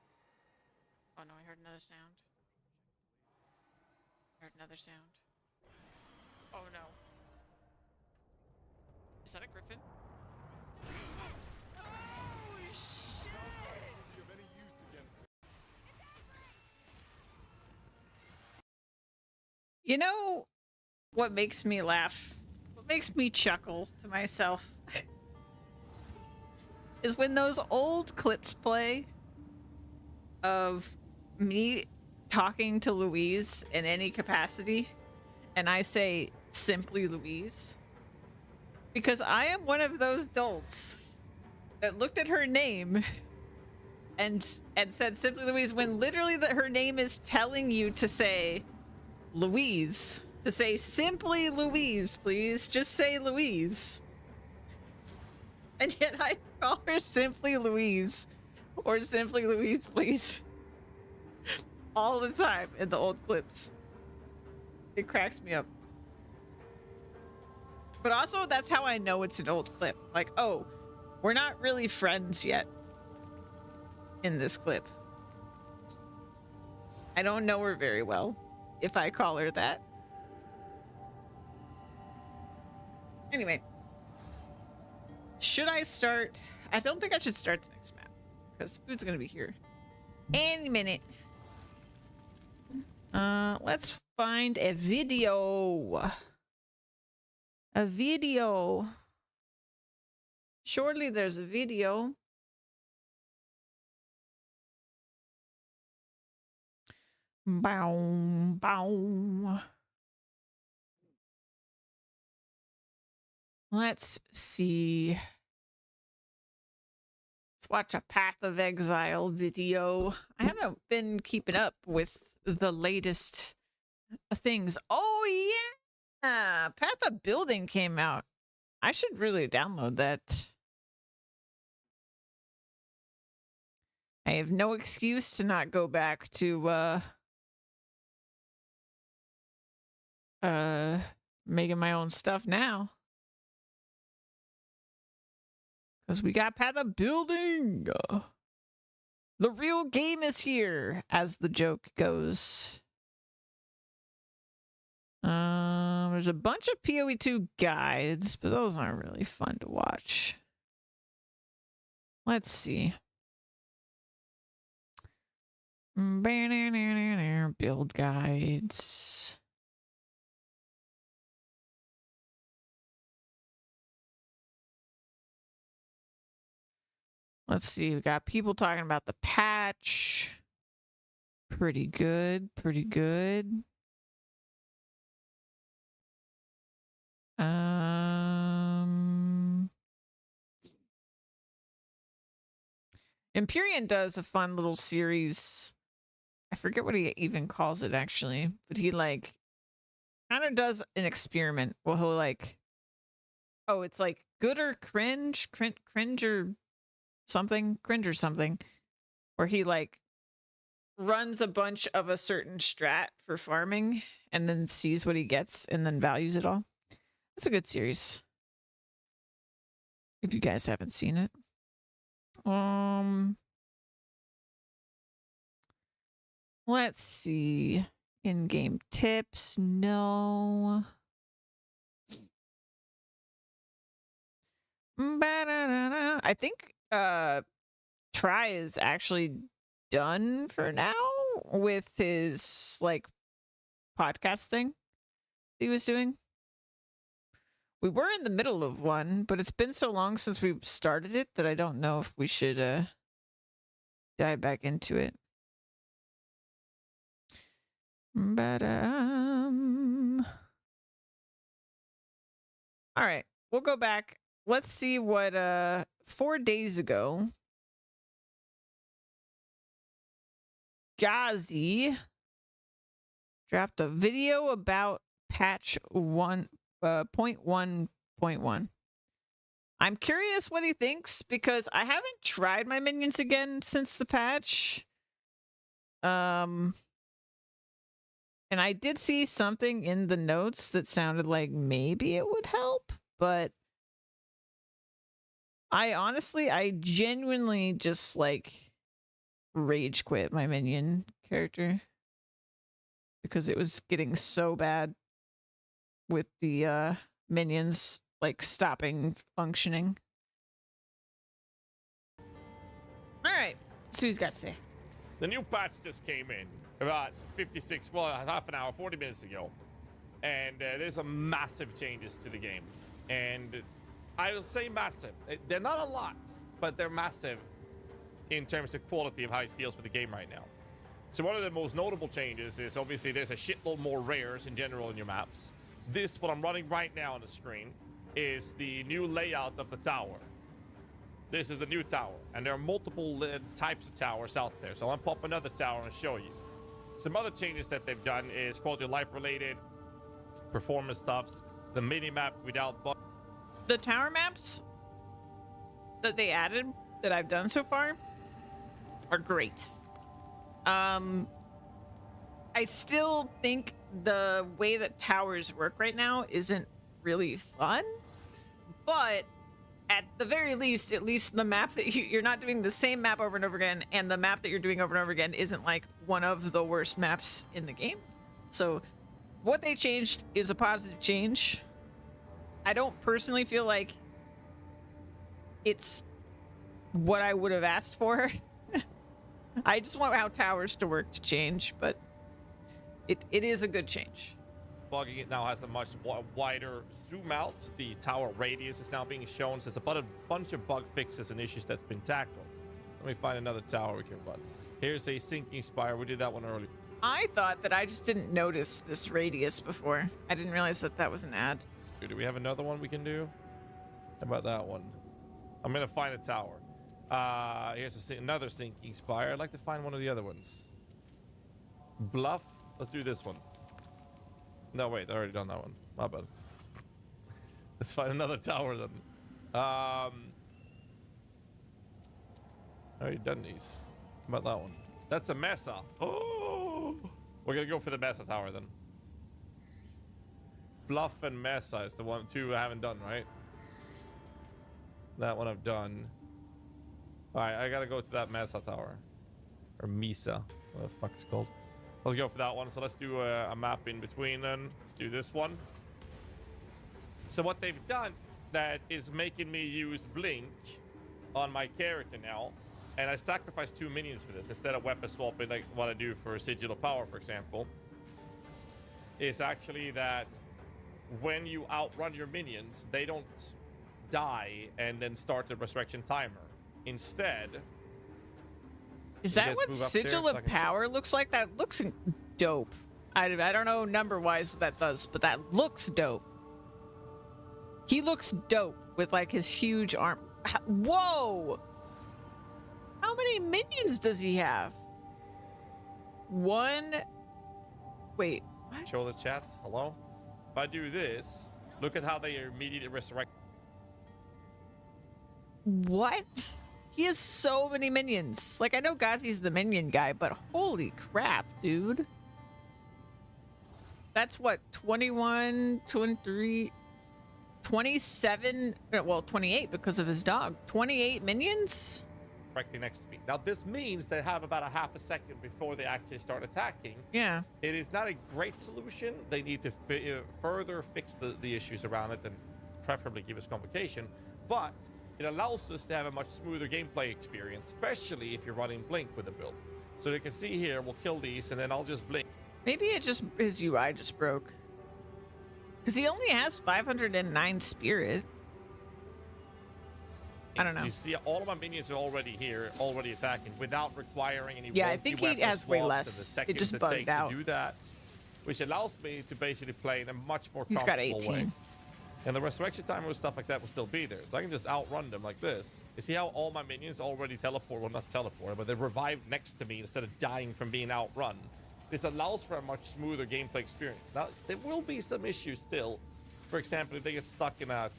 Oh no, I heard another sound. I heard another sound. Oh no. Is that a griffin? Oh shit! You know what makes me laugh? What makes me chuckle to myself? Is when those old clips play of me talking to Louise in any capacity, and I say simply Louise. Because I am one of those dolts that looked at her name and said simply Louise when literally her name is telling you to say Louise. To say simply Louise, please. Just say Louise. And yet I call her simply Louise. Or simply Louise, please. All the time in the old clips. It cracks me up. But also, that's how I know it's an old clip. Like, oh, we're not really friends yet in this clip. I don't know her very well, if I call her that. Anyway. Should I start? I don't think I should start the next map, because food's going to be here any minute. Let's find a video. A video. Surely there's a video. Bow, bow. Let's see. Let's watch a Path of Exile video. I haven't been keeping up with the latest things. Oh yeah, Path of Building came out. I should really download that. I have no excuse to not go back to making my own stuff now. Because we got Path of Building. The real game is here, as the joke goes. There's a bunch of PoE2 guides, but those aren't really fun to watch. Let's see. Build guides. Let's see. We got people talking about the patch. Pretty good. Pretty good. Empyrean does a fun little series. I forget what he even calls it actually, but he like kind of does an experiment. Well, he'll like, oh, it's like good or cringe or something, where he like runs a bunch of a certain strat for farming and then sees what he gets and then values it all. It's a good series. If you guys haven't seen it. Let's see. In-game tips, no. I think Try is actually done for now with his like podcast thing he was doing. We were in the middle of one, but it's been so long since we've started it that I don't know if we should dive back into it. All right, we'll go back. Let's see what 4 days ago Gazi dropped a video about patch 1.1.1. I'm curious what he thinks because I haven't tried my minions again since the patch. And I did see something in the notes that sounded like maybe it would help, but I genuinely just like rage quit my minion character because it was getting so bad with the minions like stopping functioning. All right, see what he's got to say. The new patch just came in about 56, well, half an hour, 40 minutes ago. And there's some massive changes to the game. And I will say massive. They're not a lot, but they're massive in terms of quality of how it feels with the game right now. So one of the most notable changes is obviously there's a shitload more rares in general in your maps. This, what I'm running right now on the screen, is the new layout of the tower. This is the new tower, and there are multiple types of towers out there. So I'll pop another tower and show you. Some other changes that they've done is quality of life related, performance stuffs, the mini map without bugs. The tower maps that they added that I've done so far are great. I still think the way that towers work right now isn't really fun, but at the very least, at least the map that you're not doing the same map over and over again, and the map that you're doing over and over again isn't like one of the worst maps in the game. So what they changed is a positive change. I don't personally feel like it's what I would have asked for. I just want how towers to work to change, but It is a good change. Bugging it now has a much wider zoom out. The tower radius is now being shown. So it's about a bunch of bug fixes and issues that's been tackled. Let me find another tower we can run. Here's a sinking spire. We did that one earlier. I thought that I just didn't notice this radius before. I didn't realize that that was an ad. Do we have another one we can do? How about that one? I'm gonna find a tower. Here's another sinking spire. I'd like to find one of the other ones. Bluff. Let's do this one. No, wait, I already done that one. My bad. Let's find another tower then. I already done these. How about that one? That's a Mesa. Oh, we're gonna go for the Mesa tower then. Bluff and Mesa is the two I haven't done, right? That one I've done. All right, I gotta go to that Mesa tower, or Mesa, what the fuck it's called. Let's go for that one. So let's do a map in between then. Let's do this one. So what they've done that is making me use Blink on my character now, and I sacrificed 2 minions for this instead of weapon swapping like what I do for Sigil of Power, for example, is actually that when you outrun your minions, they don't die and then start the resurrection timer. Instead, Is you that guys what move up there Sigil so I of can show- Power looks like? That looks dope. I don't know number-wise what that does, but that looks dope. He looks dope with like his huge arm. Whoa! How many minions does he have? One. Wait. What? show the chat. Hello? If I do this, look at how they are immediately resurrect. What? He has so many minions. Like, I know Gazi's the minion guy, but holy crap, dude. That's what, 21, 23, 27, well, 28 because of his dog. 28 minions? Directly next to me. Now, this means they have about a half a second before they actually start attacking. Yeah. It is not a great solution. They need to further fix the issues around it and preferably give us convocation. But it allows us to have a much smoother gameplay experience, especially if you're running Blink with the build. So you can see here, we'll kill these and then I'll just Blink. Maybe it just, his UI just broke. Because he only has 509 spirit. I don't know. You see, all of my minions are already here, already attacking without requiring any. Yeah, I wonky think he weapon has way swaps and the less. It seconds just it bugged takes out. to do that, which allows me to basically play in a much more He's got comfortable 18. way. And the resurrection timer and stuff like that will still be there, so I can just outrun them like this. You see how all my minions already teleport? Well, not teleport, but they revived next to me instead of dying from being outrun. This allows for a much smoother gameplay experience. Now, there will be some issues still. For example, if they get stuck in a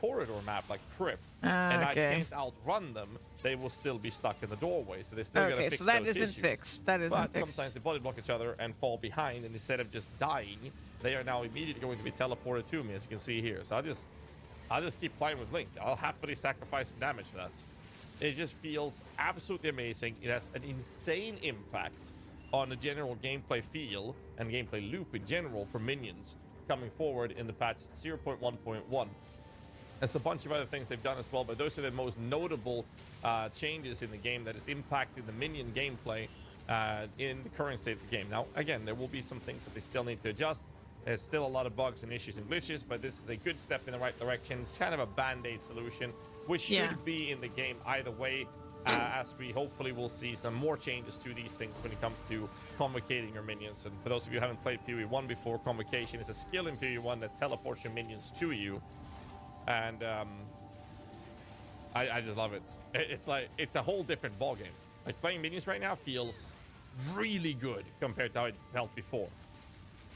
corridor map like Crypt, and I Okay. can't outrun them, they will still be stuck in the doorway. So they still gotta Okay, fix so that those isn't issues. fixed. That isn't But fixed. sometimes they body block each other and fall behind, and instead of just dying, they are now immediately going to be teleported to me, as you can see here. So I'll just keep playing with Link. I'll happily sacrifice some damage for that. It just feels absolutely amazing. It has an insane impact on the general gameplay feel and gameplay loop in general for minions coming forward in the patch 0.1.1. There's a bunch of other things they've done as well, but those are the most notable changes in the game that is impacting the minion gameplay in the current state of the game. Now, again, there will be some things that they still need to adjust. There's still a lot of bugs and issues and glitches, but this is a good step in the right direction. It's kind of a band-aid solution, which should Yeah. be in the game either way, as we hopefully will see some more changes to these things when it comes to convocating your minions. And for those of you who haven't played PoE1 before, convocation is a skill in PoE1 that teleports your minions to you. And I just love it. It's like, it's a whole different ballgame. Like, playing minions right now feels really good compared to how it felt before.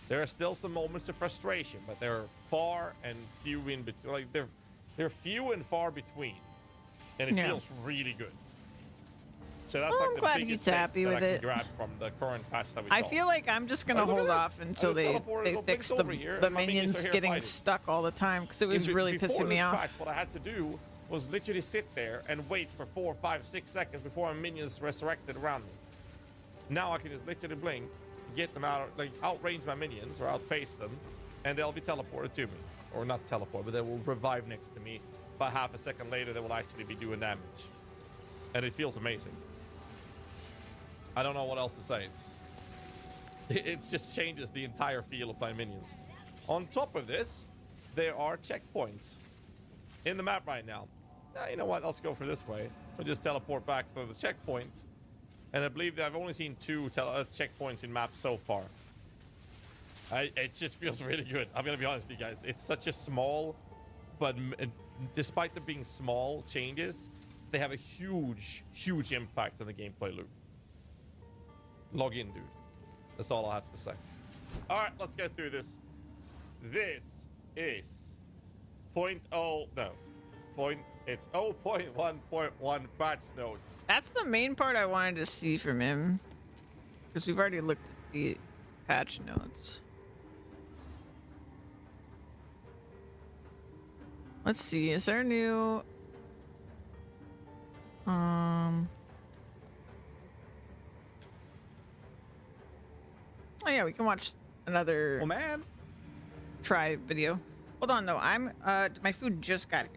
There are still some moments of frustration, but they're far and few in between. Like, they're few and far between, and it Yeah. feels really good. So that's Well, like I'm the glad biggest he's thing happy that with I can it. grab from the current patch that we I saw. feel like I'm just gonna Oh, look at hold this. off I until just they teleported over fix over here, the and my minions minions are here getting fighting. stuck all the time, because it was really Before pissing me this off. patch, what I had to do was literally sit there and wait for 4, 5, 6 seconds before my minions resurrected around me. Now I can just literally blink, get them out, like outrange my minions or outpace them, and they'll be teleported to me. Or not teleport, but they will revive next to me. About half a second later, they will actually be doing damage. And it feels amazing. I don't know what else to say. It just changes the entire feel of my minions. On top of this, there are checkpoints in the map right now. You know what? Let's go for this way. We'll just teleport back for the checkpoint. And I believe that I've only seen 2 checkpoints in maps so far. It just feels really good. I'm gonna be honest with you guys. It's such a small, but despite them being small changes, they have a huge, huge impact on the gameplay loop. Log in, dude. That's all I have to say. All right, let's get through this. This is it's 0.1.1 patch notes. That's the main part I wanted to see from him, because we've already looked at the patch notes. Let's see. Is there new? Oh yeah, we can watch another Well, man. try video. Hold on though. I'm my food just got here.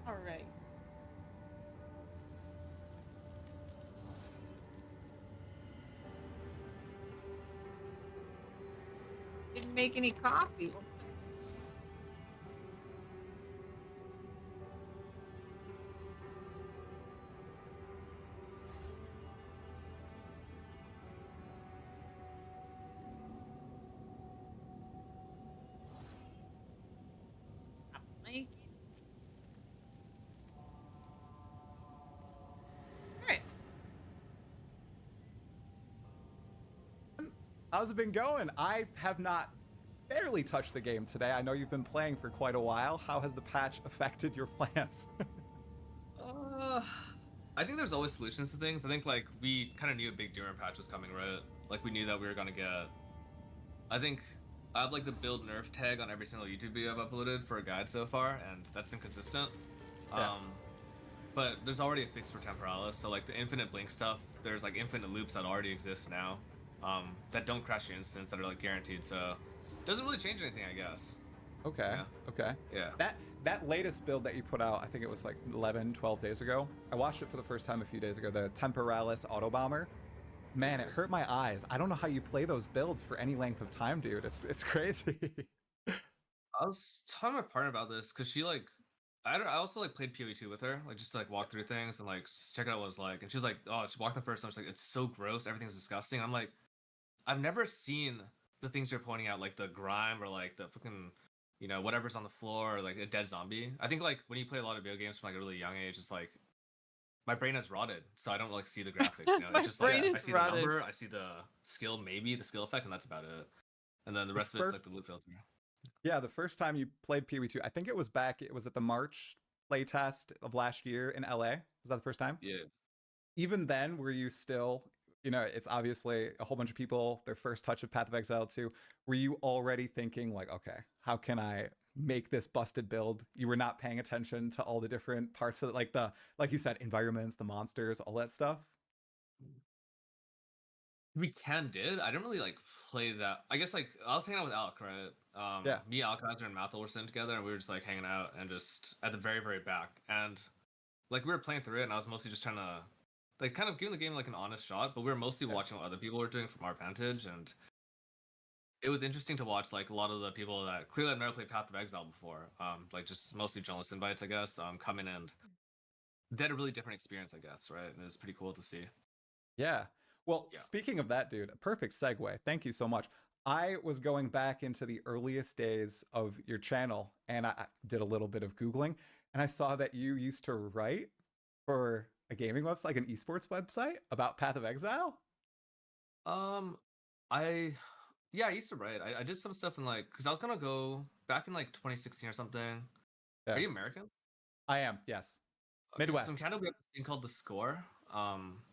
All right. Didn't make any coffee. Thank you. All right. How's it been going? I have not barely touched the game today. I know you've been playing for quite a while. How has the patch affected your plans? I think there's always solutions to things. I think like we kind of knew a big Duran patch was coming, right? Like we knew that we were gonna get. I think I have like the build nerf tag on every single YouTube video I've uploaded for a guide so far, and that's been consistent. Yeah. But there's already a fix for Temporalis, so like the infinite blink stuff, there's like infinite loops that already exist now, that don't crash your instance, that are like guaranteed. So it doesn't really change anything, I guess. Okay. Yeah. Okay. Yeah. That latest build that you put out, I think it was like 11, 12 days ago. I watched it for the first time a few days ago, the Temporalis Auto Bomber. Man, it hurt my eyes. I don't know how you play those builds for any length of time, dude. It's crazy. I was talking to my partner about this because she like, I also like played PoE2 with her, like just to like walk through things and like just check out what it's like. And she was like, oh, she walked the first time. She's like, it's so gross. Everything's disgusting. I'm like, I've never seen the things you're pointing out, like the grime or like the fucking, you know, whatever's on the floor or like a dead zombie. I think like when you play a lot of video games from like a really young age, it's like my brain has rotted, so I don't like see the graphics. You know, My it's just like brain I is see rotted. the number, I see the skill, maybe the skill effect, and that's about it. And then the rest of it's like the loot filter. Yeah, the first time you played PoE2, I think it was at the March playtest of last year in LA. Was that the first time? Yeah. Even then, were you still, you know, it's obviously a whole bunch of people, their first touch of Path of Exile 2. Were you already thinking like, okay, how can I make this busted build? You were not paying attention to all the different parts of it, like you said, environments, the monsters, all that stuff? We did. I didn't really like play that. I guess like I was hanging out with Alec, right? Yeah. Me, Alcazer, and Mathil were sitting together, and we were just like hanging out and just at the very, very back. And like we were playing through it, and I was mostly just trying to like kind of giving the game like an honest shot. But we were mostly watching what other people were doing from our vantage, and it was interesting to watch like a lot of the people that clearly have never played Path of Exile before, like just mostly journalist invites, I guess, come in and they had a really different experience, I guess, right? And it was pretty cool to see. Yeah. Well, Yeah. speaking of that, dude, a perfect segue. Thank you so much. I was going back into the earliest days of your channel and I did a little bit of Googling and I saw that you used to write for a gaming website, like an esports website about Path of Exile? I yeah, I used to write. I did some stuff in like because I was gonna go back in like 2016 or something. Yeah, Are you American? I am. Yes, Okay, so in Midwest. Canada we have a thing called the Score,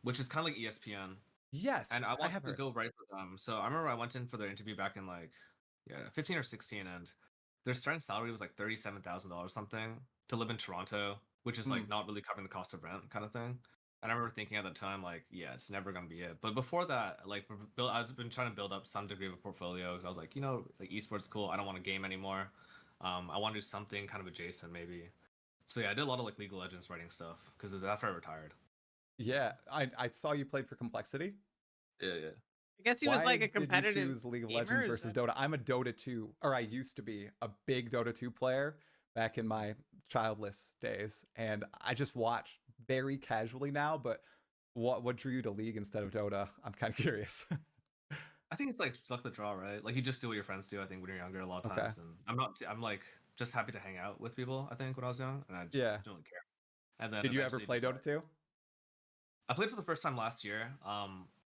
which is kind of like ESPN, Yes, and I I wanted have to heard. go write for them. So I remember I went in for their interview back in like 15 or 16, and their starting salary was like $37,000 something to live in Toronto, which is Mm, like not really covering the cost of rent kind of thing. And I remember thinking at the time, like, yeah, it's never gonna be it. But before that, like, I've been trying to build up some degree of a portfolio because I was like, like esports is cool. I don't want to game anymore. I want to do something kind of adjacent, maybe. So yeah, I did a lot of like League of Legends writing stuff because it was after I retired. yeah, I saw you played for Complexity. Yeah, yeah. I guess he was Why like a did you competitive choose League of gamer. Legends Is versus that... Dota? I'm a Dota 2, or I used to be a big Dota 2 player back in my childless days, and I just watch very casually now. But what drew you to League instead of Dota? I'm kind of curious. I think it's like luck the draw, right? Like you just do what your friends do. I think when you're younger, a lot of Okay. times, and I'm not. I'm like just happy to hang out with people. I think when I was young, and I just Yeah. didn't really care. And then Did you ever eventually, play just Dota 2? I played for the first time last year.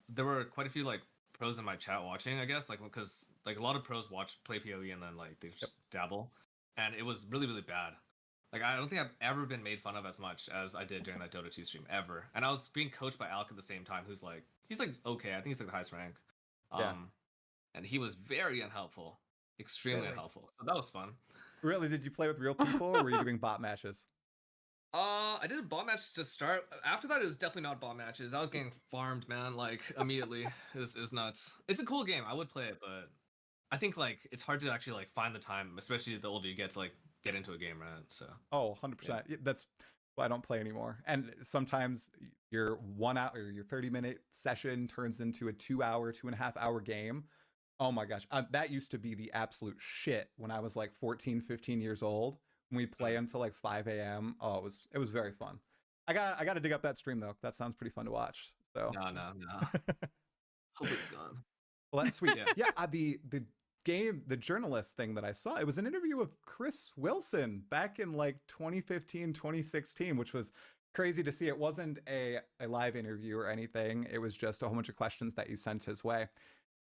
There were quite a few like pros in my chat watching, I guess, like because like a lot of pros play PoE and then like they just dabble, and it was really really bad. Like I don't think I've ever been made fun of as much as I did during that Dota 2 stream ever. And I was being coached by Alec at the same time, who's like he's like okay, I think he's like the highest rank. Yeah. And he was very unhelpful, extremely Really? unhelpful. So that was fun. Really? Did you play with real people, or were you doing bot matches? I did bot matches to start. After that, it was definitely not bot matches. I was getting farmed, man. Like immediately, it was nuts. It's a cool game. I would play it, but I think like it's hard to actually like find the time, especially the older you get to like get into a game, right? So Oh, 100%. That's why I don't play anymore. And sometimes your 1 hour or your 30-minute session turns into a 2 hour, 2.5 hour game. Oh my gosh. That used to be the absolute shit when I was like 14, 15 years old. When we play until like 5 a.m. Oh, it was very fun. I got to dig up that stream though. That sounds pretty fun to watch. So no. Hope it's gone. well, that's sweet. Yeah. Yeah, the journalist thing that I saw, it was an interview with Chris Wilson back in like 2015, 2016, which was crazy to see. It wasn't a live interview or anything. It was just a whole bunch of questions that you sent his way.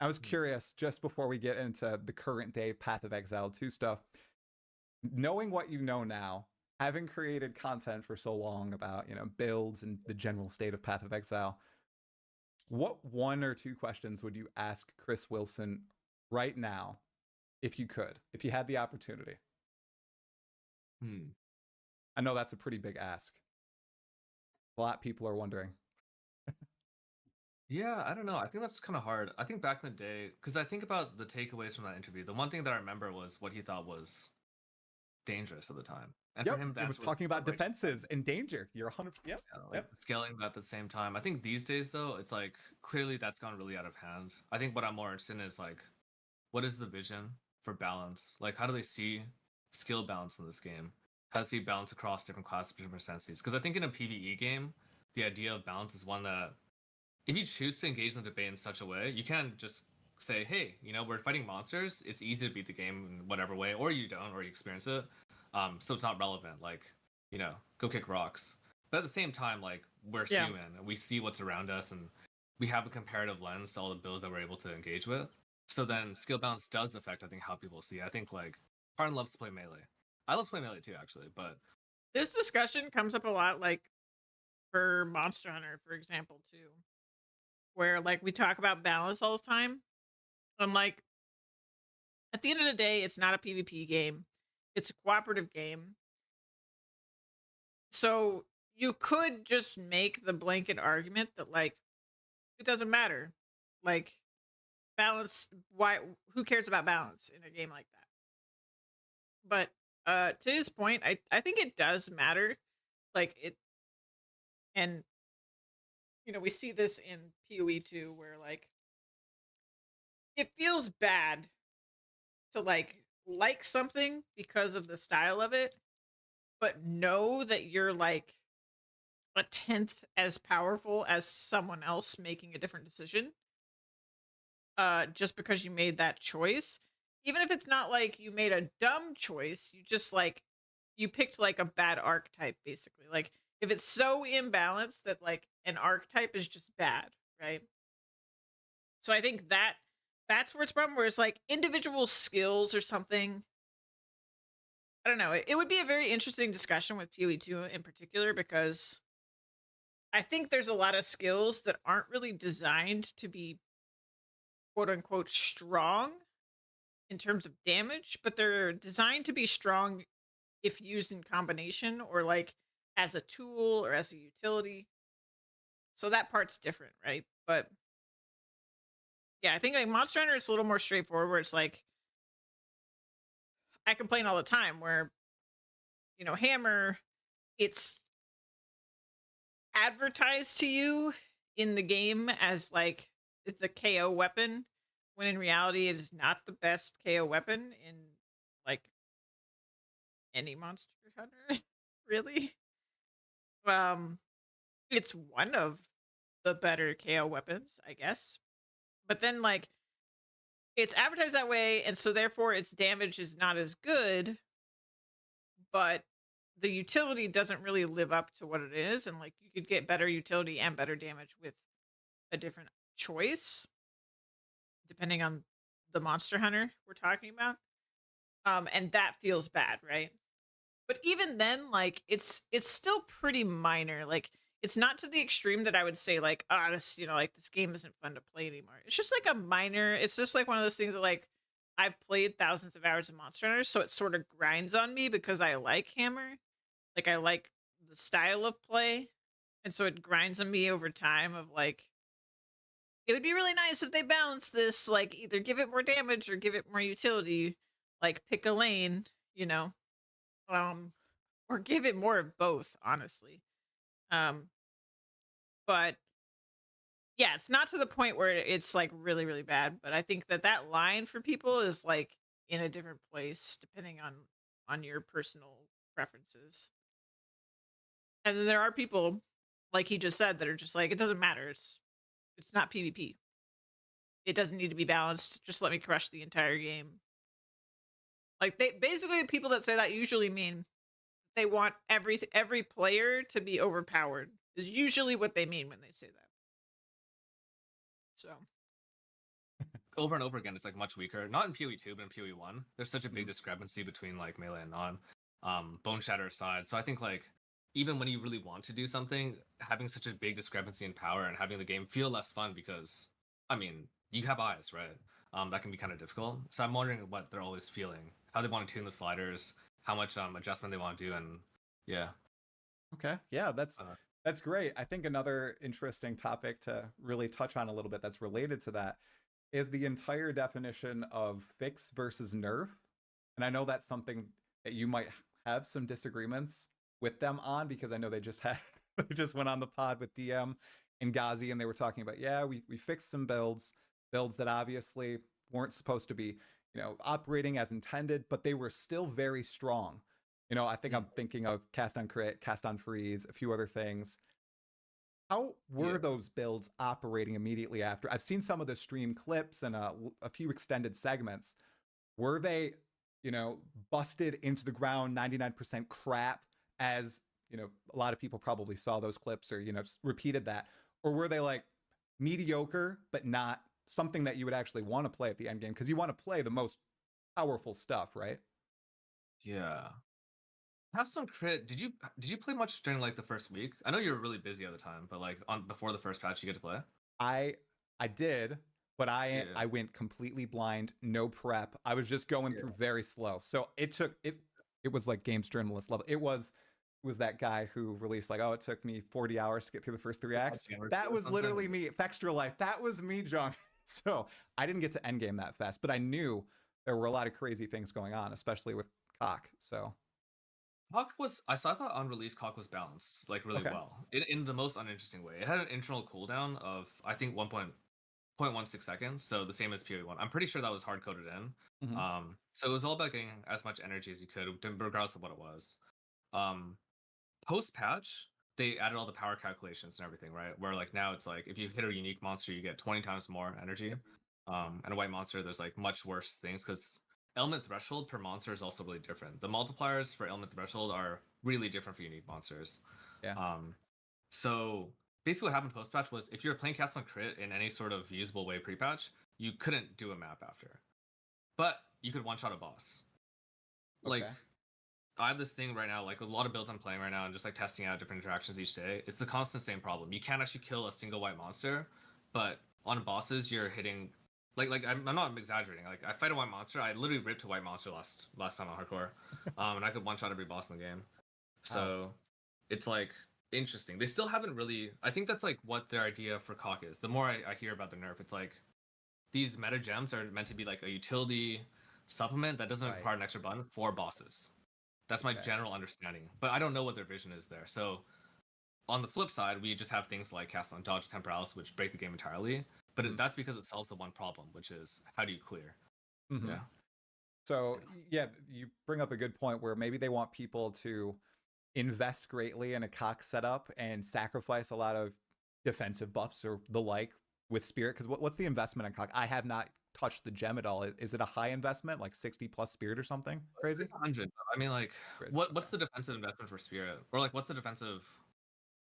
I was curious, just before we get into the current day Path of Exile 2 stuff, knowing what you know now, having created content for so long about, builds and the general state of Path of Exile, what 1 or 2 questions would you ask Chris Wilson right now if you could, if you had the opportunity? I know that's a pretty big ask. A lot of people are wondering. Yeah, I don't know. I think that's kind of hard. I think back in the day, because I think about the takeaways from that interview. The one thing that I remember was what he thought was dangerous at the time. And for him, It was talking about defenses and danger. You're 100%. Yep. Like scaling that at the same time. I think these days though, it's like clearly that's gone really out of hand. I think what I'm more interested in is like, what is the vision for balance? Like, how do they see skill balance in this game? How to see balance across different classes, different senses? Because I think in a PvE game, the idea of balance is one that if you choose to engage in the debate in such a way, you can't just say, hey, we're fighting monsters. It's easy to beat the game in whatever way, or you don't, or you experience it. So it's not relevant. Like, go kick rocks. But at the same time, like we're human and we see what's around us and we have a comparative lens to all the builds that we're able to engage with. So then skill balance does affect, I think, how people see. I think like Parn loves to play melee. I love to play melee too, actually, but This discussion comes up a lot, like for Monster Hunter, for example, too, where like we talk about balance all the time. And like at the end of the day, it's not a PvP game. It's a cooperative game. So you could just make the blanket argument that like it doesn't matter. Like balance, who cares about balance in a game like that? But to his point, I think it does matter. Like it, and we see this in PoE too, where like it feels bad to like something because of the style of it, but know that you're like a tenth as powerful as someone else making a different decision. Just because you made that choice, even if it's not like you made a dumb choice, you just like you picked like a bad archetype, basically. Like if it's so imbalanced that like an archetype is just bad, right? So I think that's where it's problem where it's like individual skills or something. I don't know. It would be a very interesting discussion with PoE2 in particular because I think there's a lot of skills that aren't really designed to be quote unquote strong in terms of damage, but they're designed to be strong if used in combination or like as a tool or as a utility. So that part's different, right? But yeah, I think like Monster Hunter is a little more straightforward where it's like I complain all the time where, Hammer, it's advertised to you in the game as like the KO weapon, when in reality it is not the best KO weapon in like any Monster Hunter, really. Um, it's one of the better KO weapons, I guess. But then like it's advertised that way, and so therefore its damage is not as good, but the utility doesn't really live up to what it is, and like you could get better utility and better damage with a different choice depending on the monster hunter we're talking about. And that feels bad, right? But even then, like it's still pretty minor. Like it's not to the extreme that I would say like, ah, this, like this game isn't fun to play anymore. It's just like a minor, it's just like one of those things that like I've played thousands of hours of Monster Hunter, so it sort of grinds on me because I like Hammer. Like I like the style of play. And so it grinds on me over time of like, it would be really nice if they balance this, like either give it more damage or give it more utility, like pick a lane, um, or give it more of both, honestly. Um, but yeah, it's not to the point where it's like really, really bad. But I think that that line for people is like in a different place depending on your personal preferences. And then there are people, like he just said, that are just like, it doesn't matter. It's not PvP. It doesn't need to be balanced. Just let me crush the entire game. Like they basically the people that say that usually mean they want every player to be overpowered. Is usually what they mean when they say that. So Over and over again, it's like much weaker. Not in PoE2, but in PoE1, there's such a big discrepancy between like melee and non. Bone Shatter aside, so I think like even when you really want to do something, having such a big discrepancy in power and having the game feel less fun because, I mean, you have eyes, right? That can be kind of difficult. So I'm wondering what they're always feeling, how they want to tune the sliders, how much adjustment they want to do, and yeah. Okay, yeah, that's Uh, that's great. I think another interesting topic to really touch on a little bit that's related to that is the entire definition of fix versus nerf. And I know that's something that you might have some disagreements with them on because I know they just had they just went on the pod with DM and Ghazi and they were talking about, yeah, we fixed some builds that obviously weren't supposed to be, operating as intended, but they were still very strong. I think I'm thinking of cast on crit, cast on freeze, a few other things. How were Yeah. those builds operating immediately after? I've seen some of the stream clips and a few extended segments. Were they, busted into the ground 99% crap as, a lot of people probably saw those clips or, repeated that? Or were they like mediocre, but not something that you would actually want to play at the end game? Because you want to play the most powerful stuff, right? Yeah. Have some crit. Did you play much during like the first week? I know you were really busy at the time, but like on before the first patch, you get to play. I I did, but I Yeah. I went completely blind, no prep. I was just going Yeah. through very slow. So it was like games journalist level. It was that guy who released like, oh, it took me 40 hours to get through the first 3 acts. That was literally me. Extra life. That was me, John. So I didn't get to endgame that fast, but I knew there were a lot of crazy things going on, especially with Cock. So I thought on release Cock was balanced like really okay. well in the most uninteresting way. It had an internal cooldown of I think 1.16 seconds, so the same as PoE1. I'm pretty sure that was hard coded in. Mhm. So it was all about getting as much energy as you could, regardless of what it was. Um, Post patch, they added all the power calculations and everything, right? Where like now it's like if you hit a unique monster, you get 20 times more energy. And a white monster, there's like much worse things because element threshold per monster is also really different. The multipliers for element threshold are really different for unique monsters. Yeah. So basically, what happened post patch was if you were playing Cast on Crit in any sort of usable way pre patch, you couldn't do a map after, but you could one shot a boss. Like, Okay. I have this thing right now, like a lot of builds I'm playing right now, and just like testing out different interactions each day. It's the constant same problem. You can't actually kill a single white monster, but on bosses you're hitting. I'm not exaggerating. Like I fight a white monster, I literally ripped a white monster last time on hardcore, and I could one shot every boss in the game. So it's like interesting. They still haven't really. I think that's like what their idea for Cock is. The more I hear about the nerf, it's like these meta gems are meant to be like a utility supplement that doesn't Right. require an extra button for bosses. That's my Okay. general understanding, but I don't know what their vision is there. So on the flip side, we just have things like cast on dodge, temporalis, which break the game entirely. But Mhm. that's because it solves the one problem, which is how do you clear? Mhm. Yeah. So yeah, you bring up a good point where maybe they want people to invest greatly in a cock setup and sacrifice a lot of defensive buffs or the like with spirit. Because what's the investment in cock? I have not touched the gem at all. Is it a high investment, like 60 plus spirit or something crazy? It's 100. I mean, like, Good. what's the defensive investment for spirit, or like what's the defensive?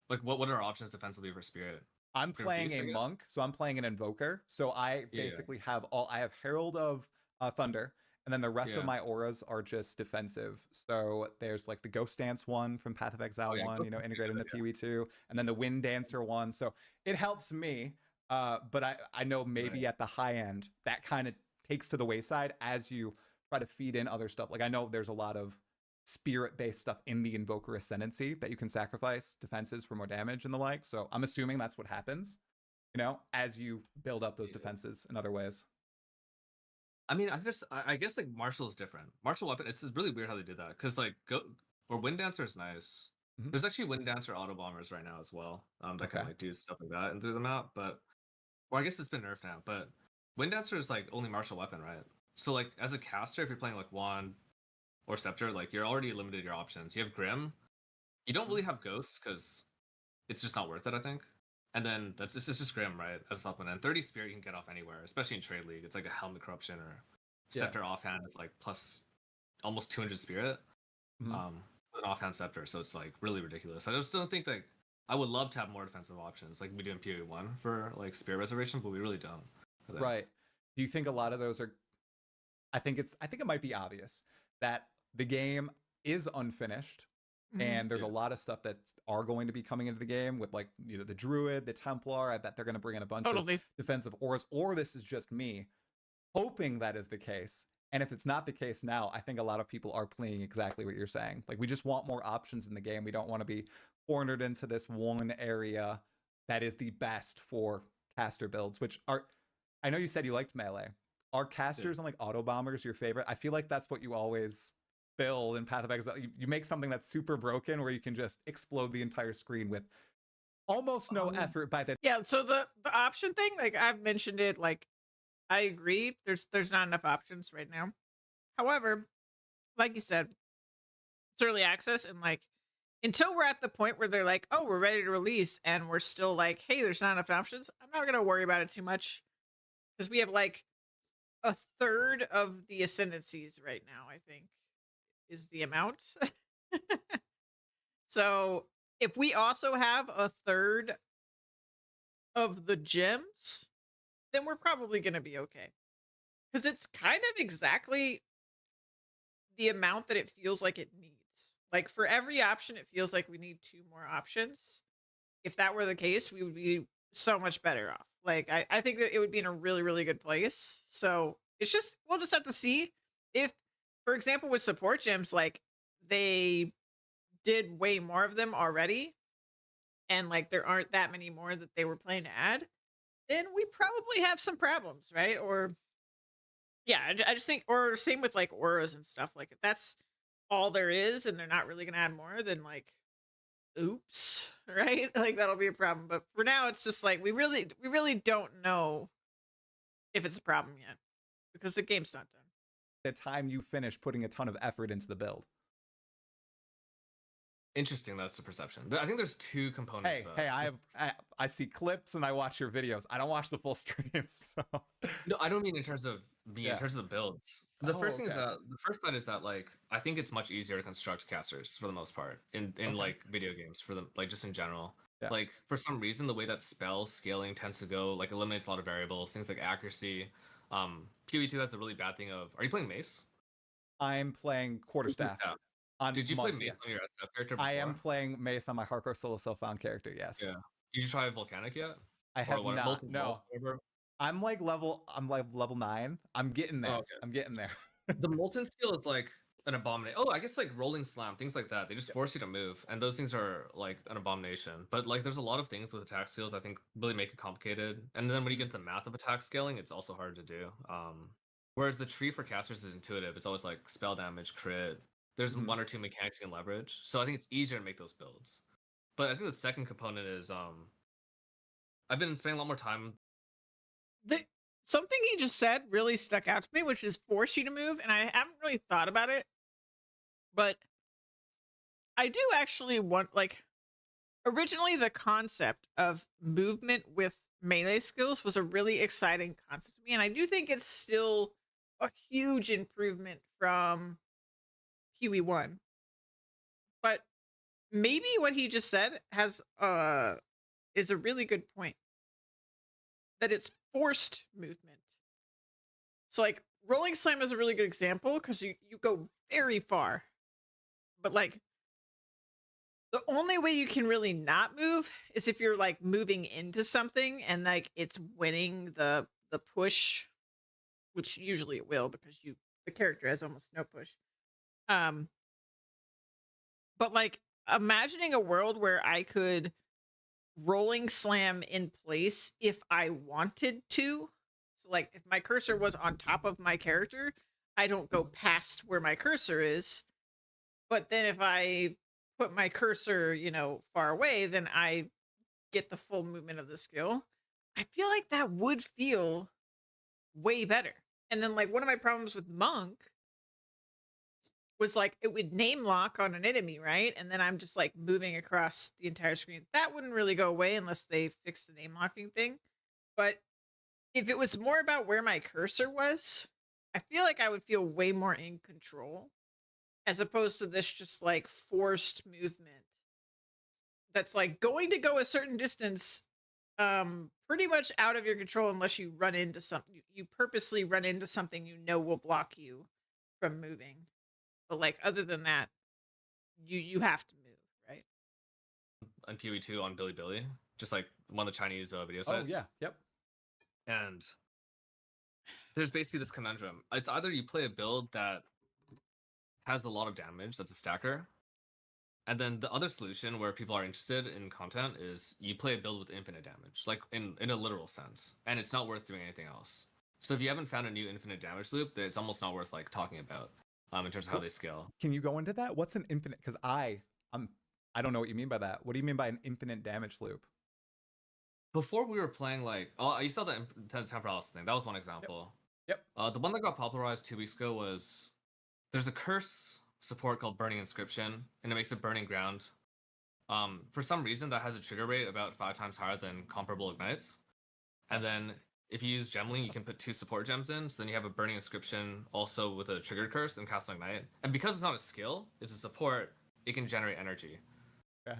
Like, what are our options defensively for spirit? I'm Grim playing Feast, I a guess? monk, so I'm playing an invoker. So I Yeah. basically have I have Herald of Thunder, and then the rest of Yeah. my auras are just defensive. So there's like the Ghost Dance one from Path of Exile Oh, yeah, one, Ghost you know, Dance is integrated good, into PoE2, and then the Wind Dancer one. So it helps me. But I know maybe Right. at the high end that kind of takes to the wayside as you try to feed in other stuff. Like I know there's a lot of spirit based stuff in the Invoker Ascendancy that you can sacrifice defenses for more damage and the like. So I'm assuming that's what happens, you know, as you build up those Yeah. defenses in other ways. I mean, I guess like martial is different. Martial weapon, it's really weird how they did that because like Wind Dancer is nice. Mhm. There's actually Wind Dancer auto bombers right now as well. That can Okay. like do stuff like that and through them out. But or I guess it's been nerfed now. But Wind Dancer is like only martial weapon, right? So like as a caster, if you're playing like wand or scepter, like you're already limited your options. You have Grim. You don't really have Ghosts because it's just not worth it, I think. And then it's just Grim, right? As a supplement. And 30 Spirit you can get off anywhere, especially in trade league. It's like a Helmet Corruption or Yeah. Scepter offhand is like plus almost 200 Spirit. Mhm. With an offhand Scepter, so it's like really ridiculous. I just don't think like I would love to have more defensive options like we do in PoE1 for like Spirit Reservation, but we really don't. For that. Right. Do you think a lot of those are I think it might be obvious that the game is unfinished and there's a lot of stuff that are going to be coming into the game with like the druid, the templar. I bet they're going to bring in a bunch Totally. of defensive auras, or this is just me hoping that is the case. And if it's not the case now, I think a lot of people are playing exactly what you're saying. Like we just want more options in the game. We don't want to be cornered into this one area that is the best for caster builds, which are I know you said you liked melee. Are casters and like auto bombers your favorite? I feel like that's what you always build in Path of Exile. You make something that's super broken where you can just explode the entire screen with almost no effort by the Yeah, so the option thing, like I've mentioned it, like I agree. There's not enough options right now. However, like you said, it's early access, and like until we're at the point where they're like, oh, we're ready to release, and we're still like, hey, there's not enough options. I'm not gonna worry about it too much because we have like a third of the ascendancies right now. I think is the amount. So if we also have a third of the gems, then we're probably gonna be okay. Because it's kind of exactly the amount that it feels like it needs. Like for every option, it feels like we need 2 more options. If that were the case, we would be so much better off. Like I think that it would be in a really, really good place. So it's just we'll just have to see if, for example, with support gems, like they did way more of them already, and like there aren't that many more that they were planning to add, then we probably have some problems, right? Or yeah, I just think, or same with like auras and stuff. Like if that's all there is, and they're not really gonna add more, then like, oops, right? Like that'll be a problem. But for now, it's just like we really don't know if it's a problem yet because the game's not done. time you finish putting a ton of effort into the build. Interesting. That's the perception. I think there's two components Hey, though. hey, I see clips and I watch your videos. I don't watch the full streams. So No, I don't mean in terms of me, in yeah. terms of the builds. The Oh, first thing is okay. that the first thought is that like I think it's much easier to construct casters for the most part in Okay. like video games for them like just in general. Yeah. Like for some reason the way that spell scaling tends to go like eliminates a lot of variables, things like accuracy. PoE2 has a really bad thing of are you playing Mace? I'm playing quarterstaff. Yeah. On Did you play monk, Mace yeah. on your SF character before? I am playing Mace on my hardcore solo self found character, yes. Yeah. Did you try Volcanic yet? I have not. Molten No. Walls, whatever? I'm like level 9. I'm getting there. Oh, okay. I'm getting there. The molten skill is like an abomination. Oh, I guess like rolling slam, things like that. They just force you to move, and those things are like an abomination. But like, there's a lot of things with attack skills I think really make it complicated. And then when you get to the math of attack scaling, it's also hard to do. Whereas the tree for casters is intuitive. It's always like spell damage, crit. There's Mhm. one or two mechanics you can leverage, so I think it's easier to make those builds. But I think the second component is I've been spending a lot more time. Something he just said really stuck out to me, which is force you to move, and I haven't really thought about it, but I do actually want like originally the concept of movement with melee skills was a really exciting concept to me, and I do think it's still a huge improvement from Huey 1. But maybe what he just said has is a really good point. That it's forced movement. So like rolling slam is a really good example because you go very far. But like the only way you can really not move is if you're like moving into something and like it's winning the push, which usually it will because the character has almost no push. But like imagining a world where I could rolling slam in place if I wanted to. So like if my cursor was on top of my character, I don't go past where my cursor is. But then if I put my cursor, far away, then I get the full movement of the skill. I feel like that would feel way better. And then like one of my problems with Monk was like it would name lock on an enemy, right? And then I'm just like moving across the entire screen. That wouldn't really go away unless they fixed the name locking thing. But if it was more about where my cursor was, I feel like I would feel way more in control as opposed to this just like forced movement that's like going to go a certain distance pretty much out of your control unless you run into something you purposely run into something will block you from moving. But like other than that, you have to move, right? On PoE2 on Bilibili, just like one of the Chinese video Oh sites. yeah, yep. And there's basically this conundrum. It's either you play a build that has a lot of damage, that's a stacker, and then the other solution where people are interested in content is you play a build with infinite damage, like in a literal sense, and it's not worth doing anything else. So if you haven't found a new infinite damage loop, then it's almost not worth like talking about in terms of how they scale. Can you go into that? What's an infinite? Because I don't know what you mean by that. What do you mean by an infinite damage loop? Before we were playing like you saw the temporalis thing. That was one example. Yep. The one that got popularized 2 weeks ago was there's a curse support called Burning Inscription, and it makes it burning ground. For some reason, that has a trigger rate about 5 times higher than comparable ignites. And then if you use Gemling, you can put 2 support gems in, so then you have a Burning Inscription also with a triggered curse and cast on Ignite. And because it's not a skill, it's a support, it can generate energy. Okay.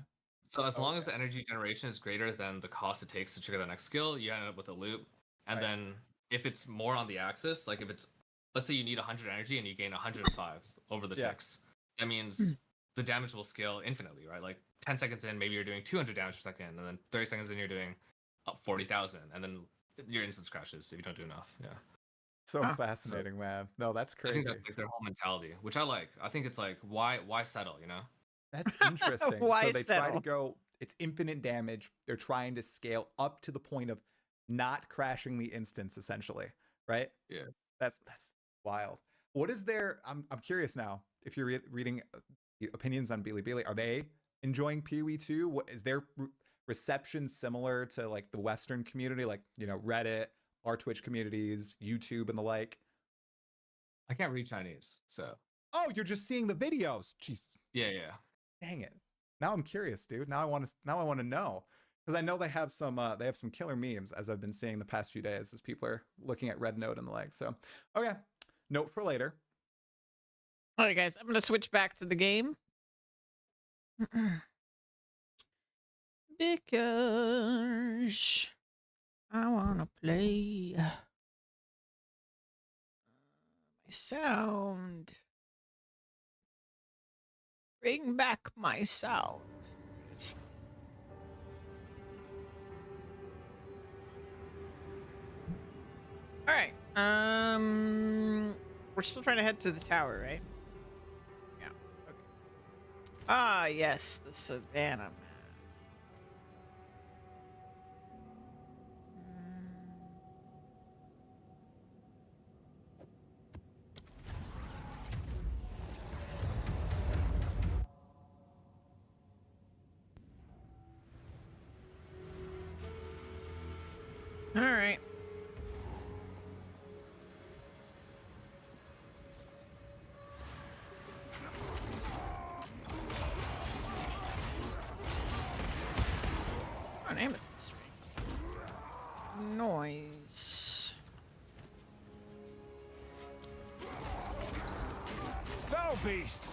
So as long as the energy generation is greater than the cost it takes to trigger the next skill, you end up with a loop. And Right. then if it's more on the axis, like if it's, let's say you need 100 energy and you gain 105 over the ticks, that means the damage will scale infinitely, right? Like 10 seconds in, maybe you're doing 200 damage per second, and then 30 seconds in, you're doing 40,000, and then your instance crashes if you don't do enough. Yeah. So fascinating, man. No, that's crazy. I think that's like their whole mentality, which I like. I think it's like, why settle, you know? That's interesting. Why so they try to settle? go, it's infinite damage. They're trying to scale up to the point of not crashing the instance, essentially, right? Yeah. That's wild. What is their, I'm curious now, if you're reading opinions on Bilibili, are they enjoying PoE 2? What is their reception similar to like the Western community, like, Reddit, our Twitch communities, YouTube and the like? I can't read Chinese, so. Oh, you're just seeing the videos. Jeez. Yeah. Dang it. Now I'm curious, dude. Now I want to know, because I know they have some killer memes, as I've been seeing the past few days as people are looking at Red Note and the like. So, okay, note for later. All right, guys, I'm gonna switch back to the game because I wanna play. My sound. Bring back my sound. All right. We're still trying to head to the tower, right? Yeah. Okay. Ah, yes, the Savannah map. All right. Oh, an amethyst ring. Noise. Thou beast!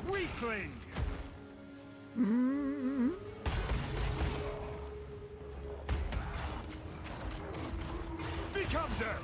Weakling! Become dirt!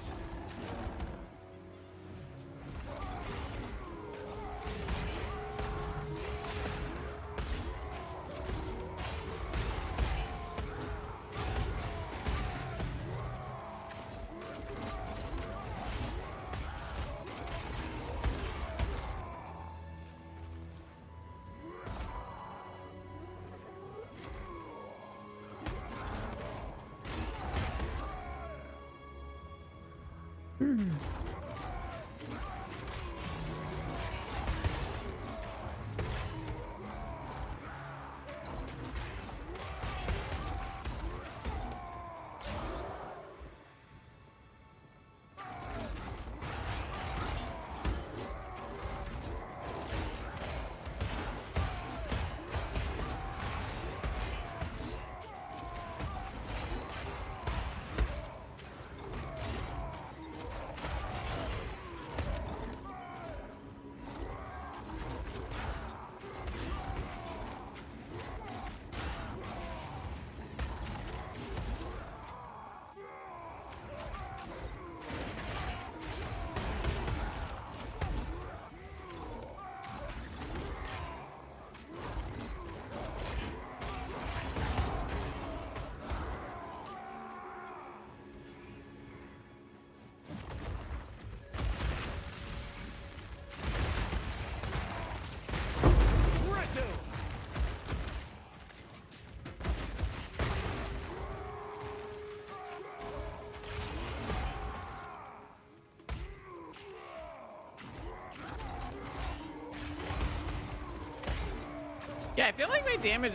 Yeah, I feel like my damage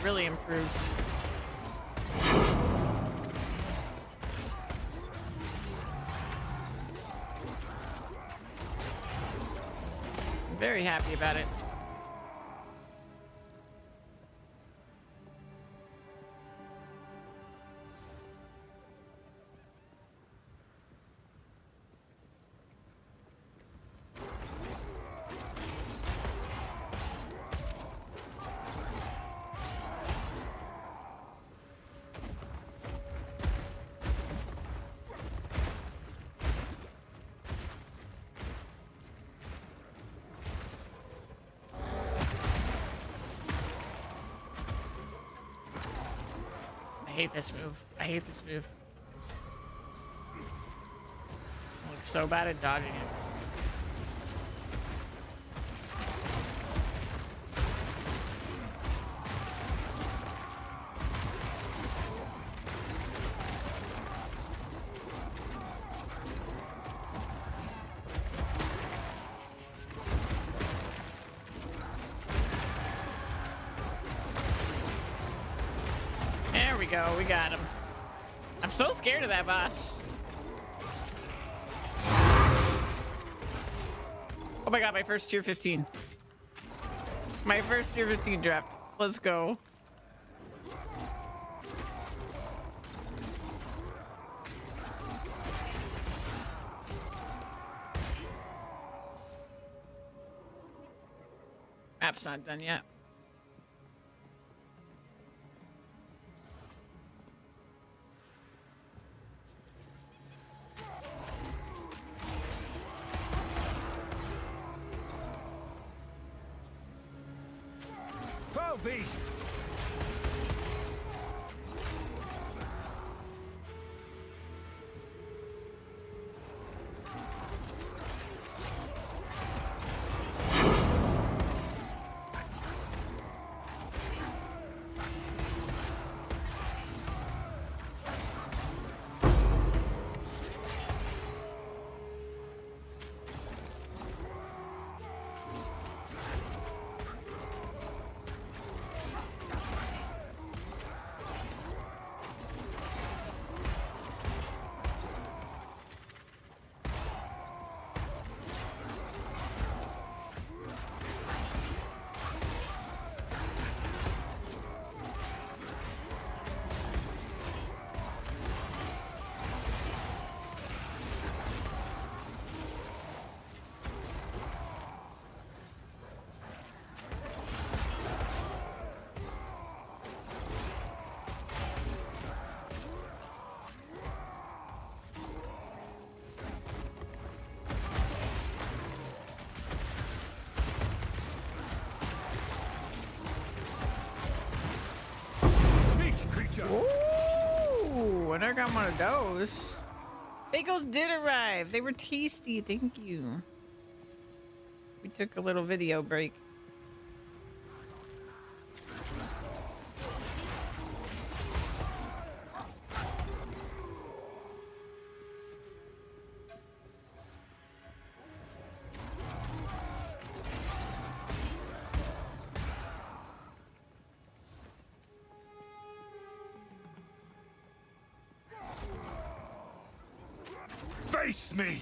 really improves. Very happy about it. I hate this move. I hate this move. I look so bad at dodging it. There we go. We got him. I'm so scared of that boss. Oh my god, my first tier 15. My first tier 15 dropped. Let's go. Map's not done yet. Foul beast! Ooh, and I got one of those. Bagels did arrive. They were tasty. Thank you. We took a little video break. Face me!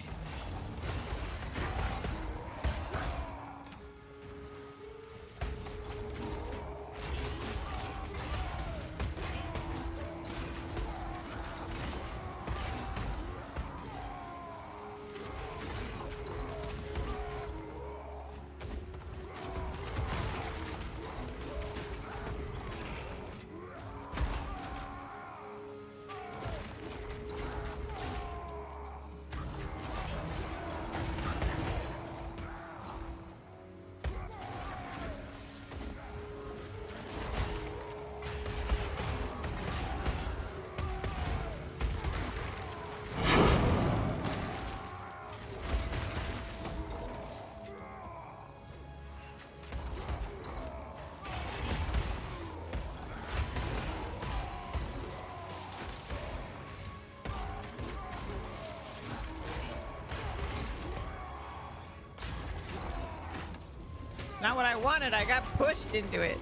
It's not what I wanted. I got pushed into it.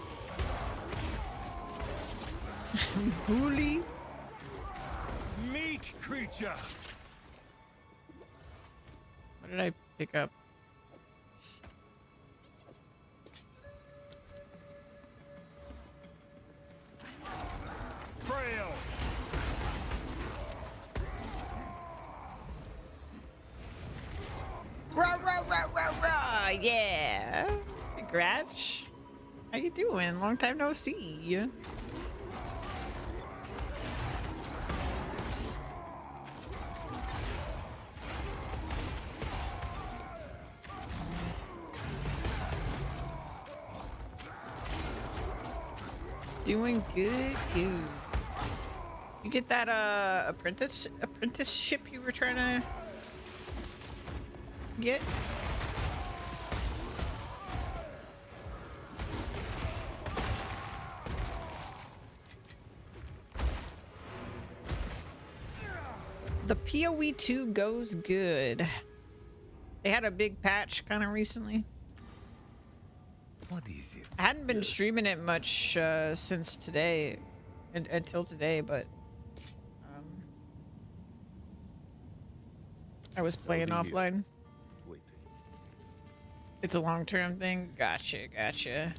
Bully. Meek creature! What did I pick up? Rah, rah, rah, rah, rah. Yeah. Hey, Gratch. How you doing? Long time no see. Doing good, good. You get that apprenticeship you were trying to get? The PoE 2 goes good. They had a big patch kind of recently. What is it? I hadn't been streaming it much since today, until today, but I was playing I'll be here. offline. Waiting. It's a long-term thing. Gotcha, gotcha.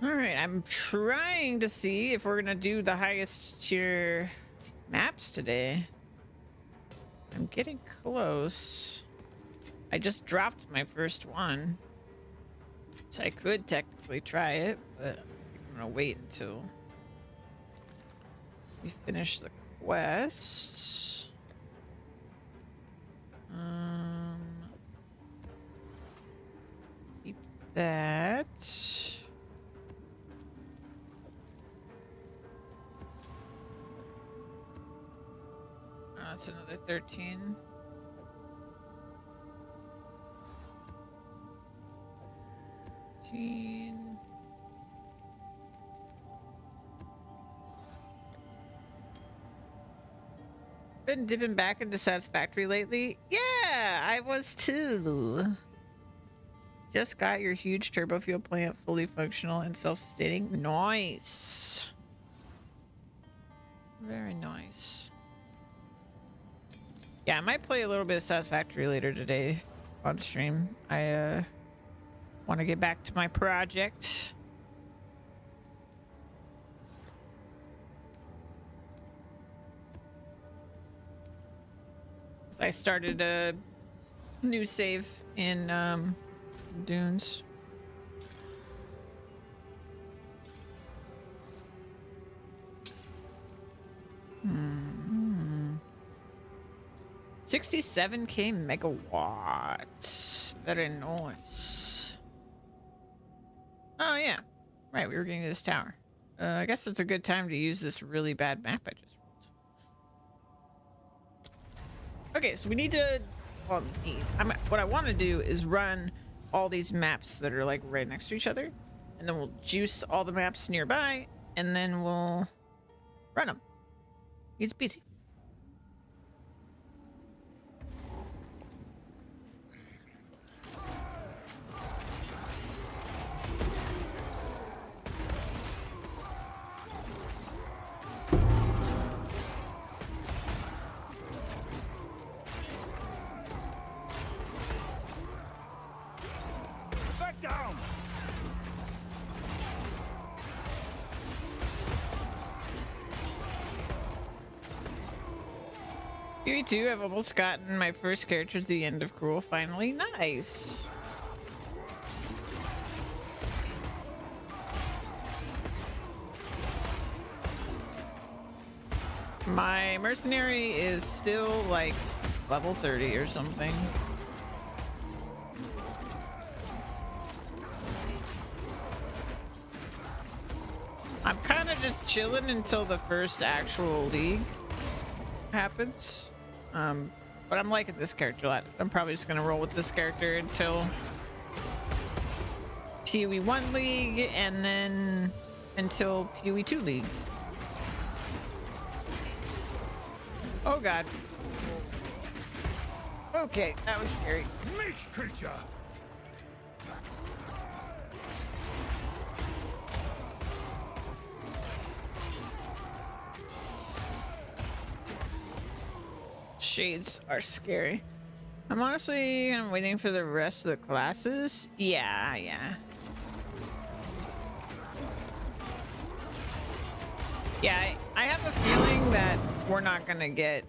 All right, I'm trying to see if we're gonna do the highest tier maps today. I'm getting close. I just dropped my first one, so I could technically try it, but I'm gonna wait until we finish the quests. Keep that. Oh, that's another 13. Been dipping back into Satisfactory lately? Yeah, I was too. Just got your huge turbo fuel plant fully functional and self-sustaining. Nice. Very nice. Yeah, I might play a little bit of Satisfactory later today on stream. I want to get back to my project. I started a new save in Dunes. Hmm. 67k megawatts. Very nice. Oh yeah, right. We were getting to this tower. I guess it's a good time to use this really bad map I just rolled. Okay, so we need to. Well, what I want to do is run all these maps that are like right next to each other, and then we'll juice all the maps nearby, and then we'll run them. It's busy. Back down! Me too. I've almost gotten my first character to the end of Cruel finally. Nice. My mercenary is still like level 30 or something. I'm kind of just chilling until the first actual league happens. But I'm liking this character a lot. I'm probably just gonna roll with this character until PoE 1 League and then until PoE 2 League. Oh god. Okay, that was scary. Meat creature! Shades are scary. I'm waiting for the rest of the classes. Yeah. Yeah, I have a feeling that we're not gonna get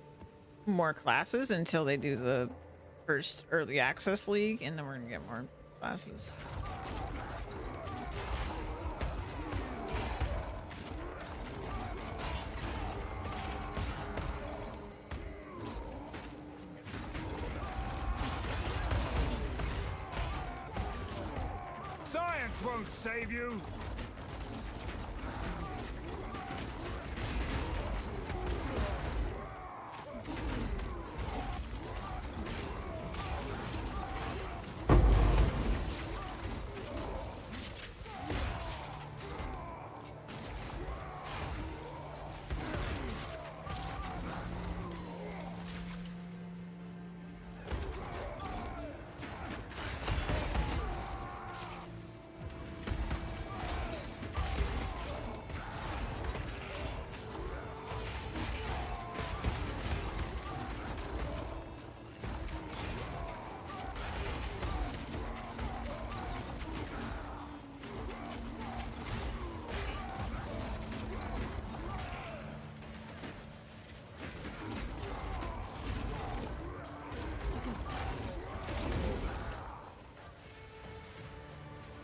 more classes until they do the first early access league, and then we're gonna get more classes. Science won't save you.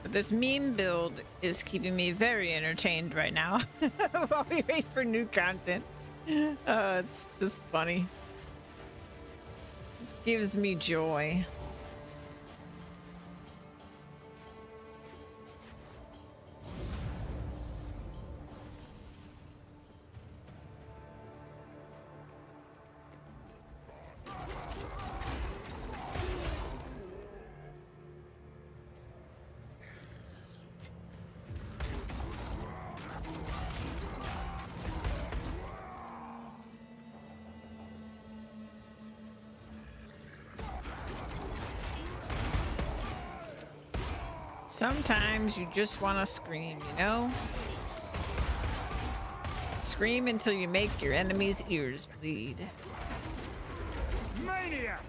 But this meme build is keeping me very entertained right now while we wait for new content. It's just funny. Gives me joy. Sometimes you just want to scream, you know? Scream until you make your enemy's ears bleed. Maniac!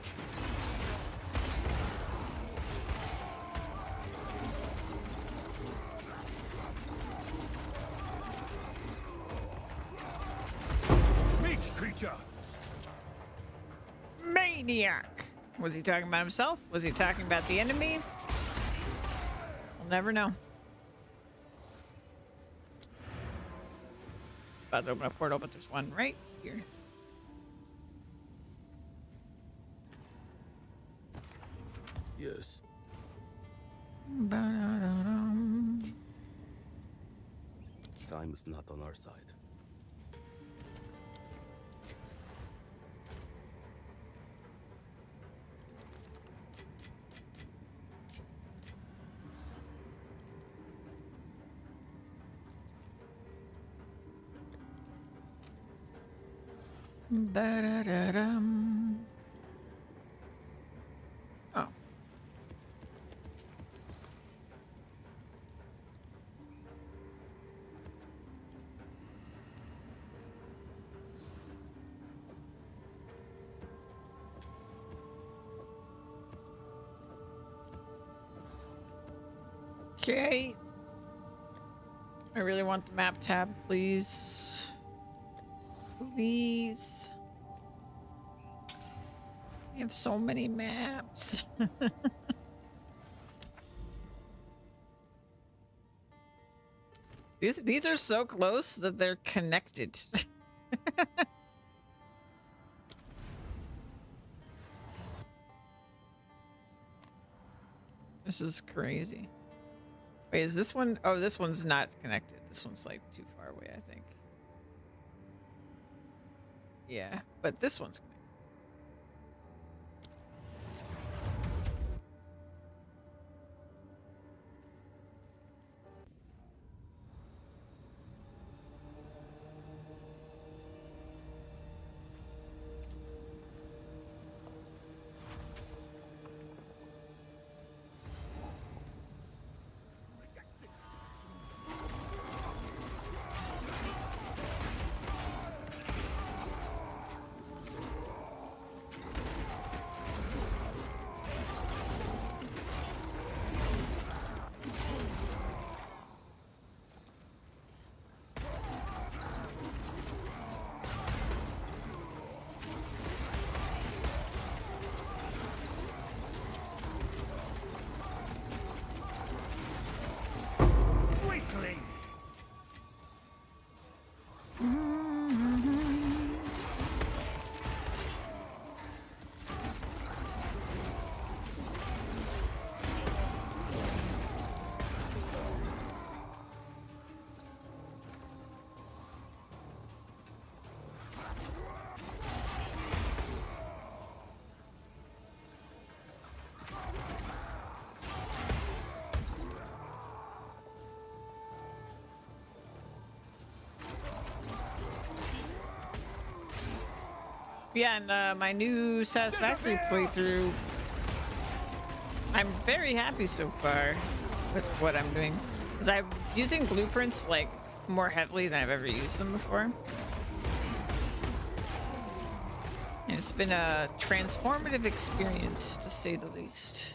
Meat creature! Maniac! Was he talking about himself? Was he talking about the enemy? We'll never know. About to open a portal, but there's one right here. Yes. Ba-da-da-dum. Time is not on our side. Ba-da-da-dum. Oh. Okay. I really want the map tab, please. Please. We have so many maps. These are so close that they're connected. This is crazy. Wait, is this one? Oh, this one's not connected. This one's like too far away, I think. Yeah, but this one's connected. Yeah, and my new Satisfactory playthrough, I'm very happy so far with what I'm doing. Because I'm using blueprints like more heavily than I've ever used them before. And it's been a transformative experience, to say the least.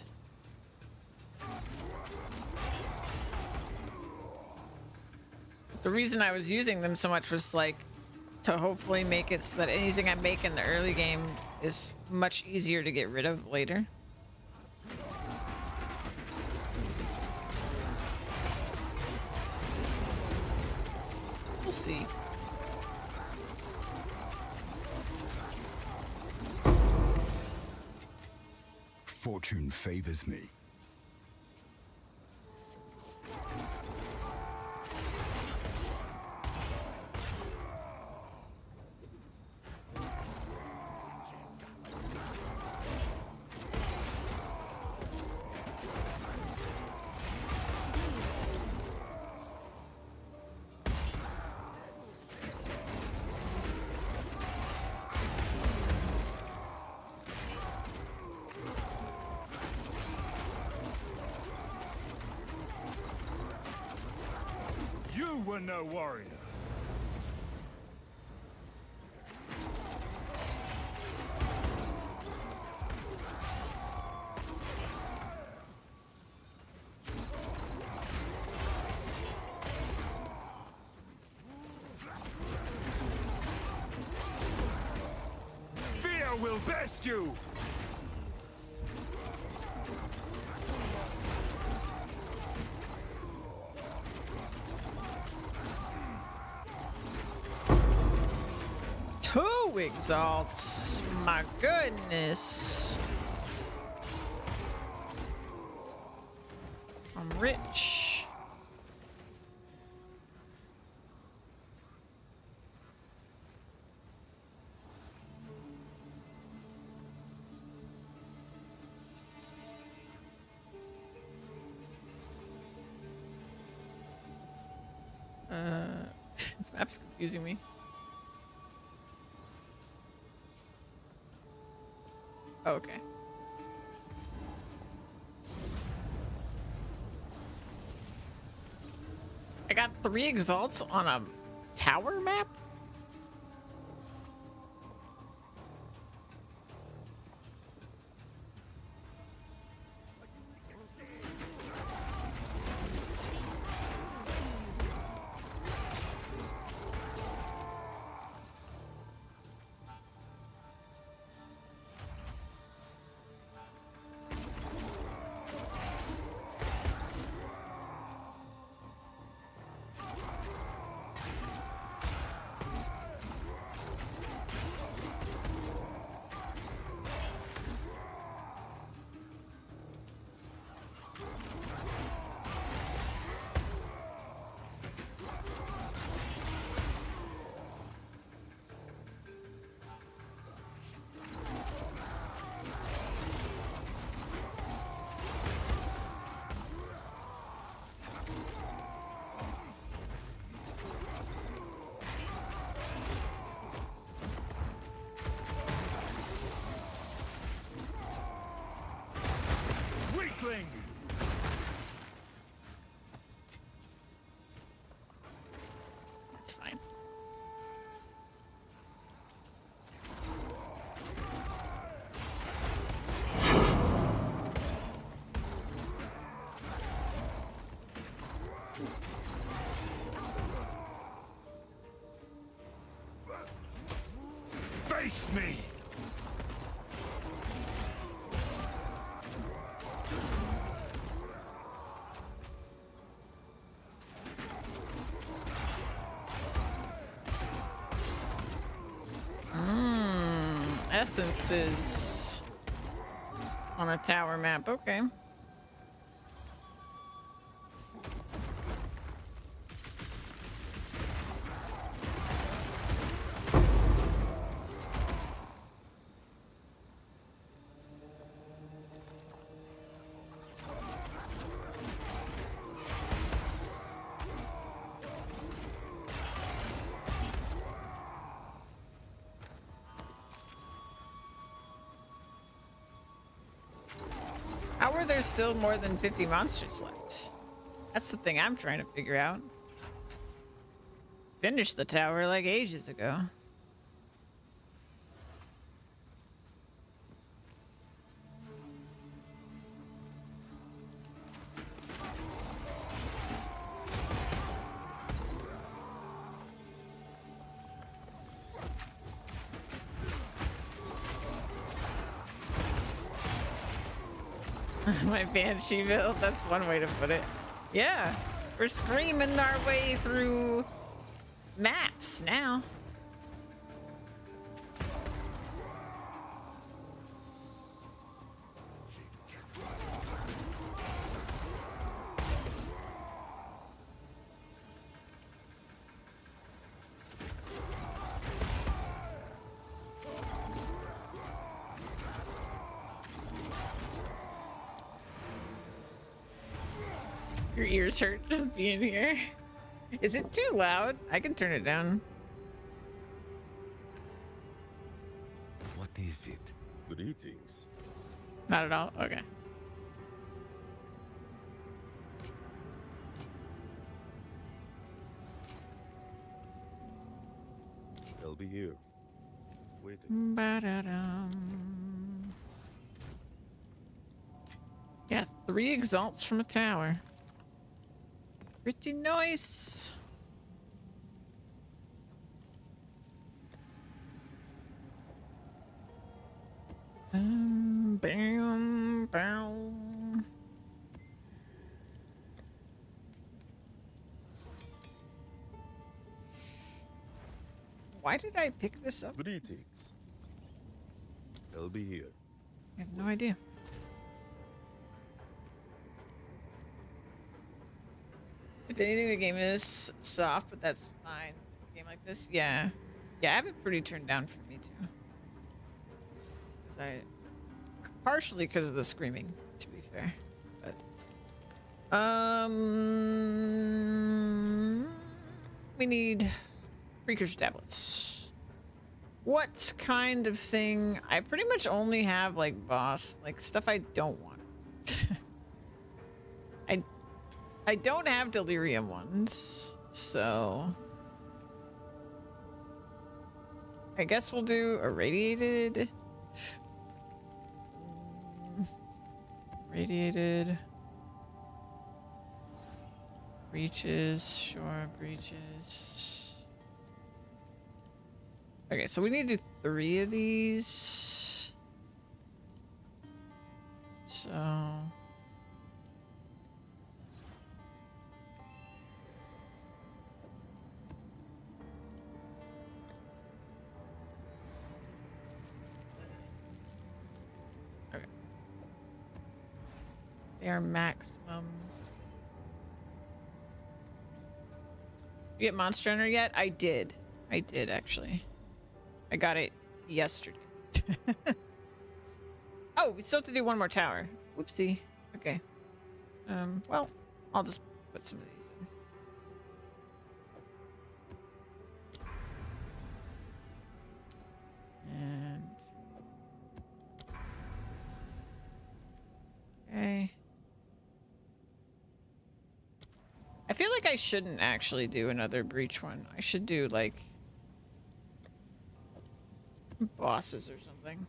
The reason I was using them so much was like to hopefully make it so that anything I make in the early game is much easier to get rid of later. We'll see. Fortune favors me. You were no warrior. Fear will best you. Two exalts, my goodness. I'm rich. This map's confusing me. Oh, okay. I got 3 exalts on a tower map? Weakling. That's fine. Face me. Essences on a tower map. Okay. How are there still more than 50 monsters left? That's the thing I'm trying to figure out. Finished the tower like ages ago. My banshee build, that's one way to put it. Yeah, we're screaming our way through maps now. Your ears hurt just being here. Is it too loud? I can turn it down. What is it? Greetings. Not at all? Okay. They'll be here. Waiting. Ba-da-dum. Yeah, 3 exalts from a tower. Pretty nice. Bam, bam. Why did I pick this up? Greetings. They'll be here. I have no idea. If anything, the game is soft, but that's fine. A game like this, yeah. Yeah, I have it pretty turned down for me too. Partially because of the screaming, to be fair. But we need precursor tablets. What kind of thing? I pretty much only have like boss, like stuff I don't want. I don't have delirium ones, so I guess we'll do irradiated. Radiated breaches, sure, breaches. Okay, so we need to do 3 of these. So they are maximum. You get Monster Hunter yet? I did actually. I got it yesterday. Oh, we still have to do 1 more tower. Whoopsie. Okay. Well, I'll just put some of these in. And okay. I feel like I shouldn't actually do another breach one. I should do like bosses or something.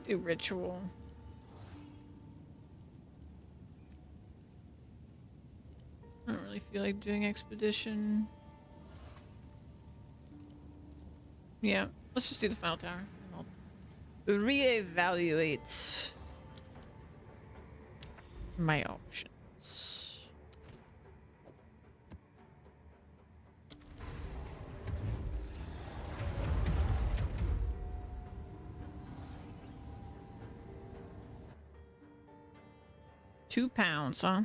Do ritual. I don't really feel like doing expedition. Yeah, let's just do the final tower. I'll reevaluate my options. £2, huh?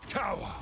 Cower!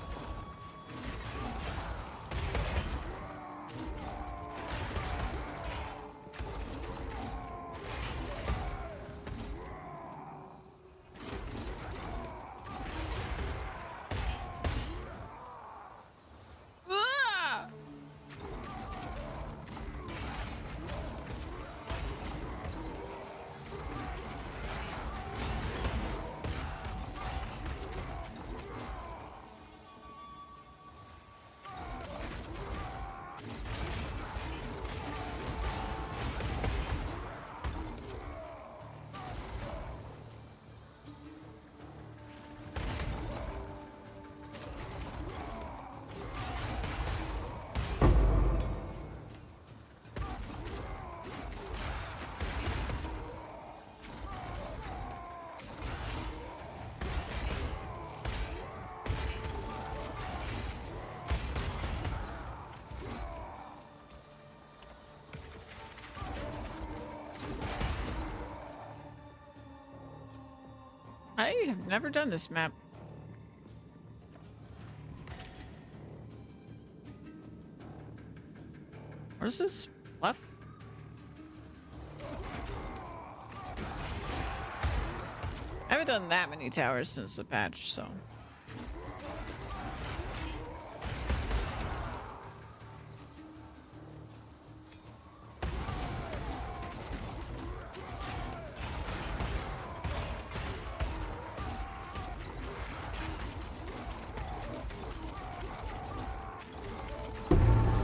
I have never done this map. What is this? Bluff? I haven't done that many towers since the patch, so.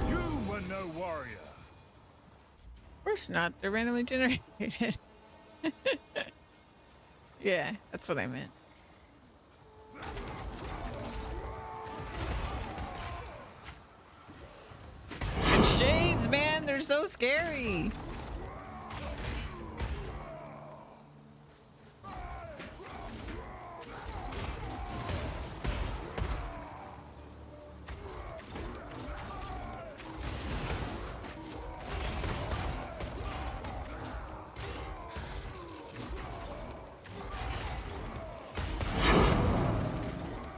You were no warrior. Of course not. They're randomly generated. Yeah, that's what I meant. And shades, man, they're so scary.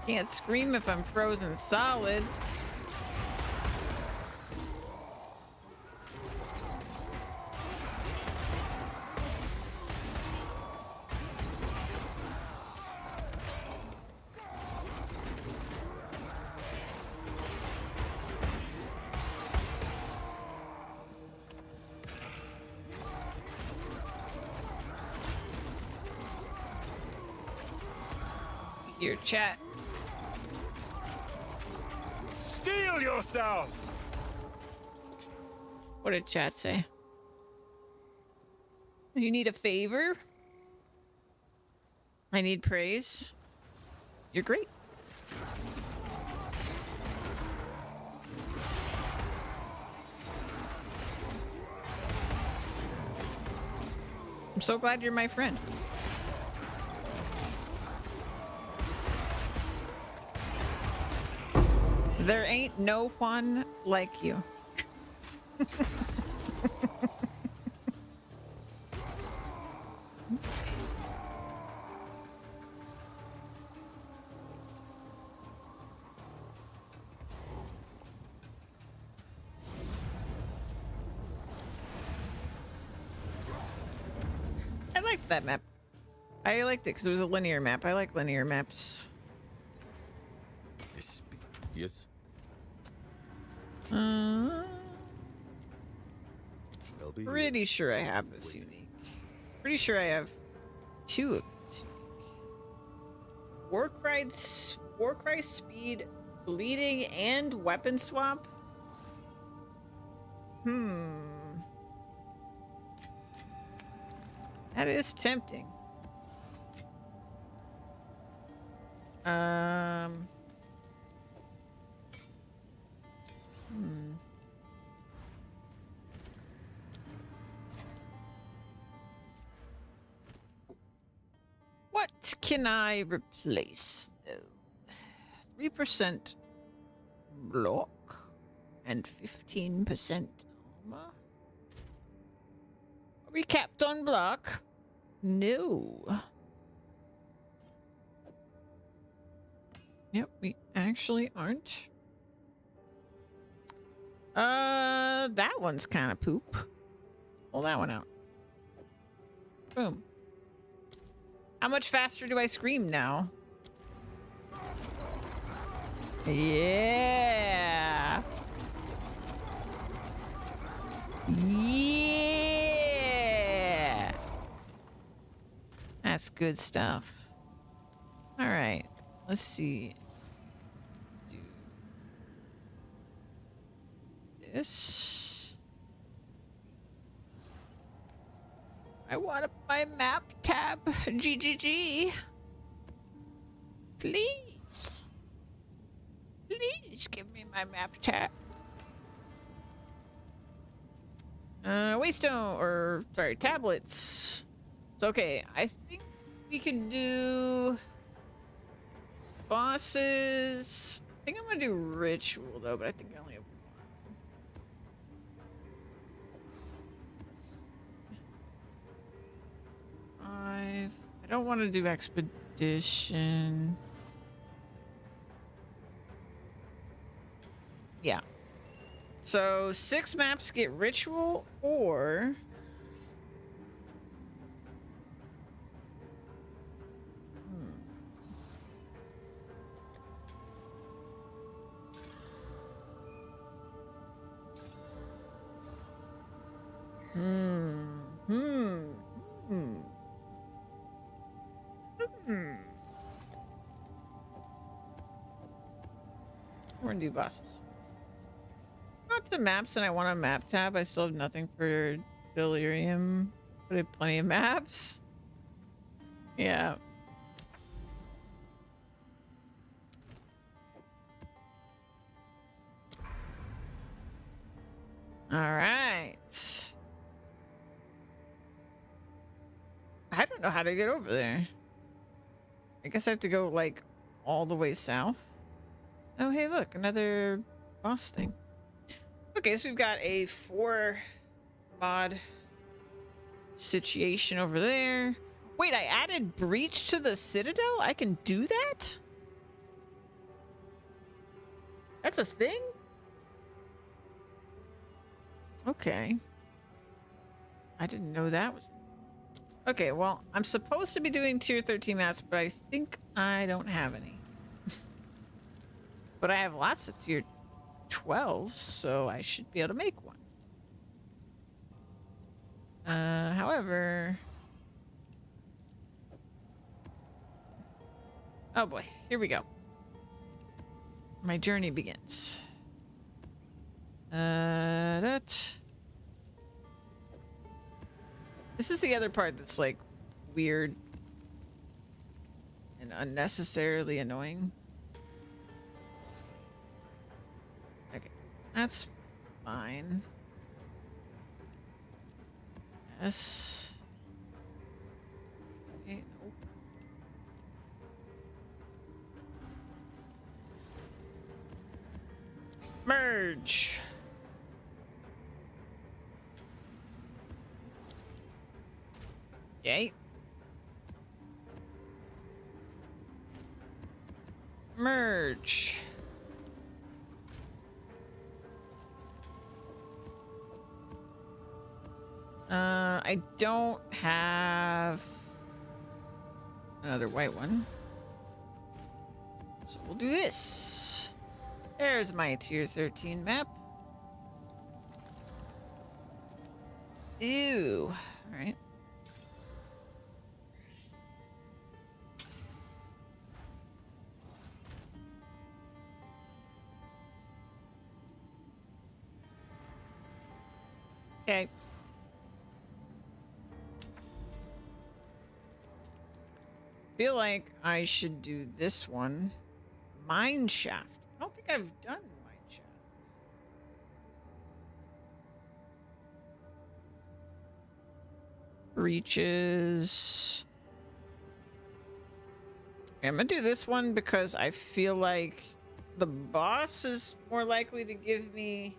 Can't scream if I'm frozen solid. Your chat. Steel yourself! What did chat say? You need a favor? I need praise. You're great. I'm so glad you're my friend. There ain't no one like you. I liked that map. I liked it because it was a linear map. I like linear maps. Yes. Pretty sure I have this unique. Pretty sure I have two of this unique. Warcry speed, bleeding, and weapon swap. That is tempting. What can I replace though? 3% block and 15% armor. Are we capped on block? No. Yep, we actually aren't. That one's kind of poop. Pull that one out. Boom. How much faster do I scream now? Yeah. Yeah. That's good stuff. All right. Let's see. Do this. I want my map tab. GGG. Please. Please give me my map tab. Waystone, or sorry, tablets. It's okay. I think we could do bosses. I think I'm gonna do ritual though, but I think I only have one. 5. I don't want to do expedition. Edition. Yeah. So 6 maps get ritual or We're gonna do bosses. Not to maps, and I want a map tab. I still have nothing for delirium, but I have plenty of maps. Yeah. All right. I don't know how to get over there. I guess I have to go like all the way south. Oh, hey, look, another boss thing. Okay, so we've got a 4 mod situation over there. Wait, I added breach to the citadel? I can do that? That's a thing? Okay. I didn't know that was... Okay, well, I'm supposed to be doing tier 13 maps, but I think I don't have any. But I have lots of tier 12, so I should be able to make one. However... Oh boy, here we go. My journey begins. This is the other part that's like weird and unnecessarily annoying. Okay, that's fine. Yes. Okay, nope. Merge. Yay. Merge. I don't have another white one. So we'll do this. There's my tier 13 map. Ew. All right. Okay. Feel like I should do this one. Mine shaft. I don't think I've done mine shaft. Reaches. Okay, I'm gonna do this one because I feel like the boss is more likely to give me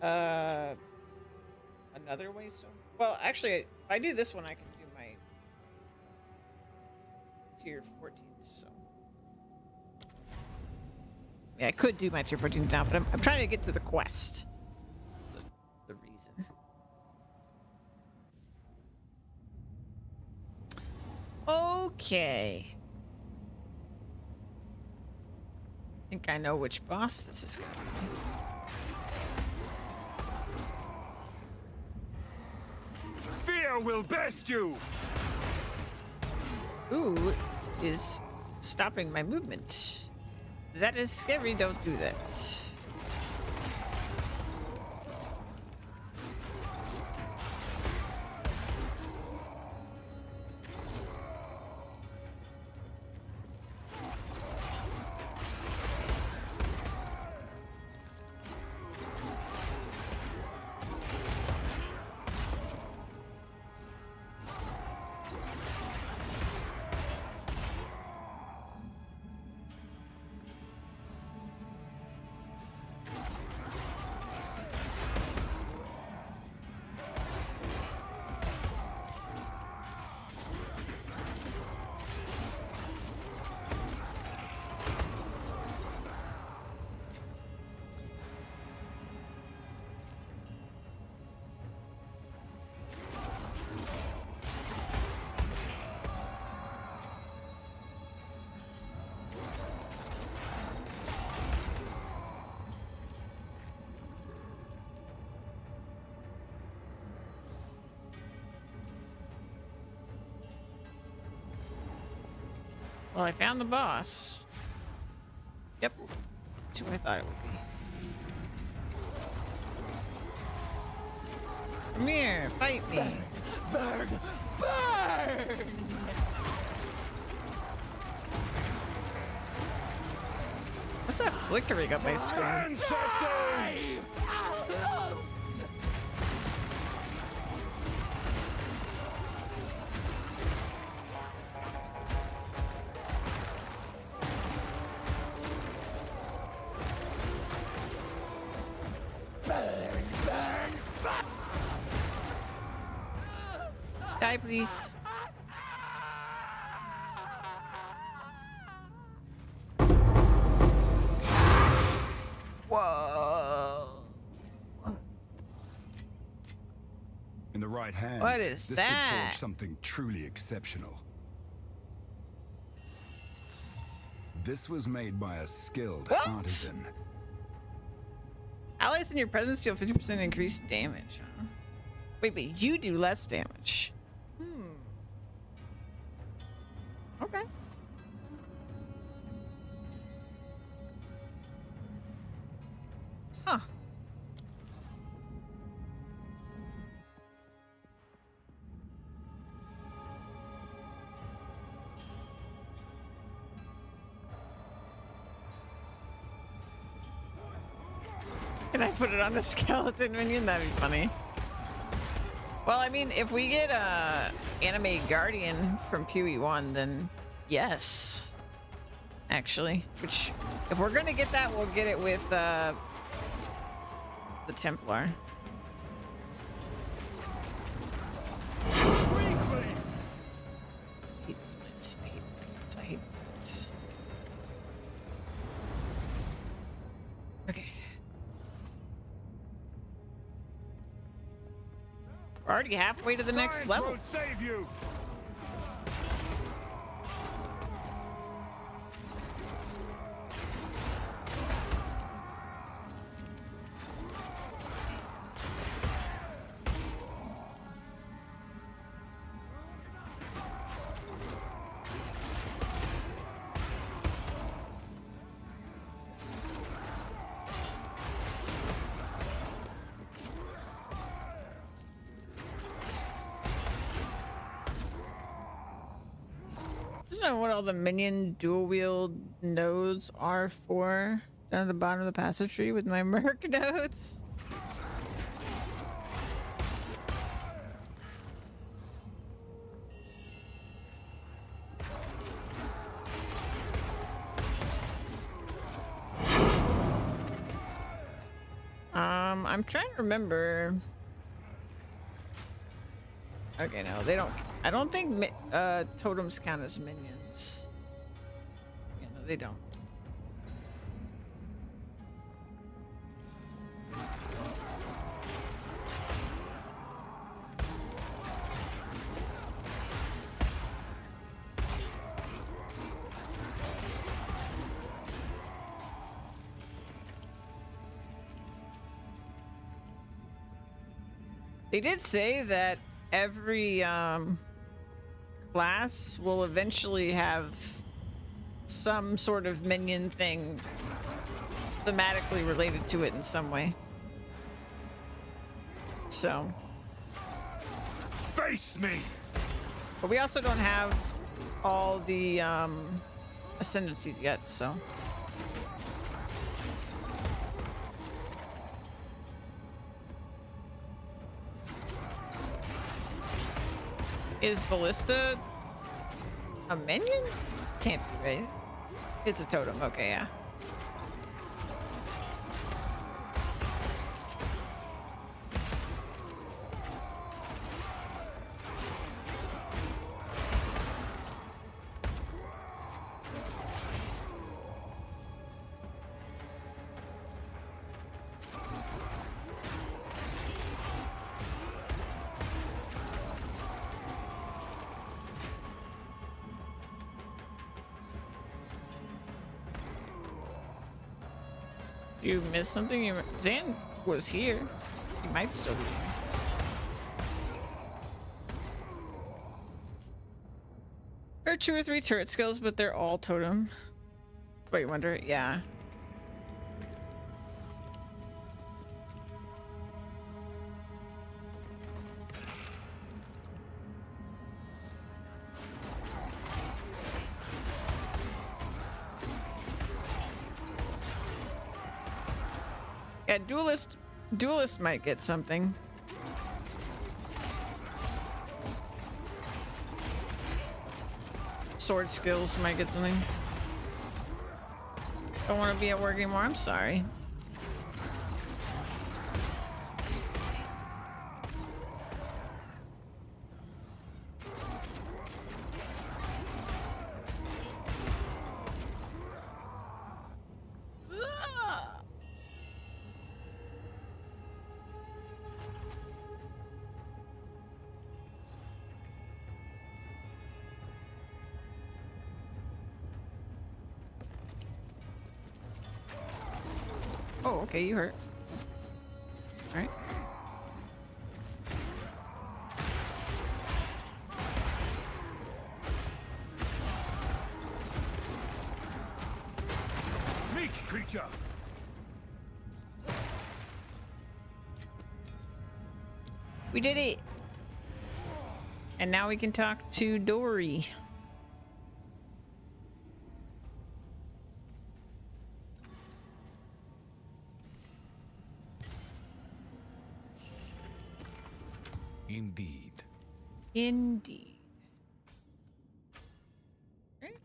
another waystone. Well, actually, if I do this one, I can do my tier 14. So yeah, I could do my tier 14 down, but I'm trying to get to the quest. That's the reason. Okay. I think I know which boss this is going to be. Fear will best you! Ooh, is stopping my movement. That is scary, don't do that. Well, I found the boss. Yep. That's who I thought it would be. Come here, fight me. Burn! Burn! What's that flickering up my screen? Ancestors! Die, please. Whoa. In the right hands, What is this that? could forge something truly exceptional. This was made by a skilled What? artisan. Allies in your presence deal 50% increased damage, huh? Wait, but you do less damage. Okay. Huh. Can I put it on the skeleton minion? That'd be funny. Well, I mean, if we get a anime guardian from PoE1, then yes. Actually, which if we're gonna get that, we'll get it with the Templar. Weekly! I hate these blitz. I hate these blitz. I hate these blitz. Okay. We're already halfway to the next Science level. won't save you! I don't know what all the minion dual wield nodes are for down at the bottom of the passage tree with my merc nodes. I'm trying to remember. Okay, no, they don't. I don't think totems count as minions. Yeah, no, they don't. They did say that every class will eventually have some sort of minion thing thematically related to it in some way. So. Face me! But we also don't have all the ascendancies yet, so. Is Ballista a minion? Can't be, right? It's a totem. Okay, yeah. You missed something? Zan was here. He might still be here. 2 or 3 turret skills, but they're all totem. Wait, wonder, yeah. Yeah, duelist might get something. Sword skills might get something. Don't want to be at work anymore. I'm sorry. Oh, okay, you hurt. All right. Meek creature! We did it. And now we can talk to Dory. Indeed. Indeed. Right.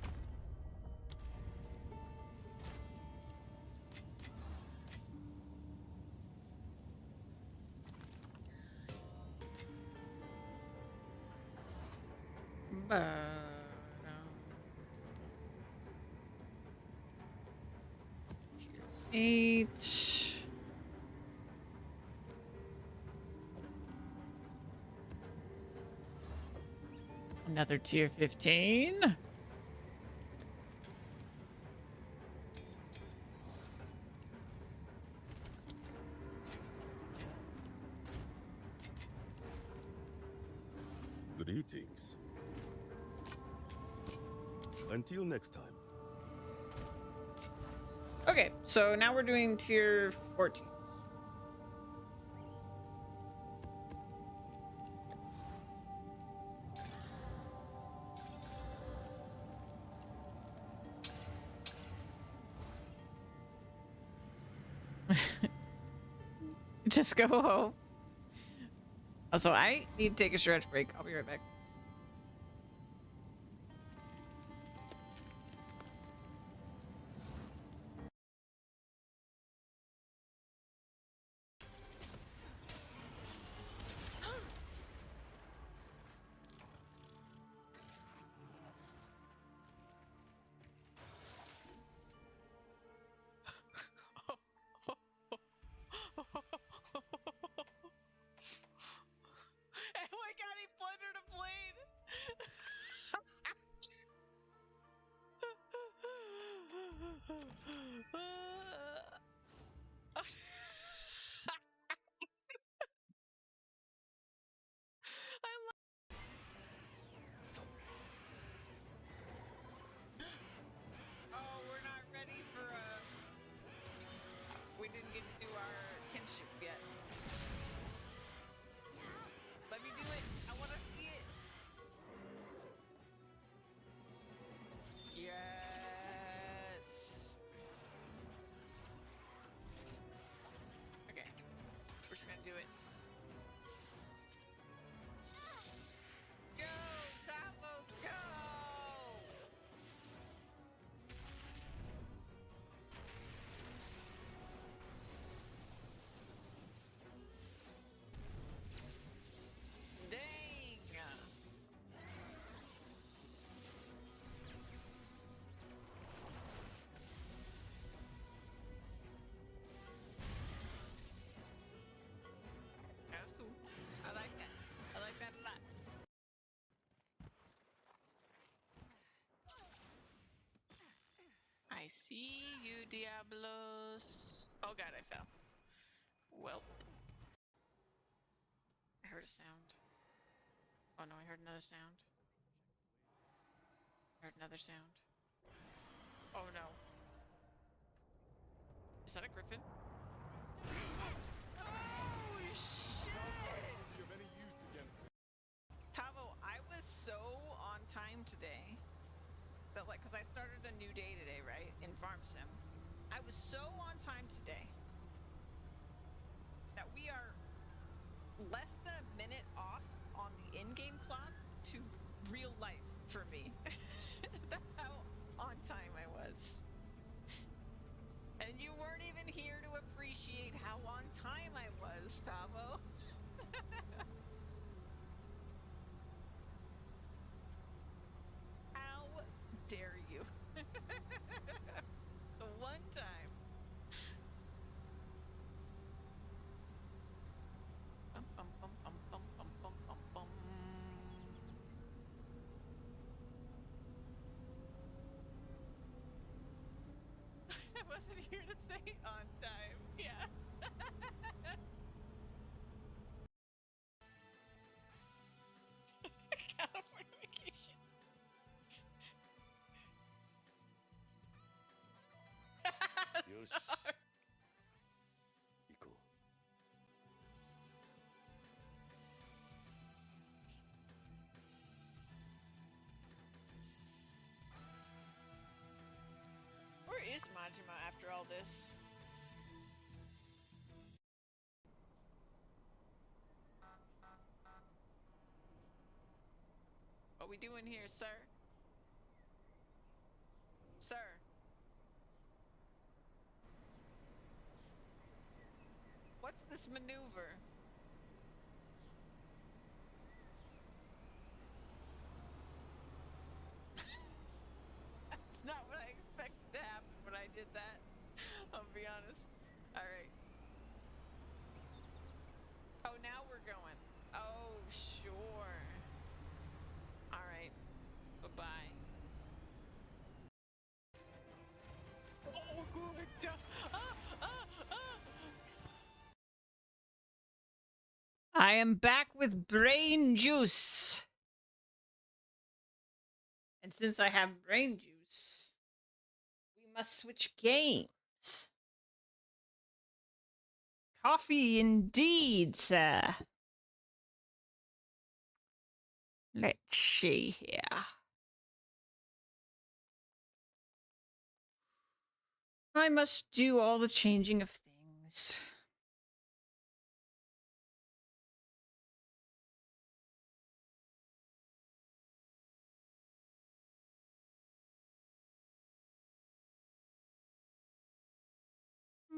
Tier 8. Another tier 15. Greetings. Until next time. Okay, so now we're doing tier 14. Just go home. Also, I need to take a stretch break. I'll be right back. Oh my god, he blundered a blade! Oh, we're not ready for we didn't get to do our kinship yet. Let me do it. I want to see it. Yes. Okay. We're just gonna do it. Go, Tapo, go! Dang! That's cool. I like that. I like that a lot. I see you, Diablos. Oh god, I fell. Welp. I heard a sound. Oh no, I heard another sound. Heard another sound. Oh no. Is that a griffin? Oh shit! Tavo, I was so on time today that like, cause I started a new day today, right? In Farm Sim. I was so on time today that we are less than a minute off on the in-game clock to real life for me. That's how on time I was. And you weren't even here to appreciate how on time I was, Tavo. How dare you? The one time. Bum, bum, bum, bum, bum, bum, bum, bum, bum. I wasn't here to say on time. Yeah. California vacation. Sorry. 行こう。 Where is Majima after all this? What we doing here, sir? Sir. What's this maneuver? That's not what I expected to happen when I did that. I'll be honest. Alright. Oh, now we're going. Oh, sure. Alright. Bye-bye. Oh, good. I am back with brain juice. And since I have brain juice, we must switch games. Coffee indeed, sir. Let's see here. I must do all the changing of things.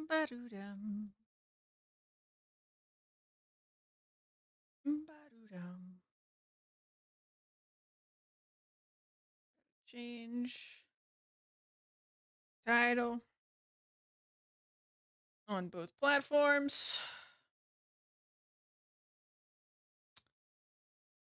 Ba-doo-dum. Ba-doo-dum. Change title on both platforms.